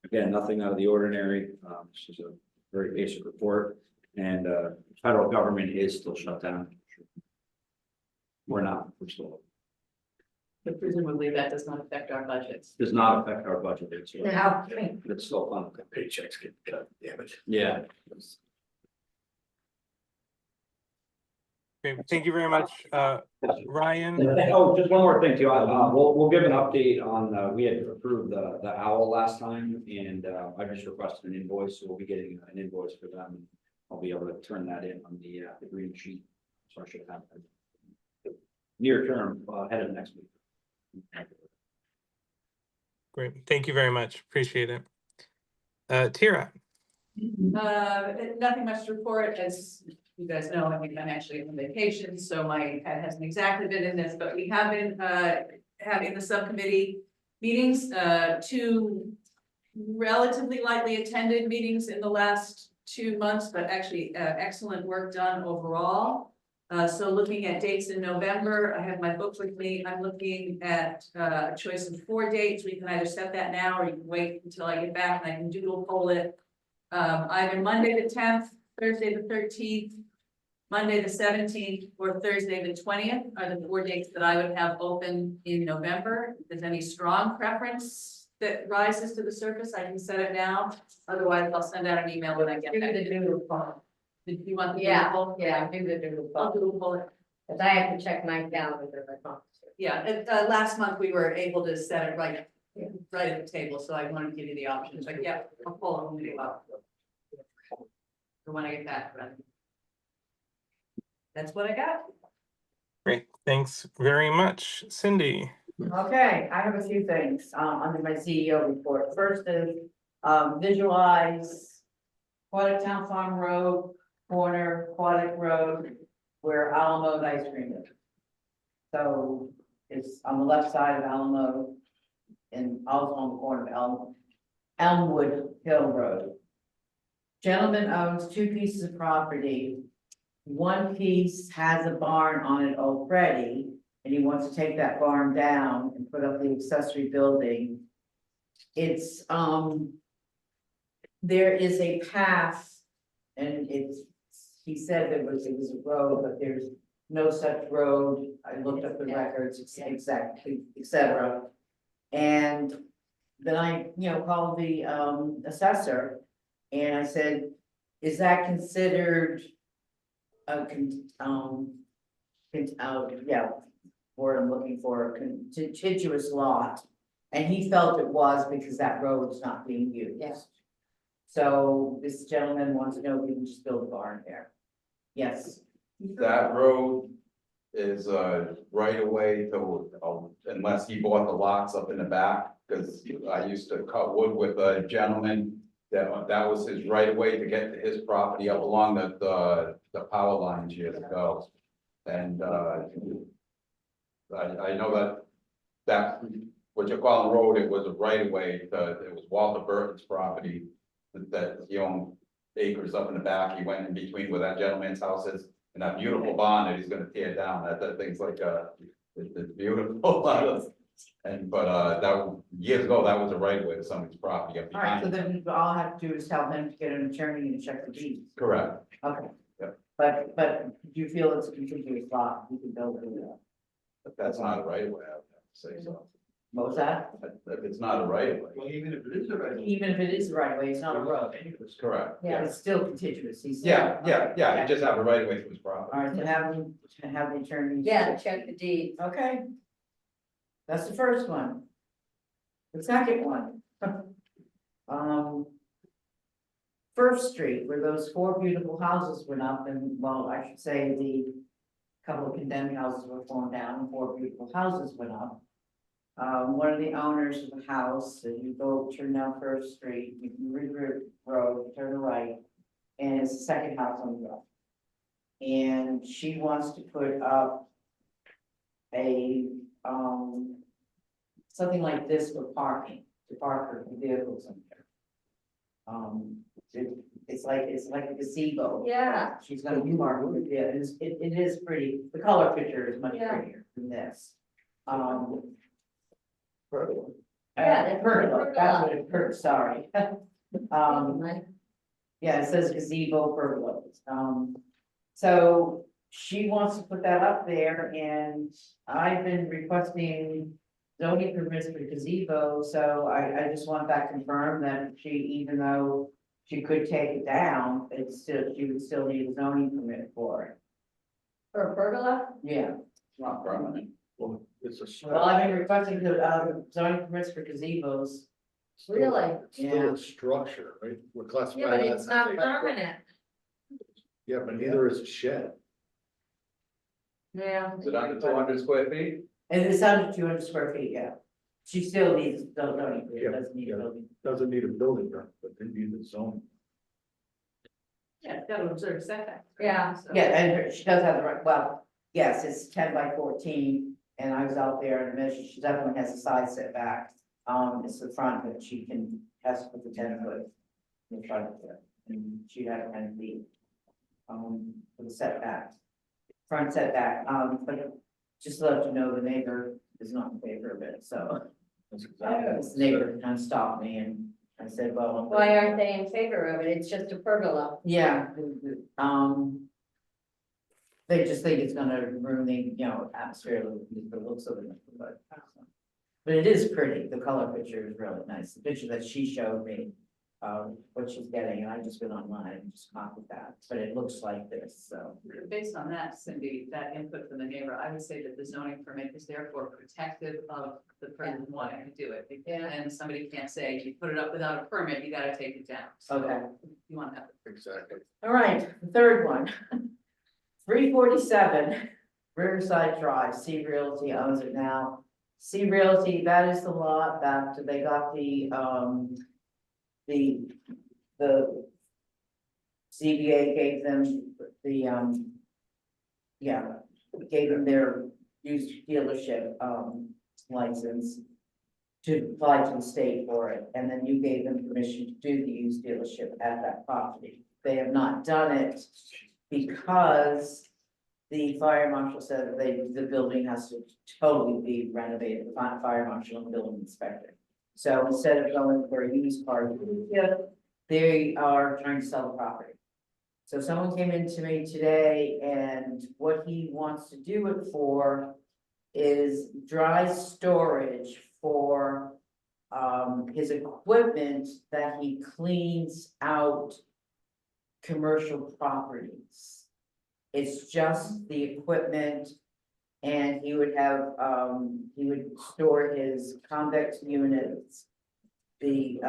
again, nothing out of the ordinary. This is a very basic report. And federal government is still shut down. We're not, we're still. But presumably that does not affect our budgets. Does not affect our budget. It's still fun. Paychecks get cut, damn it. Yeah. Great. Thank you very much, Ryan. Oh, just one more thing too. We'll give an update on, we had approved the OWL last time, and I just requested an invoice, so we'll be getting an invoice for them. I'll be able to turn that in on the green sheet, so I should have it near term, ahead of next week. Great. Thank you very much. Appreciate it. Tira. Nothing much to report, as you guys know. I mean, I'm actually on vacation, so my head hasn't exactly been in this, but we have been having the subcommittee meetings, 2 relatively lightly attended meetings in the last 2 months, but actually, excellent work done overall. So looking at dates in November, I have my book with me. I'm looking at a choice of 4 dates. We can either set that now or you can wait until I get back and I can doodle poll it. Either Monday the 10th, Thursday the 13th, Monday the 17th, or Thursday the 20th are the 4 dates that I would have open in November. If there's any strong preference that rises to the surface, I can set it now. Otherwise, I'll send out an email when I get back. Do the doodle poll. Did you want the Yeah, doodle poll? yeah, do the doodle I'll poll, doodle poll it. because I have to check my calendar. I promise you. Yeah, last month we were able to set it right at the table, so I wanted to give you the options, like, yeah, I'll pull it up. For when I get back, but that's what I got. Great, thanks very much. Cindy? Okay, I have a few things, under my CEO report. First is, visualize Aquatic Town Farm Road, corner, Aquatic Road, where Alamo Ice Cream is. So it's on the left side of Alamo and also on the corner of Elmwood Hill Road. Gentleman owns 2 pieces of property. One piece has a barn on it already, and he wants to take that barn down and put up the accessory building. It's, there is a path, and it's, he said it was a road, but there's no such road. I looked up the records, exactly, et cetera. And then I, called the assessor, and I said, is that considered a word I'm looking for, a contiguous lot? And he felt it was because that road is not being used. Yes. So this gentleman wants to know if we can just build a barn there. Yes. That road is right away to, unless he bought the lots up in the back, because I used to cut wood with a gentleman. That was his right of way to get to his property up along the power lines years ago. And I know that what you call a road, it was a right of way, it was Walter Burton's property that he owned acres up in the back. He went in between where that gentleman's house is and that beautiful barn that he's gonna tear down. That thing's like it's beautiful. And that years ago, that was a right of way to somebody's property up All right, so behind. then all I have to do is tell him to get an attorney and check the deeds. Correct. Okay. Yep. But do you feel it's a contiguous lot? You can build it. But that's not a right of way, I would have to say so. What was that? If it's not a right of way. Well, even if it is a right. Even if it is the right of way, it's not a road. It's correct. Yeah, it's still contiguous. He's. Yeah, Okay. you just have a right of way to his property. All right, so have the attorney. Yeah, check the deed. Okay. That's the first one. The second one. First Street, where those 4 beautiful houses went up, and well, I should say the couple of condemned houses were torn down, and 4 beautiful houses went up. One of the owners of the house, so you go turn down First Street, you can River Road, turn to right, and it's the second house on the road. And she wants to put up a, something like this for parking, to park her vehicles in there. It's like a gazebo. Yeah. She's gonna park, yeah, it is pretty, the color picture is much Yeah. prettier than this. Yeah, Pergola, that's what it, sorry. Yeah, it says gazebo pergola. So she wants to put that up there, and I've been requesting zoning permits for gazebo, so I just want that confirmed that she, even though she could take it down, it's still, she would still need a zoning permit for it. For a pergola? Yeah. It's not permanent. Well, it's a. Well, I've been requesting the zoning permits for gazebos. Really? It's still a structure, right? We're classifying. Yeah, but that it's as not a- permanent. Yeah, but neither is a shed. Yeah. Is it under 200 square feet? And it's under 200 square feet, yeah. She still needs the zoning, permit, Yeah, doesn't need a yeah. building. Doesn't need a building permit, but they need the zone. Yeah, gotta observe setbacks. Yeah. So- Yeah, and she does have the right, well, yes, it's 10 by 14, and I was out there and measured, she definitely has a side setback. It's the front that she has to put the 10 foot in front of it. and she had 10 feet. For the setback, front setback, but just to let you know, the neighbor is not in favor of it, so. This neighbor kind of stopped me and I said, well. Why aren't they in favor of it? It's just a pergola. Yeah, they just think it's gonna ruin the, atmosphere, the looks of it, but it is pretty, the color picture is really nice, the picture that she showed me, what she's getting, and I just went online and just copied that, but it looks like this, so. Based on that, Cindy, that input from the neighbor, I would say that the zoning permit is therefore protective of the person wanting to do it. Yeah. And somebody can't say, you put it up without a permit, you gotta take it down. So Okay. you want to have. Exactly. All right, the third one. 347 Riverside Drive, C Realty owns it now. C Realty, that is the lot that they got the CBA gave them gave them their used dealership, license to apply to the state for it, and then you gave them permission to do the used dealership at that property. They have not done it because the fire marshal said that the building has to totally be renovated, fire marshal and building inspector. So instead of going for a used car, they are trying to sell the property. So someone came in to me today, and what he wants to do it for is dry storage for his equipment that he cleans out commercial properties. It's just the equipment, and he would have, he would store his convex units, the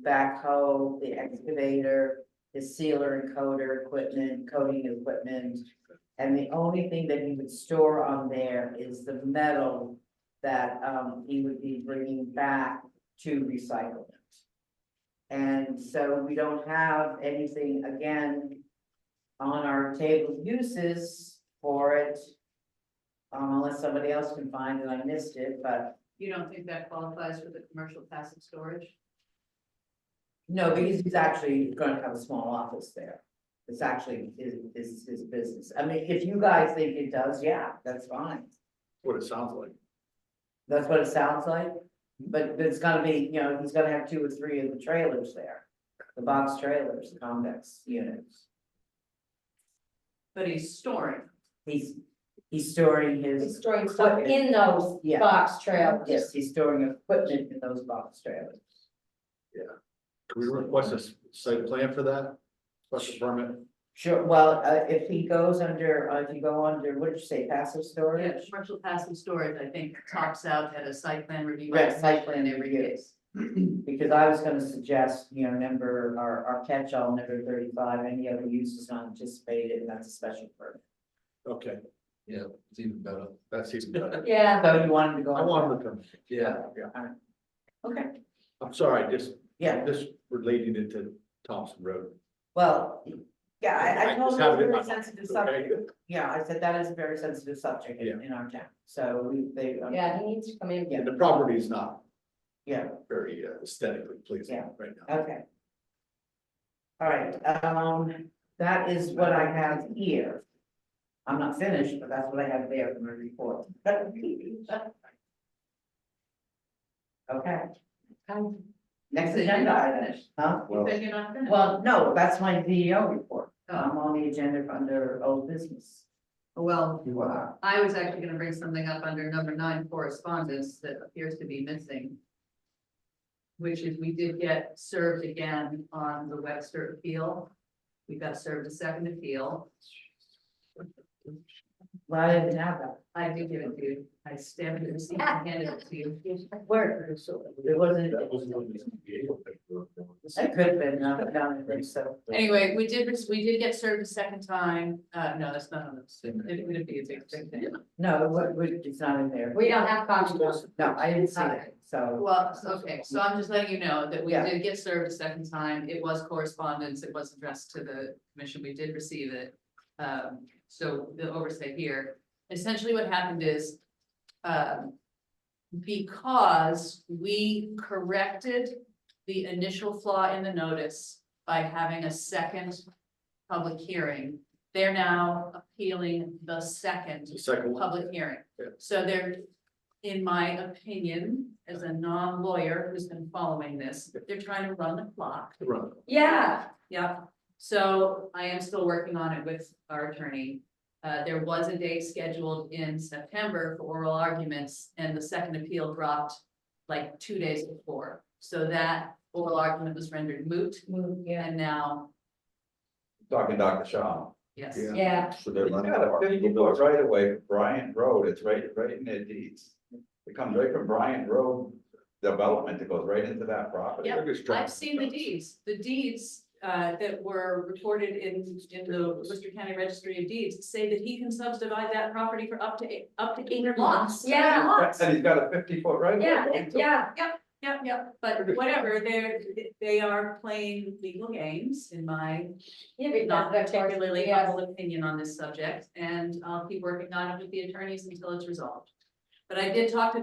backhoe, the excavator, his sealer and coater equipment, coating equipment. And the only thing that he would store on there is the metal that he would be bringing back to recycle it. And so we don't have anything, again, on our table of uses for it. Unless somebody else can find it, I missed it, but You don't think that qualifies for the commercial passive storage? no, because he's actually gonna have a small office there. It's actually his business. I mean, if you guys think it does, yeah, that's fine. What it sounds like. That's what it sounds like, but it's gonna be, he's gonna have 2 or 3 of the trailers there. The box trailers, the convex units. But he's storing. He's storing It's his, storing stuff in those Yeah. box trailers. yes, he's storing equipment in those box trailers. Can we request a site plan for that? Special permit? Sure, well, if he goes under, if you go under, what did you say, passive Yeah, storage? commercial passive storage, I think, tops out at a site plan review. Right, site plan in every review. case. Because I was gonna suggest, number, our catch-all, number 35, any other uses not anticipated, and that's a special permit. Okay, Yeah, it's even better. that's even better. Yeah, So you wanted to go. I on want that? them to, Yeah. Okay, I'm sorry, just yeah, relating it to Thompson Road. well, yeah, I told just him have it's it a in very my mind, sensitive okay? subject. Yeah, I said that is a very sensitive subject in our town, so they. yeah, he needs to come in. And the property is not Yeah, very aesthetically pleasing Yeah. right now. okay. All right, that is what I have here. I'm not finished, but that's what I have there from my report. Okay. Next agenda item, huh? You said you're not finished. Well, no, that's my VEO report. I'm on the agenda under old business. Well, You are. I was actually gonna bring something up under number 9, correspondence, that appears to be missing. Which is, we did get served again on the Webster appeal. We got served a second appeal. Well, I didn't have that. I did give it to you. I stamped it, received and handed it to you. Where? It wasn't. It could have been, no, I don't think so. Anyway, we did get served a second time. No, that's not on this. It would be a big thing. No, it's not in there. We don't have copies. No, I didn't see it, so. Well, okay, so I'm just letting you know that we Yeah. did get served a second time. It was correspondence. It was addressed to the commission. We did receive it. So the oversight here, essentially what happened is, because we corrected the initial flaw in the notice by having a second public hearing. They're now appealing the second The second one. public hearing. Yeah. So they're, in my opinion, as a non-lawyer who's been following this, they're trying to run the clock. Right. Yeah. Yeah, so I am still working on it with our attorney. There was a date scheduled in September for oral arguments, and the second appeal dropped like 2 days before. So that oral argument was rendered moot, Yeah. and now, Talking Dr. Shaw. yes. Yeah. Yeah, So they're They running. got a 50-foot right away, Bryant Road, it's right in their deeds. It comes right from Bryant Road development, it goes right into that property. Yep, I've seen the deeds that were recorded in the Worcester County Registry of Deeds say that he can subdivide that property for up to 8 lots. Yeah. Lots. And he's got a 50-foot right. yeah. Yep, but whatever, they are playing legal games in my not particularly humble opinion on this subject, and I'll keep working on it with the attorneys until it's resolved. But I did talk to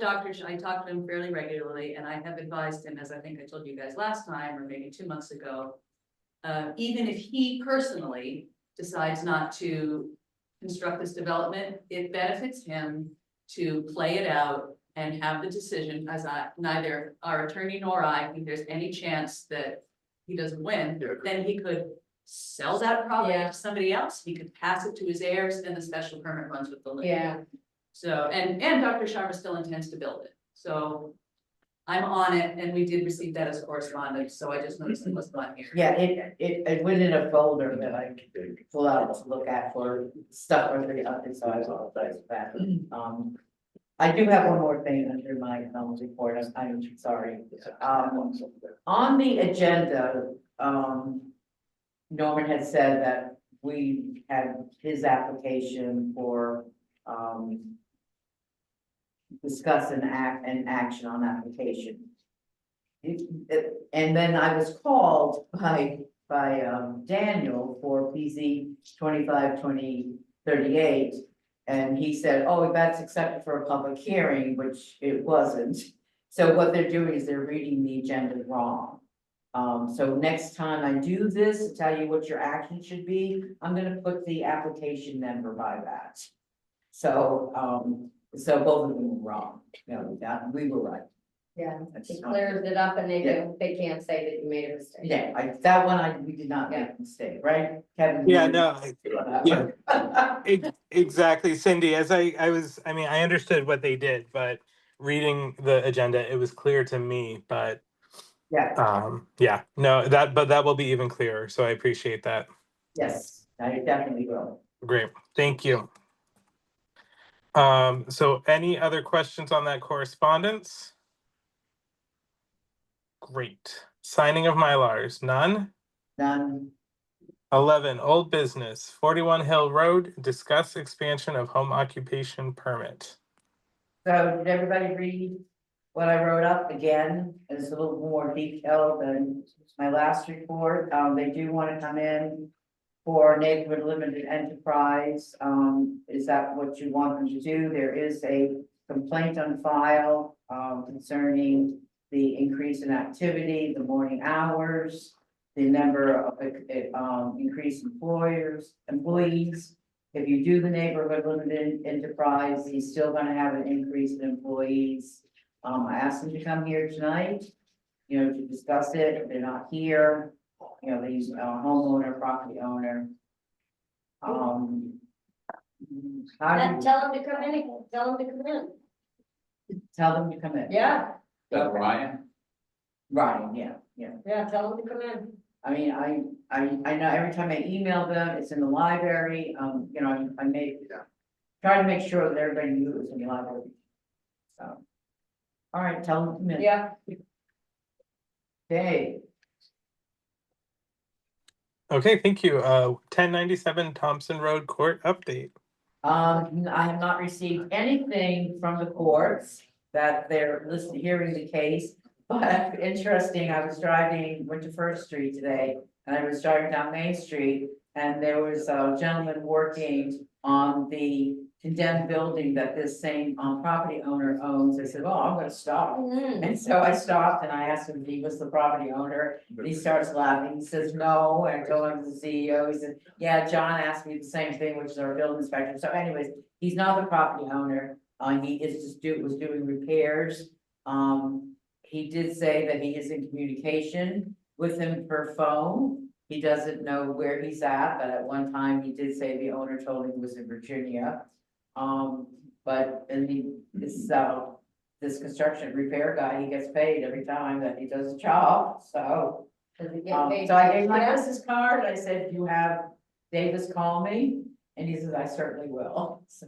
I talk to him fairly regularly, and I have advised him, as I think I told you guys last time, or maybe 2 months ago, even if he personally decides not to construct this development, it benefits him to play it out and have the decision, as neither our attorney nor I think there's any chance that he doesn't win, then he could sell that property to somebody else, he could pass it to his heirs, and the special permit runs with the land. Yeah. So, and Dr. Sharma still intends to build it, so I'm on it, and we did receive that as correspondence, so I just noticed it was not here. Yeah, it went in a folder that I could pull out to look at for stuff already up, so I apologize for that. I do have one more thing under my report, I'm sorry. On the agenda, Norman had said that we had his application for, discuss an action on application. And then I was called by Daniel for PZ 25-2038. And he said, oh, that's accepted for a public hearing, which it wasn't. So what they're doing is they're reading the agenda wrong. So next time I do this, to tell you what your action should be, I'm gonna put the application number by that. So, so both of them were wrong, you know, that we were right. Yeah, it clears it up and they can't say that you made a mistake. Yeah, we did not make a mistake, right, Kevin? Yeah, no, exactly, Cindy, as I understood what they did, but reading the agenda, it was clear to me, but Yeah, no, that will be even clearer, so I appreciate that. yes, I definitely will. Great, thank you. So any other questions on that correspondence? Great. Signing of Mylars, none? Done. 11, old business, 41 Hill Road, discuss expansion of home occupation permit. So did everybody read what I wrote up again? It's a little more detailed than my last report. They do want to come in for neighborhood limited enterprise. Is that what you want them to do? There is a complaint on file concerning the increase in activity, the morning hours, the number of increased employees. If you do the neighborhood limited enterprise, he's still gonna have an increase in employees. I asked them to come here tonight, you know, to discuss it. If they're not here, you know, they use homeowner, property owner. How do Tell them to come in, tell them to come in. tell them to come in? Yeah, That's Ryan. Right, yeah. tell them to come in. I mean, I know every time I email them, it's in the library, you know, I try to make sure that everybody knew it was in the library. So. All right, tell them to come in. Yeah. Okay, Okay, thank you. 1097 Thompson Road Court update. I have not received anything from the courts that they're listening, hearing the case. But interesting, I was went to First Street today, and I was driving down Main Street, and there was a gentleman working on the condemned building that this same property owner owns. I said, well, I'm gonna stop. And so I stopped and I asked him if he was the property owner, and he starts laughing, he says, no, and I told him the CEO, he said, yeah, John asked me the same thing, which is our building inspector, so anyways, he's not the property owner, he is just was doing repairs. He did say that he is in communication with him per phone, he doesn't know where he's at, but at one time he did say the owner told him he was in Virginia. But, and this construction repair guy, he gets paid every time that he does a job, so. Does it get paid? So I gave my business card, I said, if you have Davis call me, and he says, I certainly will, so.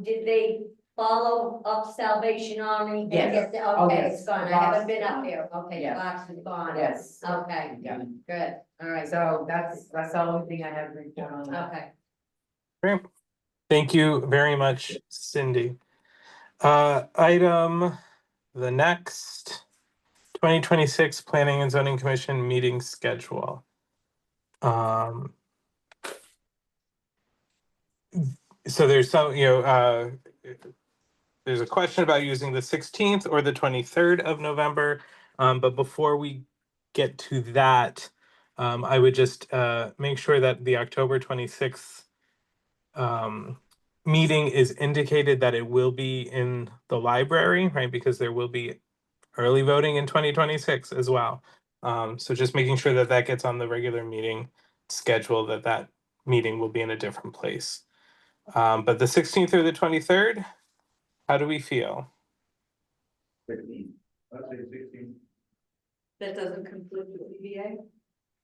Did they follow up Salvation Army? and Yes. get the- Oh, Okay, yes. it's gone, The I haven't box been is up gone. there, okay, the Yes. box is gone. Yes. Okay, Yeah, good, all right, so that's the only thing I have to report on that. okay. Great. Thank you very much, Cindy. The next 2026 Planning and Zoning Commission meeting schedule. So there's some, there's a question about using the 16th or the 23rd of November. But before we get to that, I would just make sure that the October 26th meeting is indicated that it will be in the library, right? Because there will be early voting in 2026 as well. So just making sure that that gets on the regular meeting schedule, that meeting will be in a different place. But the 16th or the 23rd, how do we feel? 16. I'd say 16. That doesn't conflict with ZBA?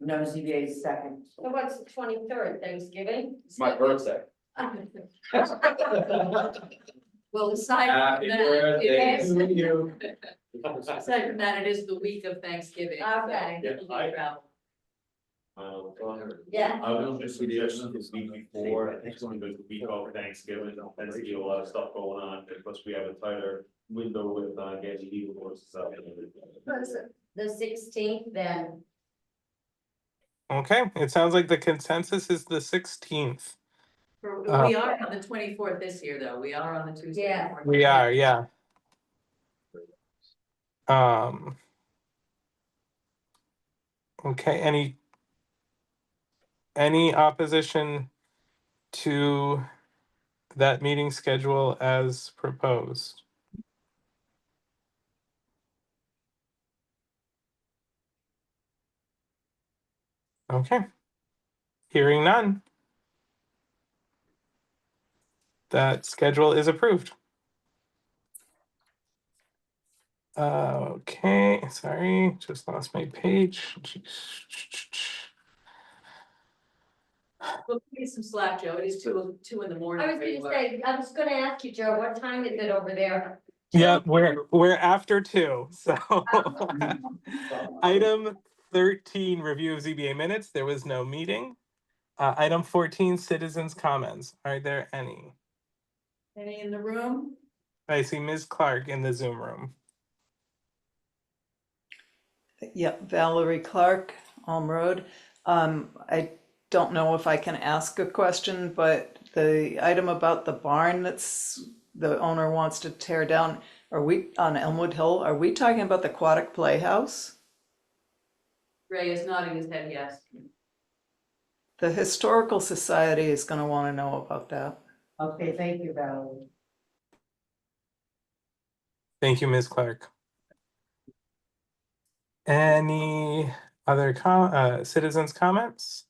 No, ZBA is second. So what's the 23rd, Thanksgiving? It's my birthday. Well, aside from Happy that, birthday it is, to you. aside from that, it is the week of Thanksgiving. so Okay. it'll be travel. Yeah. I would just suggest this week before, I think it's only the week over Thanksgiving, tends to be a lot of stuff going on, plus we have a tighter window with getting legal courses out. The 16th then, Okay, it sounds like the consensus is the 16th. We are on the 24th this year, though. We are on the Tuesday. Yeah. before. We are, yeah. Okay, any opposition to that meeting schedule as proposed? Okay. Hearing none. That schedule is approved. Okay, sorry, just lost my page. We'll give you some slack, Joe. It is two in the morning. I was gonna say, I was gonna ask you, Joe, what time is it over there? Yeah, we're after 2, so. Item 13, review of ZBA minutes. There was no meeting. Item 14, citizens' comments. Are there any? Any in the room? I see Ms. Clark in the Zoom room. Yep, Valerie Clark, Elm Road. I don't know if I can ask a question, but the item about the barn that's the owner wants to tear down, are we on Elmwood Hill? Are we talking about the aquatic playhouse? Ray is nodding his head yes. The Historical Society is going to want to know about that. Okay, thank you, Valerie. Thank you, Ms. Clark. Any other citizens' comments?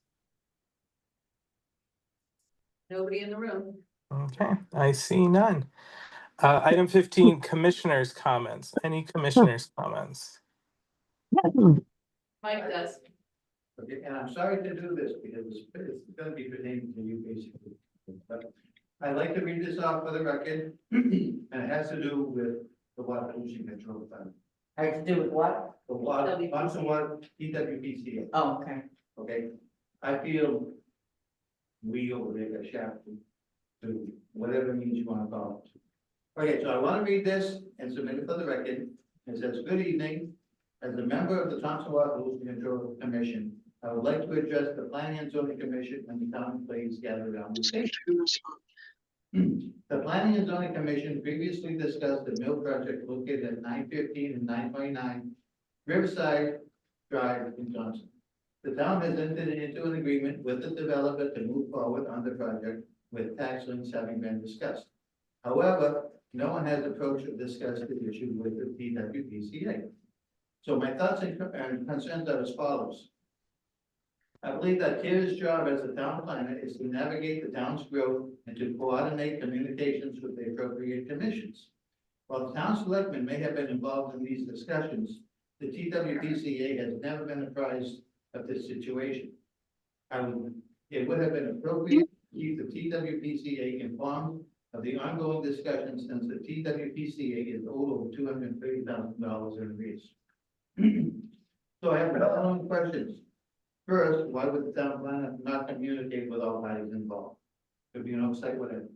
Nobody in the room. Okay, I see none. Item 15, commissioners' comments. Any commissioners' comments? Mike does. Okay, and I'm sorry to do this because it's gonna be pertaining to you basically. But I'd like to read this off for the record, and it has to do with the water pollution control fund. Has to do with what? The water, water, TWPCA. Oh, okay. Okay, I feel we over there got shafted to whatever means you wanna call it. Okay, so I wanna read this and submit it for the record. It says, good evening. As a member of the Thompson Water Pollution Control Commission, I would like to address the Planning and Zoning Commission and the town employees gathered around this table. The Planning and Zoning Commission previously discussed the mill project located at 915 and 929 Riverside Drive in Johnson. The town has entered into an agreement with the developer to move forward on the project with tax links having been discussed. However, no one has approached or discussed the issue with the TWPCA. So my thoughts and concerns are as follows. I believe that Tara's job as a town planner is to navigate the town's growth and to coordinate communications with the appropriate commissions. While the town selectmen may have been involved in these discussions, the TWPCA has never been apprised of this situation. It would have been appropriate to keep the TWPCA informed of the ongoing discussions since the TWPCA is owed over $230,000 in arrears. So I have the following questions. First, why would the town planner not communicate with all parties involved? Could be an oversight, whatever.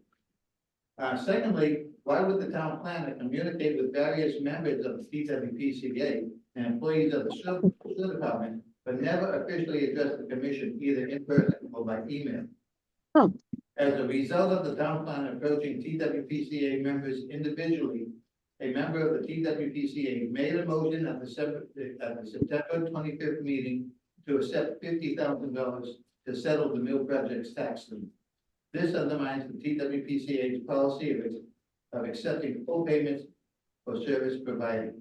Secondly, why would the town planner communicate with various members of the TWPCA and employees of the sewer department, but never officially address the commission either in person or by email? As a result of the town planner approaching TWPCA members individually, a member of the TWPCA made a motion at the September 25th meeting to accept $50,000 to settle the mill project's tax lien. This undermines the TWPCA's policy of accepting full payments for service provided.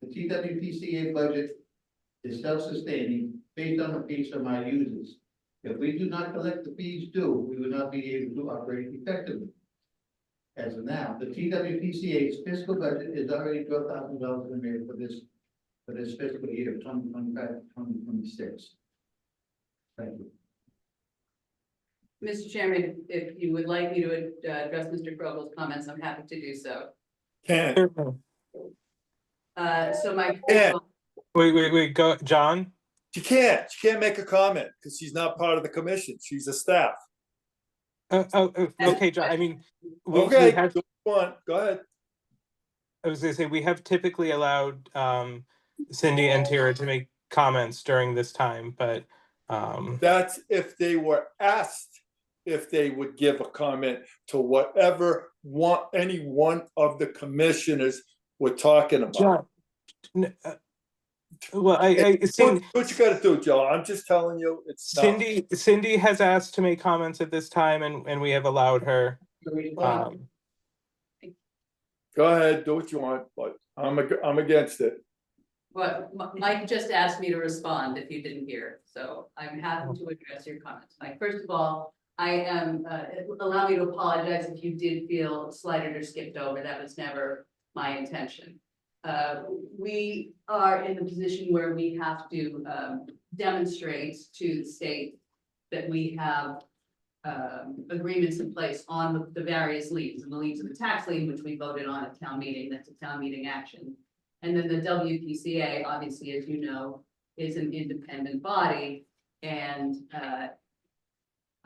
The TWPCA budget is self-sustaining based on the fees from our users. If we do not collect the fees due, we will not be able to operate effectively. As of now, the TWPCA's fiscal budget is already $12,000 in there for this fiscal year, 2025-2026. Thank you. Mr. Chairman, if you would like me to address Mr. Krogel's comments, I'm happy to do so. Can't. So my. Yeah. Wait, go, John? She can't make a comment because she's not part of the commission. She's a staff. Okay, John, I mean. we Okay, have- go ahead. I was gonna say, we have typically allowed Cindy and Tara to make comments during this time, but That's if they were asked if they would give a comment to whatever any one of the commissioners were talking about. John, well, Do what you gotta do, Joe. I'm just telling you, it's not. Cindy has asked to make comments at this time, and we have allowed her. Go ahead, do what you want, but I'm against it. Well, Mike just asked me to respond if you didn't hear, so I'm happy to address your comments. Mike, first of all, I am, allow me to apologize if you did feel slighted or skipped over. That was never my intention. We are in the position where we have to demonstrate to the state that we have agreements in place on the various liens, and the liens of the tax lien, which we voted on at town meeting. That's a town meeting action. And then the WPCA, obviously, as you know, is an independent body. And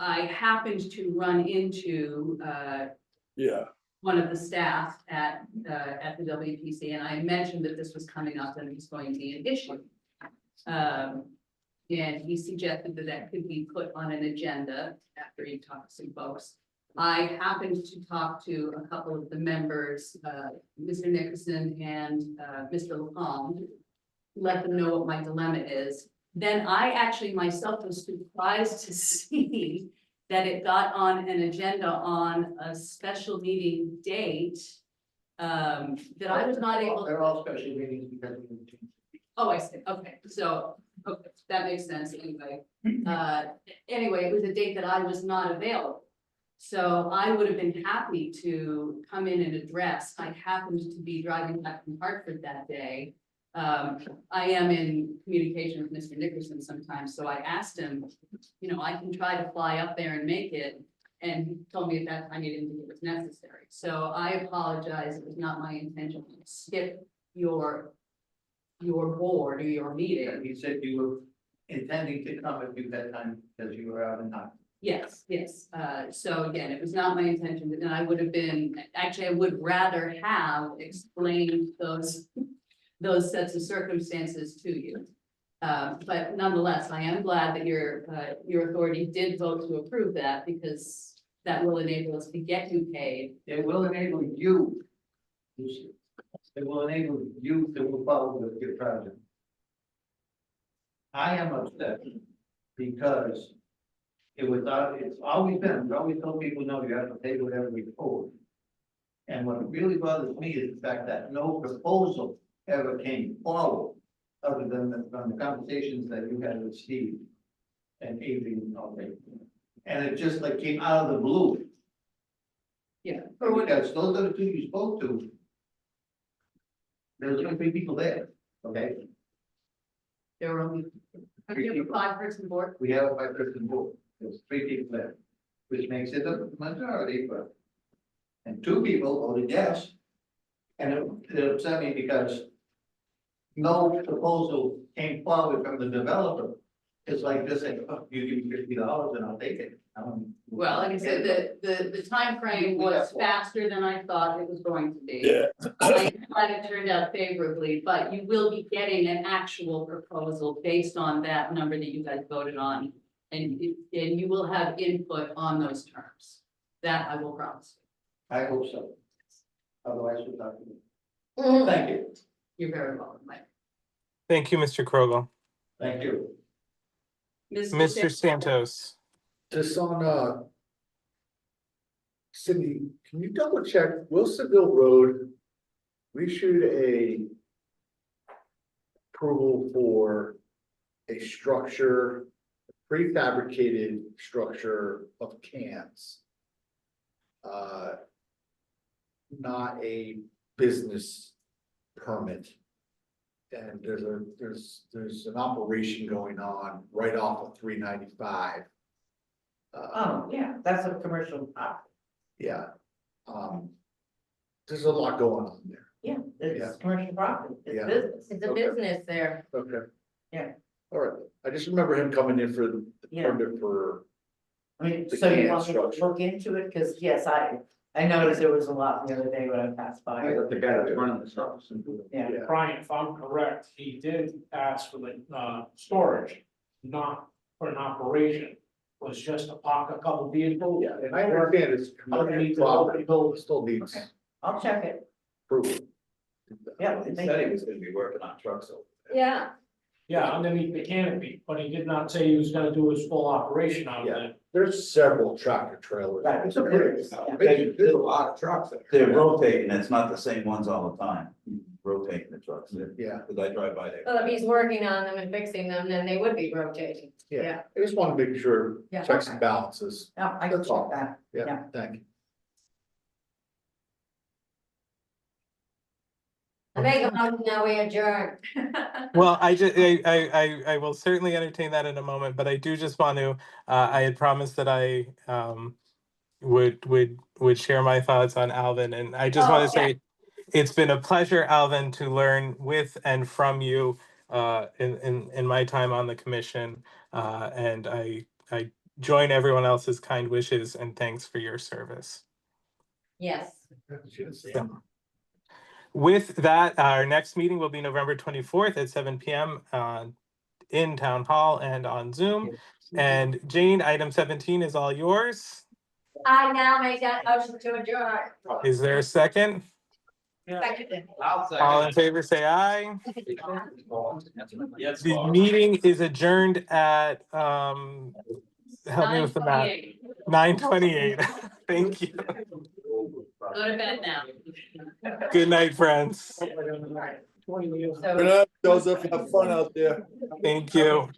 I happened to run into one of the staff at the WPC, and I mentioned that this was coming up and it was going to be an issue. And he suggested that that could be put on an agenda after he talked to some folks. I happened to talk to a couple of the members, Mr. Nickerson and Mr. LaPalme, let them know what my dilemma is. Then I actually myself was surprised to see that it got on an agenda on a special meeting date that I was not able. They're all special meetings because we changed. Oh, I see. Okay, so, okay, that makes sense anyway. Anyway, it was a date that I was not available. So I would have been happy to come in and address. I happened to be driving back from Hartford that day. I am in communication with Mr. Nickerson sometimes, so I asked him, you know, I can try to fly up there and make it. And he told me at that time he didn't think it was necessary. So I apologize. It was not my intention to skip your board or your meeting. You said you were intending to come at you that time because you were out in time. Yes, yes. So again, it was not my intention, and I would have been, actually, I would rather have explained those sets of circumstances to you. But nonetheless, I am glad that your authority did vote to approve that, because that will enable us to get you paid. It will enable you. It will enable you to move forward with your project. I am upset because it's always been, we always told people, no, you have to pay whatever we owe. And what really bothers me is the fact that no proposal ever came forward, other than from the conversations that you had with Steve and Adrian already. And it just like came out of the blue. Yeah. Because those are the two you spoke to. There's only 3 people there, okay? There were only, you have a 5-person board. We have a 5-person board, there's 3 people there, which makes it a majority, but. And 2 people voted yes. And it upset me because no proposal came forward from the developer. It's like this, like, oh, you give me $50 and I'll take it. Well, like I said, the timeframe was faster than I thought it was going to be. Yeah. I'm glad it turned out favorably, but you will be getting an actual proposal based on that number that you guys voted on. And you will have input on those terms. That I will promise I hope so. Otherwise, we're talking. Mhm. Thank you, you. You're very welcome, Mike. Thank you, Mr. Krogel. thank you. Mr. Santos. Just on, Cindy, can you double check Wilsonville Road? We issued a approval for a structure, prefabricated structure of cans. Not a business permit. And there's an operation going on right off of 395. Oh, yeah, that's a commercial property. Yeah. There's a lot going on there. Yeah, Yeah. it's commercial property, it's Yeah. business. It's a Okay. business there. Okay. Yeah. All right, I just remember him coming in for the Yeah. permit for, I mean, The so you can want me to structure. look into it, cause yes, I noticed there was a lot the other day when I passed by. The guy that's running the stuff. Yeah. yeah, Brian, if I'm correct, he did ask for the storage, not for an operation. Was just to park a couple vehicles. yeah, and I understand it's Underneath commercial the property, building. still needs Okay. I'll check it. approval. Yeah. He said he was gonna be working on trucks over there. Yeah, Yeah, underneath the canopy, but he did not say he was gonna do his full operation out of Yeah. there. There's several tractor trailers. Right, it's a business, yeah. There's a lot of trucks there. They're rotating, it's not the same ones all the time, rotating the trucks there, Yeah, because I drive by there. well, if he's working on them and fixing them, then they would be rotating. yeah, I just want to make sure, Yeah. checks and balances. Yeah, I can That's all. check that. Yeah, Yeah. thank you. I make a motion now we adjourn. Well, I will certainly entertain that in a moment, but I do just want to, I had promised that I would share my thoughts on Alvin, and I just want to say it's been a pleasure, Alvin, to learn with and from you in my time on the commission, and I join everyone else's kind wishes and thanks for your service. Yes. With that, our next meeting will be November 24th at 7 p.m. In Town Hall and on Zoom. And Jane, item 17 is all yours. I now make that motion to adjourn. Is there a second? Second. All in favor, say aye. Yes. The meeting is adjourned at, help me with the math, 9:28. Thank you. Go to bed now. Good night, friends. Good night, Joseph, have fun out there. Thank you.